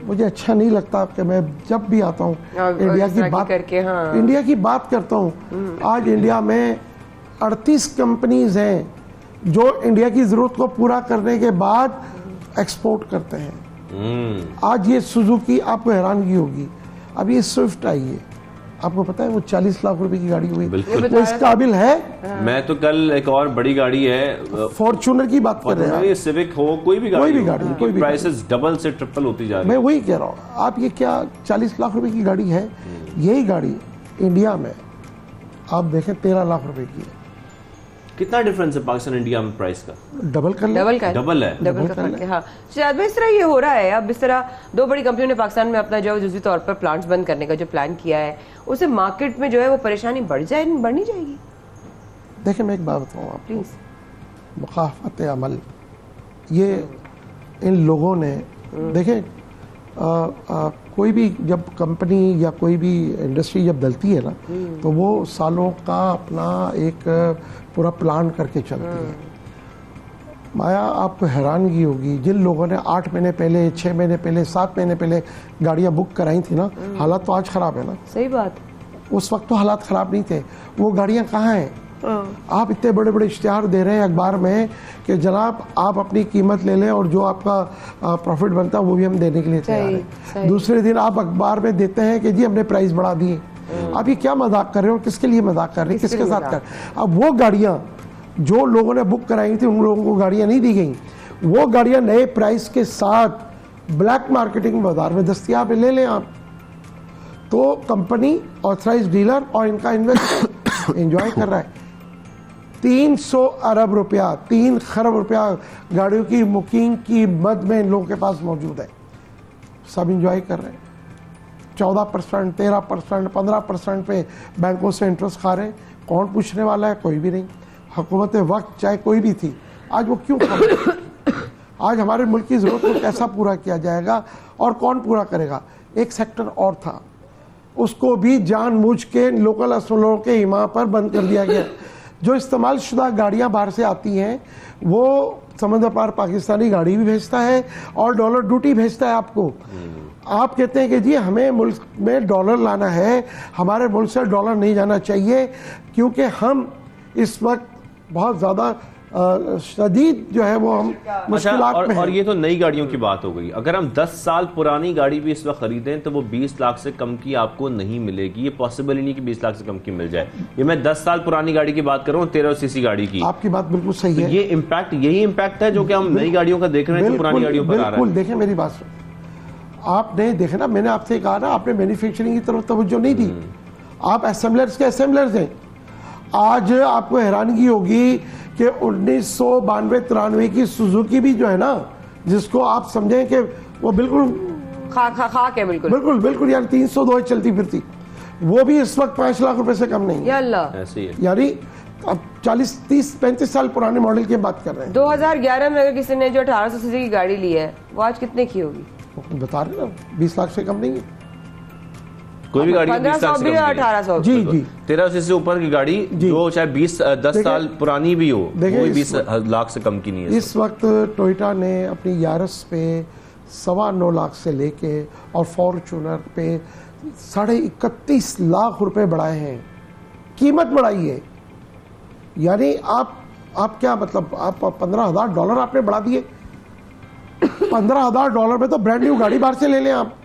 मुझे अच्छा नहीं लगता कि मैं जब भी आता हूँ इंडिया की बात करके इंडिया की बात करता हूँ। आज इंडिया में 38 कंपनीज हैं जो इंडिया की ज़रूरत को पूरा करने के बाद एक्सपोर्ट करते हैं। आज ये सुजुकी, आपको हैरानगी होगी, अब ये स्विफ्ट आई है, आपको पता है वो 40 लाख रुपए की गाड़ी हुई। वो इस काबिल है?
मैं तो कल एक और बड़ी गाड़ी है,
फॉर्चूनर की बात कर रहे हैं,
सिविक हो, कोई भी गाड़ी प्राइसेस डबल से ट्रिपल होती जा रही है।
मैं वही कह रहा हूँ, आप ये क्या 40 लाख रुपए की गाड़ी है, यही गाड़ी इंडिया में आप देखें 13 लाख रुपए की है।
कितना डिफरेंस है पाकिस्तान इंडिया में प्राइस का?
डबल
है। हाँ, शायद इस तरह ये हो रहा है। अब इस तरह 2 बड़ी कंपनियों ने पाकिस्तान में अपना जो जुज़वी तौर पर प्लांट्स बंद करने का जो प्लान किया है, उससे मार्केट में जो है वो परेशानी बढ़नी जाएगी।
देखिए, मैं एक बात बताऊँ आप, प्लीज, मुखाफत अमल, ये इन लोगों ने देखें, कोई भी जब कंपनी या कोई भी इंडस्ट्री जब डलती है ना, तो वो सालों का अपना एक पूरा प्लान करके चलती है। माया, आपको हैरानगी होगी, जिन लोगों ने 8 महीने पहले, 6 महीने पहले, 7 महीने पहले गाड़ियां बुक कराई थी ना, हालात तो आज खराब है ना।
सही बात। उस
वक्त तो हालात खराब नहीं थे। वो गाड़ियां कहाँ हैं? आप इतने बड़े बड़े इश्तिहार दे रहे हैं अखबार में कि जनाब आप अपनी कीमत ले लें और जो आपका प्रॉफिट बनता है वो भी हम देने के लिए तैयार हैं। दूसरे दिन आप अखबार में देते हैं कि जी हमने प्राइस बढ़ा दिए। आप ये क्या मजाक कर रहे हो? किसके लिए मजाक कर रहे हैं? किसके साथ कर? अब वो गाड़ियाँ जो लोगों ने बुक कराई थी, उन लोगों को गाड़ियाँ नहीं दी गई। वो गाड़ियाँ नए प्राइस के साथ ब्लैक मार्केटिंग बाजार में दस्तियाब ले लें आप। तो कंपनी, ऑथराइज डीलर और इनका इन्वेस्टर एंजॉय कर रहा है। 300 अरब रुपया, 3 खरब रुपया गाड़ियों की बुकिंग की मद में इन लोगों के पास मौजूद है। सब एंजॉय कर रहे हैं। 14%, 13%, 15% पे बैंकों से इंटरेस्ट खा रहे हैं। कौन पूछने वाला है? कोई भी नहीं। हुकूमत वक्त चाहे कोई भी थी, आज वो क्यों कर? आज हमारे मुल्क की ज़रूरत को कैसा पूरा किया जाएगा और कौन पूरा करेगा? एक सेक्टर और था, उसको भी जानबूझ के लोकल असलों के इमाम पर बंद कर दिया गया। जो इस्तेमाल शुदा गाड़ियाँ बाहर से आती हैं, वो समंदर पार पाकिस्तानी गाड़ी भी भेजता है और डॉलर ड्यूटी भेजता है आपको। आप कहते हैं कि जी हमें मुल्क में डॉलर लाना है, हमारे मुल्क से डॉलर नहीं जाना चाहिए, क्योंकि हम इस वक्त बहुत ज़्यादा शदीद जो है वो हम मुश्किलात में हैं।
और ये तो नई गाड़ियों की बात हो गई। अगर हम 10 साल पुरानी गाड़ी भी इस वक्त खरीदें तो वो 20 लाख से कम की आपको नहीं मिलेगी। ये पॉसिबल ही नहीं कि 20 लाख से कम की मिल जाए। ये मैं 10 साल पुरानी गाड़ी की बात कर रहा हूँ, 13 सीसी गाड़ी की।
आपकी बात बिल्कुल सही है।
ये इम्पैक्ट, यही इम्पैक्ट है जो कि हम नई गाड़ियों का देख रहे हैं, जो पुरानी गाड़ियों पर आ रहा है।
देखें मेरी बात सुन, आपने देखे ना, मैंने आपसे कहा ना, आपने मैन्युफैक्चरिंग की तरफ तवज्जो नहीं दी। आप असेंबलर्स के असेंबलर्स हैं। आज आपको हैरानगी होगी कि 1992-93 की सुजुकी भी जो है ना, जिसको आप समझें कि वो बिल्कुल
खाक है,
बिल्कुल बिल्कुल यार 302 चलती फिरती, वो भी इस वक्त 5 लाख रुपए से कम नहीं है।
या अल्लाह,
ऐसे ही है।
यानी अब 40, 30, 35 साल पुराने मॉडल की बात कर रहे हैं।
2011 में अगर किसी ने जो 1800 सीसी की गाड़ी ली है वो आज कितने की होगी?
बता रहे ना, 20 लाख से कम नहीं है
कोई भी गाड़ी
1500 भी 1800।
जी जी
13 सीसी से ऊपर की गाड़ी जो चाहे 10 साल पुरानी भी हो, वो 20 लाख से कम की नहीं है।
इस वक्त टोयोटा ने अपनी यारस पे 9.25 लाख से लेके और फॉर्चूनर पे 31.5 लाख रुपए बढ़ाए हैं, कीमत बढ़ाई है। यानी आप क्या मतलब, आप $15,000 आपने बढ़ा दिए। $15,000 में तो ब्रांड न्यू गाड़ी बाहर से ले लें आप।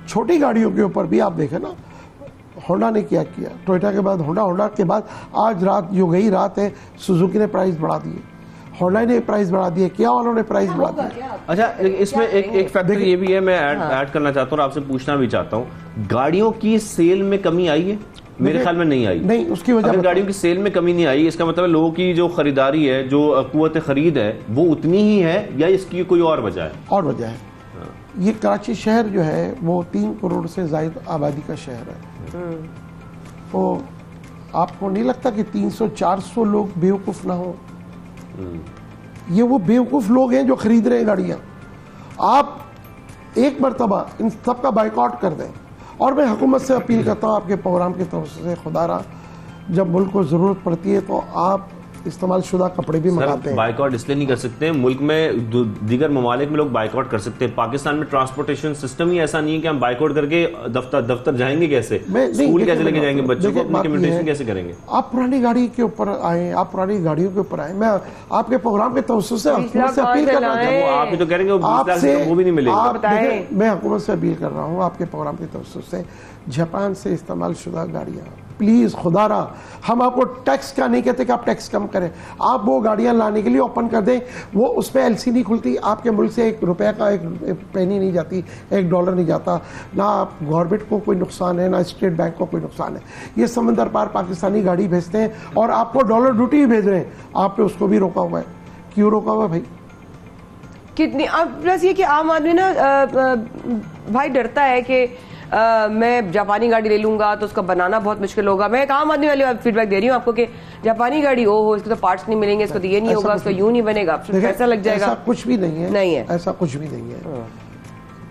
छोटी गाड़ियों के ऊपर भी आप देखें ना, होंडा ने क्या किया, टोयोटा के बाद होंडा के बाद आज रात जो गई रात है, सुजुकी ने प्राइस बढ़ा दिए, होंडा ने प्राइस बढ़ा दिए, किया वालों ने प्राइस बढ़ा दिए।
अच्छा, इसमें एक फैक्टर ये भी है, मैं ऐड करना चाहता हूँ और आपसे पूछना भी चाहता हूँ, गाड़ियों की सेल में कमी आई है? मेरे ख्याल में नहीं आई।
नहीं, उसकी वजह
अगर गाड़ियों की सेल में कमी नहीं आई, इसका मतलब लोगों की जो खरीदारी है, जो कुव्वत खरीद है, वो उतनी ही है या इसकी कोई और वजह है?
और वजह है, ये कराची शहर जो है वो 3 करोड़ से ज्यादा आबादी का शहर है। तो आपको नहीं लगता कि 300-400 लोग बेवकूफ ना हो? ये वो बेवकूफ लोग हैं जो खरीद रहे हैं गाड़ियां। आप एक मरतबा इन सब का बाइकआउट कर दें। और मैं हुकूमत से अपील करता हूँ आपके प्रोग्राम की तरफ से, खुदारा जब मुल्क को जरूरत पड़ती है तो आप इस्तेमाल शुदा कपड़े भी मंगाते हैं।
बाइकआउट इसलिए नहीं कर सकते, मुल्क में दीगर ममालिक में लोग बाइकआउट कर सकते हैं। पाकिस्तान में ट्रांसपोर्टेशन सिस्टम ही ऐसा नहीं है कि हम बाइकआउट करके दफ्तर जाएंगे कैसे, स्कूल कैसे लेके जाएंगे बच्चों को, अपनी कम्युनिकेशन कैसे करेंगे?
आप पुरानी गाड़ी के ऊपर आए, आप पुरानी गाड़ियों के ऊपर आए। मैं आपके प्रोग्राम के तवज्जुह से हुकूमत से अपील कर रहा हूँ,
आप तो कह रहे हैं वो भी नहीं मिलेगा।
मैं हुकूमत से अपील कर रहा हूँ आपके प्रोग्राम के तवज्जुह से, जापान से इस्तेमाल शुदा गाड़ियाँ प्लीज खुदारा, हम आपको टैक्स का नहीं कहते कि आप टैक्स कम करें, आप वो गाड़ियां लाने के लिए ओपन कर दें, वो उसमें एलसी नहीं खुलती, आपके मुल्क से ₹1 का एक पेनी नहीं जाती, $1 नहीं जाता, ना आप गवर्नमेंट को कोई नुकसान है, ना स्टेट बैंक को कोई नुकसान है। ये समंदर पार पाकिस्तानी गाड़ी भेजते हैं और आपको डॉलर ड्यूटी भी भेज रहे हैं, आपने उसको भी रोका हुआ है। क्यों रोका हुआ है भाई?
कितनी, अब प्लस ये कि आम आदमी ना भाई डरता है कि मैं जापानी गाड़ी ले लूंगा तो उसका बनाना बहुत मुश्किल होगा। मैं एक आम आदमी वाले फीडबैक दे रही हूँ आपको कि जापानी गाड़ी ओहो इसको तो पार्ट्स नहीं मिलेंगे, इसको तो ये नहीं होगा, इसको यूं नहीं बनेगा, पैसा लग जाएगा।
ऐसा कुछ भी नहीं है, नहीं है, ऐसा कुछ भी नहीं है।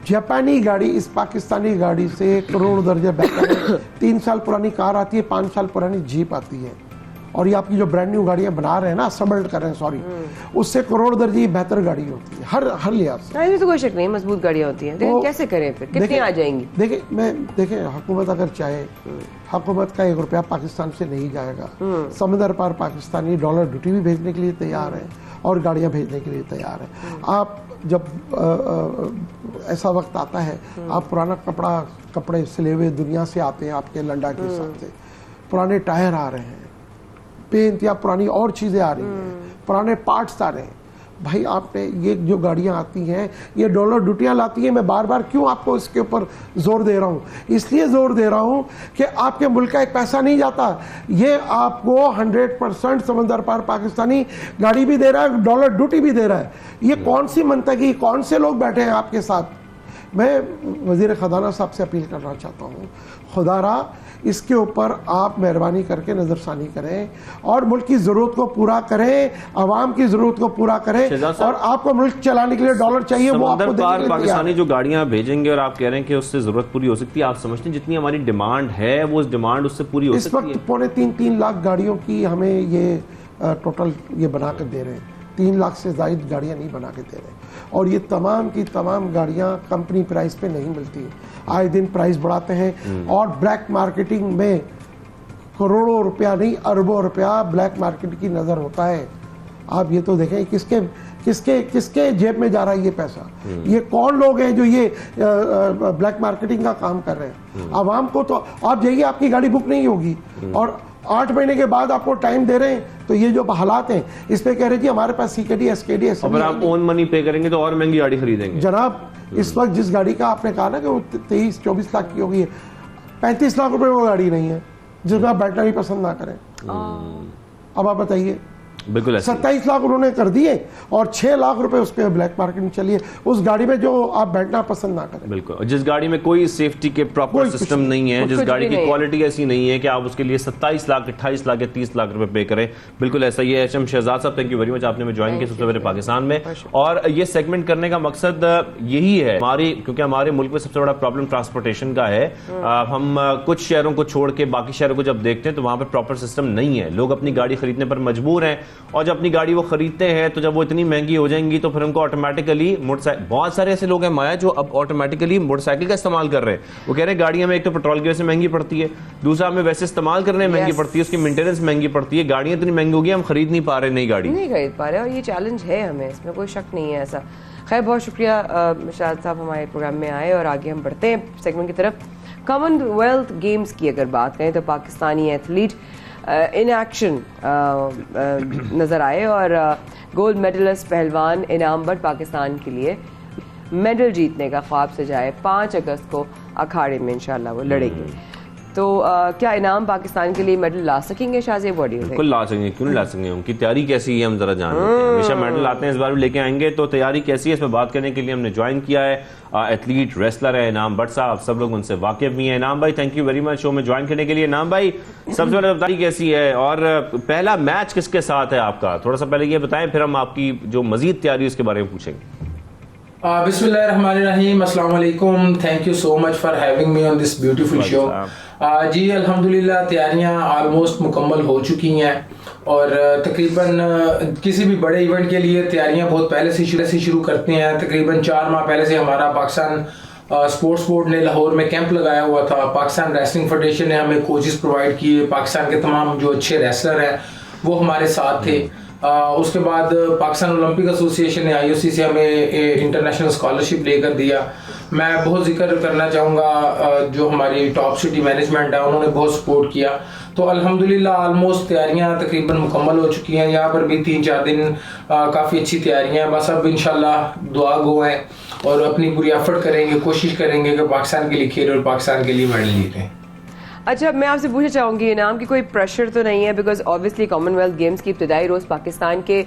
जापानी गाड़ी इस पाकिस्तानी गाड़ी से करोड़ दर्जे बेहतर है। 3 साल पुरानी कार आती है, 5 साल पुरानी जीप आती है, और ये आपकी जो ब्रांड न्यू गाड़ियां बना रहे हैं ना, असेंबल्ड कर रहे हैं, सॉरी, उससे करोड़ दर्जे बेहतर गाड़ी होती है हर लिहाज से।
इसमें तो कोई शक नहीं, मजबूत गाड़ियां होती हैं, लेकिन कैसे करें फिर, कितनी आ जाएंगी?
देखिए हुकूमत अगर चाहे, हुकूमत का ₹1 पाकिस्तान से नहीं जाएगा। समंदर पार पाकिस्तानी डॉलर ड्यूटी भी भेजने के लिए तैयार है और गाड़ियां भेजने के लिए तैयार है। आप जब ऐसा वक्त आता है, आप पुराना कपड़े सिले हुए दुनिया से आते हैं आपके लंडा के हिसाब से, पुराने टायर आ रहे हैं, पेंट या पुरानी और चीजें आ रही हैं, पुराने पार्ट्स आ रहे हैं। भाई आपने ये जो गाड़ियां आती हैं ये डॉलर ड्यूटियां लाती हैं। मैं बार बार क्यों आपको इसके ऊपर जोर दे रहा हूं? इसलिए जोर दे रहा हूं कि आपके मुल्क का एक पैसा नहीं जाता, ये आपको 100% समंदर पार पाकिस्तानी गाड़ी भी दे रहा है, डॉलर ड्यूटी भी दे रहा है। ये कौन सी मंतकी, कौन से लोग बैठे हैं आपके साथ? मैं वजीर खजाना साहब से अपील करना चाहता हूँ, खुदारा इसके ऊपर आप मेहरबानी करके नजरसानी करें और मुल्क की जरूरत को पूरा करें, आवाम की जरूरत को पूरा करें। और आपको मुल्क चलाने के लिए डॉलर चाहिए, वो आपको देने के लिए
पाकिस्तानी जो गाड़ियां भेजेंगे और आप कह रहे हैं कि उससे जरूरत पूरी हो सकती है, आप समझते हैं जितनी हमारी डिमांड है वो उस डिमांड उससे पूरी हो सकती है?
इस वक्त 2.5-3 लाख गाड़ियों की हमें ये टोटल ये बना कर दे रहे हैं, 3 लाख से ज्यादा गाड़ियां नहीं बना के दे रहे, और ये तमाम की तमाम गाड़ियां कंपनी प्राइस पे नहीं मिलती, आए दिन प्राइस बढ़ाते हैं और ब्लैक मार्केटिंग में करोड़ों रुपया नहीं, अरबों रुपया ब्लैक मार्केट की नज़र होता है। आप ये तो देखें किसके किसके किसके जेब में जा रहा है ये पैसा, ये कौन लोग हैं जो ये ब्लैक मार्केटिंग का काम कर रहे हैं। आवाम को तो आप जाइए, आपकी गाड़ी बुक नहीं होगी और 8 महीने के बाद आपको टाइम दे रहे हैं, तो ये जो हालात हैं इस पे कह रहे जी हमारे पास CKD SKD है।
अगर आप ओन मनी पे करेंगे तो और महंगी गाड़ी खरीदेंगे।
जनाब इस वक्त जिस गाड़ी का आपने कहा ना कि वो 23-24 लाख की होगी, 35 लाख रुपए वो गाड़ी नहीं है जिसमें आप बैठना भी पसंद ना करें। अब आप बताइए,
बिल्कुल
27 लाख उन्होंने कर दिए और 6 लाख रुपए उस पर ब्लैक मार्केट में चलिए, उस गाड़ी में जो आप बैठना पसंद ना करें।
बिल्कुल, जिस गाड़ी में कोई सेफ्टी के प्रॉपर सिस्टम नहीं है, जिस गाड़ी की क्वालिटी ऐसी नहीं है कि आप उसके लिए 27 लाख 28 लाख या 30 लाख रुपए पे करें, बिल्कुल ऐसा ही है। HM शहजाद साहब, थैंक यू वेरी मच, आपने में ज्वाइन किया सबसे पहले पाकिस्तान में। और ये सेगमेंट करने का मकसद यही है हमारी, क्योंकि हमारे मुल्क में सबसे बड़ा प्रॉब्लम ट्रांसपोर्टेशन का है। हम कुछ शहरों को छोड़ के बाकी शहरों को जब देखते हैं तो वहां पर प्रॉपर सिस्टम नहीं है, लोग अपनी गाड़ी खरीदने पर मजबूर हैं, और जब अपनी गाड़ी वो खरीदते हैं तो जब वो इतनी महंगी हो जाएंगी तो फिर उनको ऑटोमेटिकली मोटरसाइकिल, बहुत सारे ऐसे लोग हैं माया जो अब ऑटोमेटिकली मोटरसाइकिल का इस्तेमाल कर रहे हैं। वो कह रहे हैं गाड़ी हमें एक तो पेट्रोल की वजह से महंगी पड़ती है, दूसरा हमें वैसे इस्तेमाल करने में महंगी पड़ती है, उसकी मेंटेनेंस महंगी पड़ती है, गाड़ियां इतनी महंगी हो गई हम खरीद नहीं पा रहे, नई गाड़ी
नहीं खरीद पा रहे, और ये चैलेंज है हमें, इसमें कोई शक नहीं है ऐसा। खैर बहुत शुक्रिया शाहिद साहब हमारे प्रोग्राम में आए, और आगे हम बढ़ते हैं सेगमेंट की तरफ। कॉमनवेल्थ गेम्स की अगर बात करें तो पाकिस्तानी एथलीट इन एक्शन नज़र आए, और गोल्ड मेडलिस्ट पहलवान इनाम बट पाकिस्तान के लिए मेडल जीतने का ख्वाब सजाए 5 अगस्त को अखाड़े में इंशाल्लाह वो लड़ेंगे। तो क्या इनाम पाकिस्तान के लिए मेडल ला सकेंगे शाहज़ेब?
बिल्कुल ला सकेंगे, क्यों नहीं ला सकेंगे, उनकी तैयारी कैसी है हम जरा जान लेते हैं। हमेशा मेडल आते हैं, इस बार भी लेके आएंगे, तो तैयारी कैसी है इस पर बात करने के लिए हमने ज्वाइन किया है एथलीट रेसलर है इनाम बट साहब, सब लोग उनसे वाकिफ भी हैं। इनाम भाई thank you very much show में ज्वाइन करने के लिए। इनाम भाई सबसे पहले बताइए कैसी है, और पहला मैच किसके साथ है आपका, थोड़ा सा पहले ये बताएं, फिर हम आपकी जो मजीद तैयारी उसके बारे में पूछेंगे।
बिस्मिल्लाहिर्रहमानिर्रहीम, अस्सलाम वालेकुम, thank you so much for having me on this beautiful show. जी अल्हम्दुलिल्लाह तैयारियां ऑलमोस्ट मुकम्मल हो चुकी हैं, और तकरीबन किसी भी बड़े इवेंट के लिए तैयारियां बहुत पहले से शुरू करते हैं। तकरीबन 4 माह पहले से हमारा पाकिस्तान स्पोर्ट्स बोर्ड ने लाहौर में कैंप लगाया हुआ था, पाकिस्तान रेसलिंग फेडरेशन ने हमें कोचेस प्रोवाइड किए, पाकिस्तान के तमाम जो अच्छे रेसलर हैं वो हमारे साथ थे। उसके बाद पाकिस्तान ओलंपिक एसोसिएशन ने IOC से हमें इंटरनेशनल स्कॉलरशिप लेकर दिया। मैं बहुत जिक्र करना चाहूँगा जो हमारी टॉप सिटी मैनेजमेंट है, उन्होंने बहुत सपोर्ट किया। तो अल्हम्दुलिल्लाह ऑलमोस्ट तैयारियां तकरीबन मुकम्मल हो चुकी हैं। यहाँ पर भी 3-4 दिन काफ़ी अच्छी तैयारियां हैं, बस अब इंशाल्लाह दुआ गो हैं और अपनी पूरी एफर्ट करेंगे, कोशिश करेंगे कि पाकिस्तान के लिए खेलें और पाकिस्तान के लिए मेडल जीतें।
अच्छा, मैं आपसे पूछना चाहूँगी इनाम की कोई प्रेशर तो नहीं है, बिकॉज ऑब्वियसली कॉमनवेल्थ गेम्स की इब्तदाई रोज़ पाकिस्तान के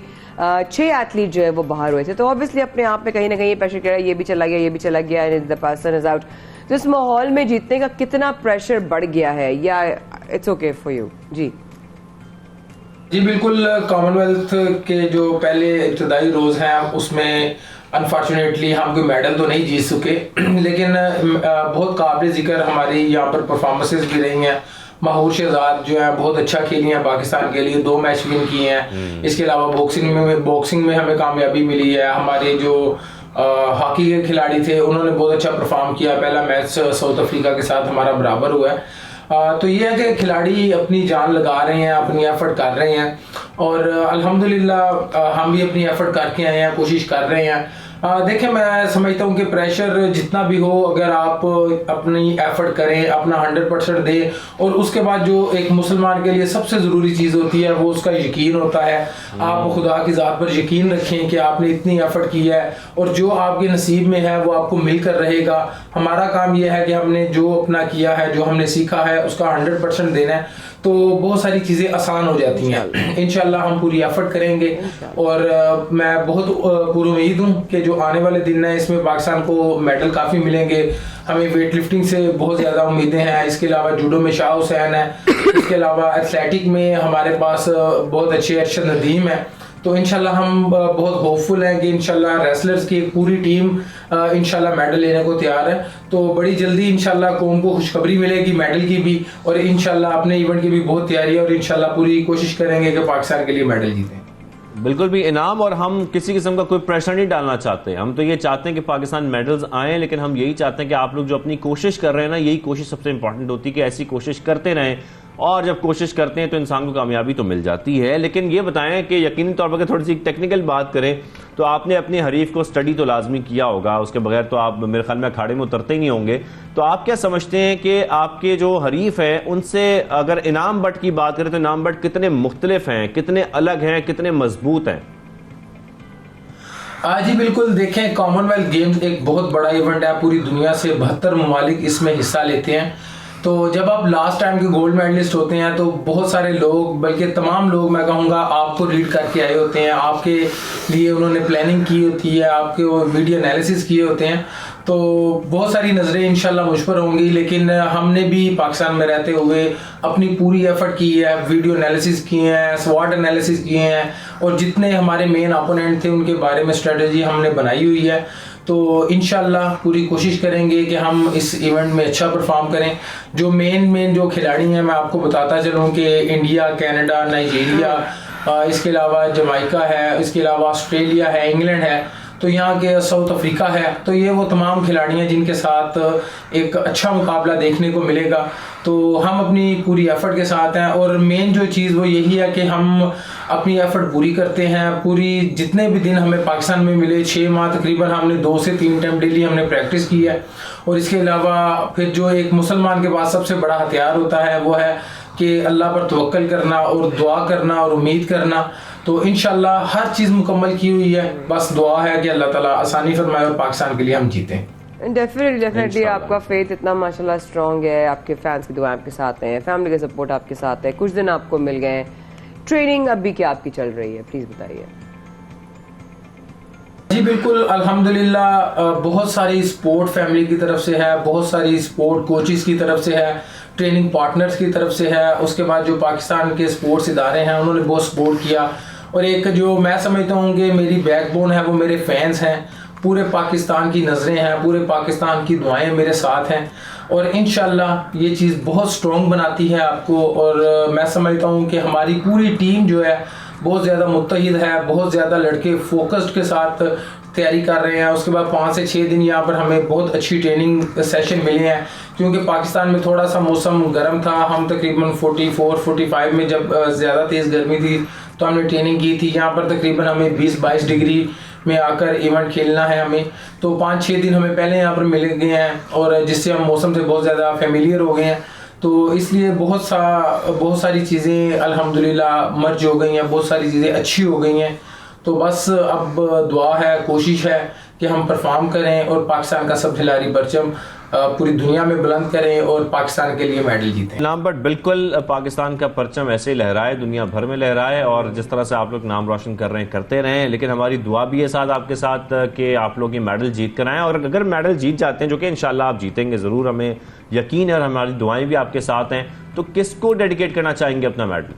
6 एथलीट जो है वो बाहर हुए थे, तो ऑब्वियसली अपने आप में कहीं ना कहीं प्रेशर किया, ये भी चला गया, ये भी चला गया, द पर्सन इज आउट। तो इस माहौल में जीतने का कितना प्रेशर बढ़ गया है, या इट्स ओके फॉर यू? जी
बिल्कुल, कॉमनवेल्थ के जो पहले इब्तदाई रोज़ हैं उसमें अनफॉर्चुनेटली हम कोई मेडल तो नहीं जीत सके, लेकिन बहुत काबिल जिक्र हमारी यहाँ पर परफॉर्मेंसेस भी रही हैं। महूर शहजाद जो है बहुत अच्छा खेली हैं पाकिस्तान के लिए, 2 मैच विन किए हैं। इसके अलावा बॉक्सिंग में हमें कामयाबी मिली है। हमारे जो हॉकी के खिलाड़ी थे उन्होंने बहुत अच्छा परफॉर्म किया, पहला मैच साउथ अफ्रीका के साथ हमारा बराबर हुआ है। तो ये है कि खिलाड़ी अपनी जान लगा रहे हैं, अपनी एफर्ट कर रहे हैं, और अल्हम्दुलिल्लाह हम भी अपनी एफर्ट करके आए हैं, कोशिश कर रहे हैं। देखें, मैं समझता हूँ कि प्रेशर जितना भी हो, अगर आप अपनी एफर्ट करें, अपना 100% दें, और उसके बाद जो एक मुसलमान के लिए सबसे ज़रूरी चीज़ होती है वो उसका यकीन होता है। आप खुदा की ज़ात पर यकीन रखें कि आपने इतनी एफर्ट की है और जो आपके नसीब में है वो आपको मिलकर रहेगा। हमारा काम यह है कि हमने जो अपना किया है, जो हमने सीखा है, उसका 100% देना है, तो बहुत सारी चीज़ें आसान हो जाती हैं। इंशाल्लाह हम पूरी एफर्ट करेंगे, और मैं बहुत पुरुमीद हूँ कि जो आने वाले दिन है इसमें पाकिस्तान को मेडल काफ़ी मिलेंगे। हमें वेट लिफ्टिंग से बहुत ज़्यादा उम्मीदें हैं, इसके अलावा जूडो में शाह हुसैन है, इसके अलावा एथलेटिक में हमारे पास बहुत अच्छे अरशद नदीम है। तो इंशाल्लाह हम बहुत होपफुल हैं कि इंशाल्लाह रेसलर्स की एक पूरी टीम इंशाल्लाह मेडल लेने को तैयार है। तो बड़ी जल्दी इंशाल्लाह कौम को खुशखबरी मिलेगी मेडल की भी, और इंशाल्लाह अपने इवेंट की भी बहुत तैयारी है, और इंशाल्लाह पूरी कोशिश करेंगे कि पाकिस्तान के लिए मेडल जीतें।
बिल्कुल भी इनाम, और हम किसी किस्म का कोई प्रेशर नहीं डालना चाहते। हम तो ये चाहते हैं कि पाकिस्तान मेडल्स आएँ, लेकिन हम यही चाहते हैं कि आप लोग जो अपनी कोशिश कर रहे हैं ना, यही कोशिश सबसे इंपॉर्टेंट होती है कि ऐसी कोशिश करते रहें। और जब कोशिश करते हैं तो इंसान को कामयाबी तो मिल जाती है। लेकिन ये बताएं कि यकीनी तौर पर थोड़ी सी टेक्निकल बात करें तो आपने अपने हरीफ को स्टडी तो लाजमी किया होगा, उसके बगैर तो आप मेरे ख्याल में अखाड़े में उतरते ही नहीं होंगे। तो आप क्या समझते हैं कि आपके जो हरीफ हैं उनसे अगर इनाम बट की बात करें तो इनाम बट कितने मुख्तलिफ हैं, कितने अलग हैं, कितने मजबूत हैं?
जी बिल्कुल, देखें कॉमनवेल्थ गेम्स एक बहुत बड़ा इवेंट है, पूरी दुनिया से 72 ममालिक इसमें हिस्सा लेते हैं। तो जब आप लास्ट टाइम के गोल्ड मेडलिस्ट होते हैं तो बहुत सारे लोग, बल्कि तमाम लोग मैं कहूँगा, आपको रीड करके आए होते हैं, आपके लिए उन्होंने प्लानिंग की होती है, आपके वो वीडियो एनालिसिस किए होते हैं। तो बहुत सारी नज़रें इंशाल्लाह मुझ पर होंगी, लेकिन हमने भी पाकिस्तान में रहते हुए अपनी पूरी एफर्ट की है, वीडियो एनालिसिस किए हैं, स्वॉट एनालिसिस किए हैं, और जितने हमारे मेन अपोनेंट थे उनके बारे में स्ट्रेटजी हमने बनाई हुई है। तो इंशाल्लाह पूरी कोशिश करेंगे कि हम इस इवेंट में अच्छा परफॉर्म करें। जो मेन जो खिलाड़ी हैं मैं आपको बताता चलूँ कि इंडिया, कनाडा, नाइजीरिया, इसके अलावा जमाइका है, इसके अलावा ऑस्ट्रेलिया है, इंग्लैंड है, तो यहाँ के साउथ अफ्रीका है। तो ये वो तमाम खिलाड़ी हैं जिनके साथ एक अच्छा मुकाबला देखने को मिलेगा। तो हम अपनी पूरी एफर्ट के साथ हैं, और मेन जो चीज़ वो यही है कि हम अपनी एफर्ट पूरी करते हैं। पूरी जितने भी दिन हमें पाकिस्तान में मिले, 6 माह तकरीबन, हमने 2 से 3 टाइम डेली हमने प्रैक्टिस की है। और इसके अलावा फिर जो एक मुसलमान के पास सबसे बड़ा हथियार होता है वो है कि अल्लाह पर तवक्कल करना और दुआ करना और उम्मीद करना। तो इंशाल्लाह हर चीज़ मुकम्मल की हुई है, बस दुआ है कि अल्लाह ताला आसानी फरमाए और पाकिस्तान के लिए हम जीतें।
डेफिनेटली आपका फेथ इतना माशाल्लाह स्ट्रॉन्ग है, आपके फैंस की दुआ आपके साथ है, फैमिली का सपोर्ट आपके साथ है, कुछ दिन आपको मिल गए हैं। ट्रेनिंग अभी क्या आपकी चल रही है, प्लीज बताइए।
जी बिल्कुल, अल्हम्दुलिल्लाह बहुत सारी सपोर्ट फैमिली की तरफ से है, बहुत सारी सपोर्ट कोचेस की तरफ से है, ट्रेनिंग पार्टनर्स की तरफ से है। उसके बाद जो पाकिस्तान के स्पोर्ट्स इदारे हैं उन्होंने बहुत सपोर्ट किया। और एक जो मैं समझता हूँ कि मेरी बैकबोन है वो मेरे फैंस हैं, पूरे पाकिस्तान की नज़रें हैं, पूरे पाकिस्तान की दुआएं मेरे साथ हैं। और इंशाल्लाह ये चीज़ बहुत स्ट्रॉन्ग बनाती है आपको। और मैं समझता हूँ कि हमारी पूरी टीम जो है बहुत ज़्यादा मुत्तहिद है, बहुत ज़्यादा लड़के फोकस्ड के साथ तैयारी कर रहे हैं। उसके बाद 5 से 6 दिन यहाँ पर हमें बहुत अच्छी ट्रेनिंग सेशन मिले हैं, क्योंकि पाकिस्तान में थोड़ा सा मौसम गर्म था। हम तकरीबन 44-45 में जब ज़्यादा तेज़ गर्मी थी तो हमने ट्रेनिंग की थी। यहाँ पर तकरीबन हमें 20-22 डिग्री में आकर इवेंट खेलना है हमें। तो 5-6 दिन हमें पहले यहाँ पर मिल गए हैं, और जिससे हम मौसम से बहुत ज़्यादा फेमिलियर हो गए हैं। तो इसलिए बहुत सारी चीज़ें अल्हम्दुलिल्लाह मर्ज हो गई हैं, बहुत सारी चीज़ें अच्छी हो गई हैं। तो बस अब दुआ है, कोशिश है कि हम परफॉर्म करें और पाकिस्तान का सब खिलाड़ी परचम पूरी दुनिया में बुलंद करें और पाकिस्तान के लिए मेडल जीतें।
नाम बट बिल्कुल पाकिस्तान का परचम ऐसे ही लहराए, दुनिया भर में लहराए, और जिस तरह से आप लोग नाम रोशन कर रहे हैं करते रहें। लेकिन हमारी दुआ भी है साथ आपके साथ कि आप लोग ये मेडल जीत कर आएँ, और अगर मेडल जीत जाते हैं, जो कि इंशाल्लाह आप जीतेंगे ज़रूर, हमें यकीन है और हमारी दुआएं भी आपके साथ हैं, तो किसको डेडिकेट करना चाहेंगे अपना मेडल?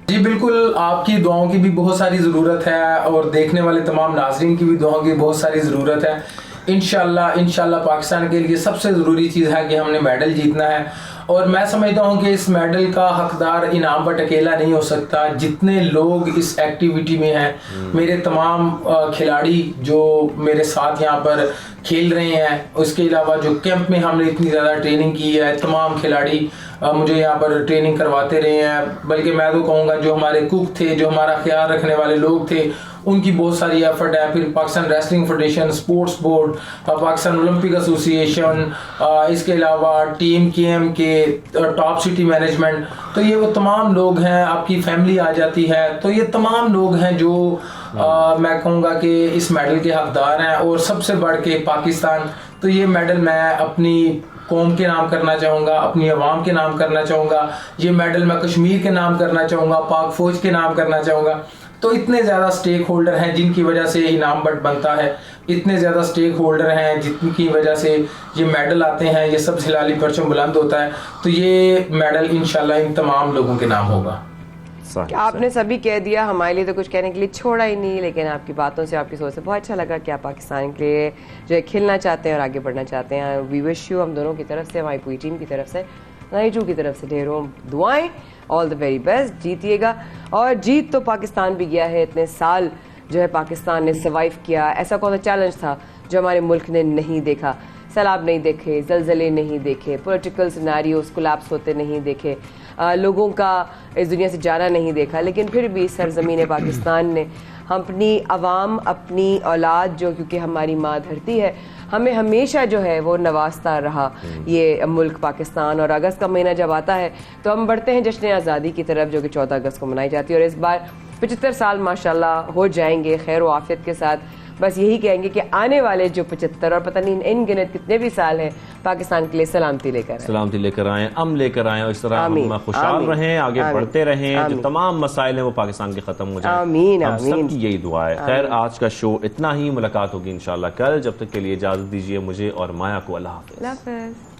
जी बिल्कुल, आपकी दुआओं की भी बहुत सारी ज़रूरत है, और देखने वाले तमाम नाज़रीन की भी दुआओं की बहुत सारी ज़रूरत है। इंशाल्लाह पाकिस्तान के लिए सबसे ज़रूरी चीज़ है कि हमने मेडल जीतना है। और मैं समझता हूँ कि इस मेडल का हकदार इनाम बट अकेला नहीं हो सकता। जितने लोग इस एक्टिविटी में हैं, मेरे तमाम खिलाड़ी जो मेरे साथ यहाँ पर खेल रहे हैं, उसके अलावा जो कैंप में हमने इतनी ज़्यादा ट्रेनिंग की है, तमाम खिलाड़ी मुझे यहाँ पर ट्रेनिंग करवाते रहे हैं। बल्कि मैं तो कहूँगा जो हमारे कुक थे, जो हमारा ख्याल रखने वाले लोग थे, उनकी बहुत सारी एफर्ट है। फिर Pakistan wrestling federation, sports board, Pakistan Olympic association, इसके अलावा टीम KM के टॉप सिटी मैनेजमेंट, तो ये वो तमाम लोग हैं। आपकी फैमिली आ जाती है, तो ये तमाम लोग हैं जो मैं कहूँगा कि इस मेडल के हकदार हैं। और सबसे बढ़ के पाकिस्तान, तो ये मेडल मैं अपनी कौम के नाम करना चाहूँगा, अपनी आवाम के नाम करना चाहूँगा। ये मेडल मैं कश्मीर के नाम करना चाहूँगा, पाक फौज के नाम करना चाहूँगा। तो इतने ज़्यादा स्टेक होल्डर हैं जिनकी वजह से इनाम बट बनता है, इतने ज़्यादा स्टेक होल्डर हैं जिनकी वजह से ये मेडल आते हैं, ये सब हिलाली परचम बुलंद होता है। तो ये मेडल इंशाल्लाह इन तमाम लोगों के नाम होगा।
आपने सभी कह दिया, हमारे लिए तो कुछ कहने के लिए छोड़ा ही नहीं, लेकिन आपकी बातों से, आपकी सोच से बहुत अच्छा लगा कि आप पाकिस्तान के लिए जो है खेलना चाहते हैं और आगे बढ़ना चाहते हैं। वी विश यू, हम दोनों की तरफ से, हमारी पूरी टीम की तरफ से, नाइजू की तरफ से ढेरों दुआएं, ऑल द वेरी बेस्ट, जीतिएगा। और जीत तो पाकिस्तान भी गया है, इतने साल जो है पाकिस्तान ने सर्वाइव किया। ऐसा कौन सा चैलेंज था जो हमारे मुल्क ने नहीं देखा? सैलाब नहीं देखे, जलजले नहीं देखे, पॉलिटिकल सिनेरियोस कोलैप्स होते नहीं देखे, लोगों का इस दुनिया से जाना नहीं देखा, लेकिन फिर भी सरजमीन पाकिस्तान ने अपनी आवाम, अपनी औलाद जो, क्योंकि हमारी माँ धरती है, हमें हमेशा जो है वो नवाजता रहा ये मुल्क पाकिस्तान। और अगस्त का महीना जब आता है तो हम बढ़ते हैं जश्न आज़ादी की तरफ, जो कि 14 अगस्त को मनाई जाती है। और इस बार 75 साल माशाल्लाह हो जाएंगे खैर व आफियत के साथ। बस यही कहेंगे कि आने वाले जो 75 और पता नहीं इन गिनत कितने भी साल हैं, पाकिस्तान के लिए सलामती लेकर आए, अम लेकर आए, और इस तरह हम खुशहाल रहें, आगे बढ़ते रहें, जो तमाम मसाइल हैं वो पाकिस्तान के खत्म हो जाएं। आमीन,
हम सबकी यही दुआ है। खैर, आज का शो इतना ही, मुलाकात होगी इंशाल्लाह कल। जब तक के लिए इजाजत दीजिए मुझे और माया को। अल्लाह हाफ़िज़।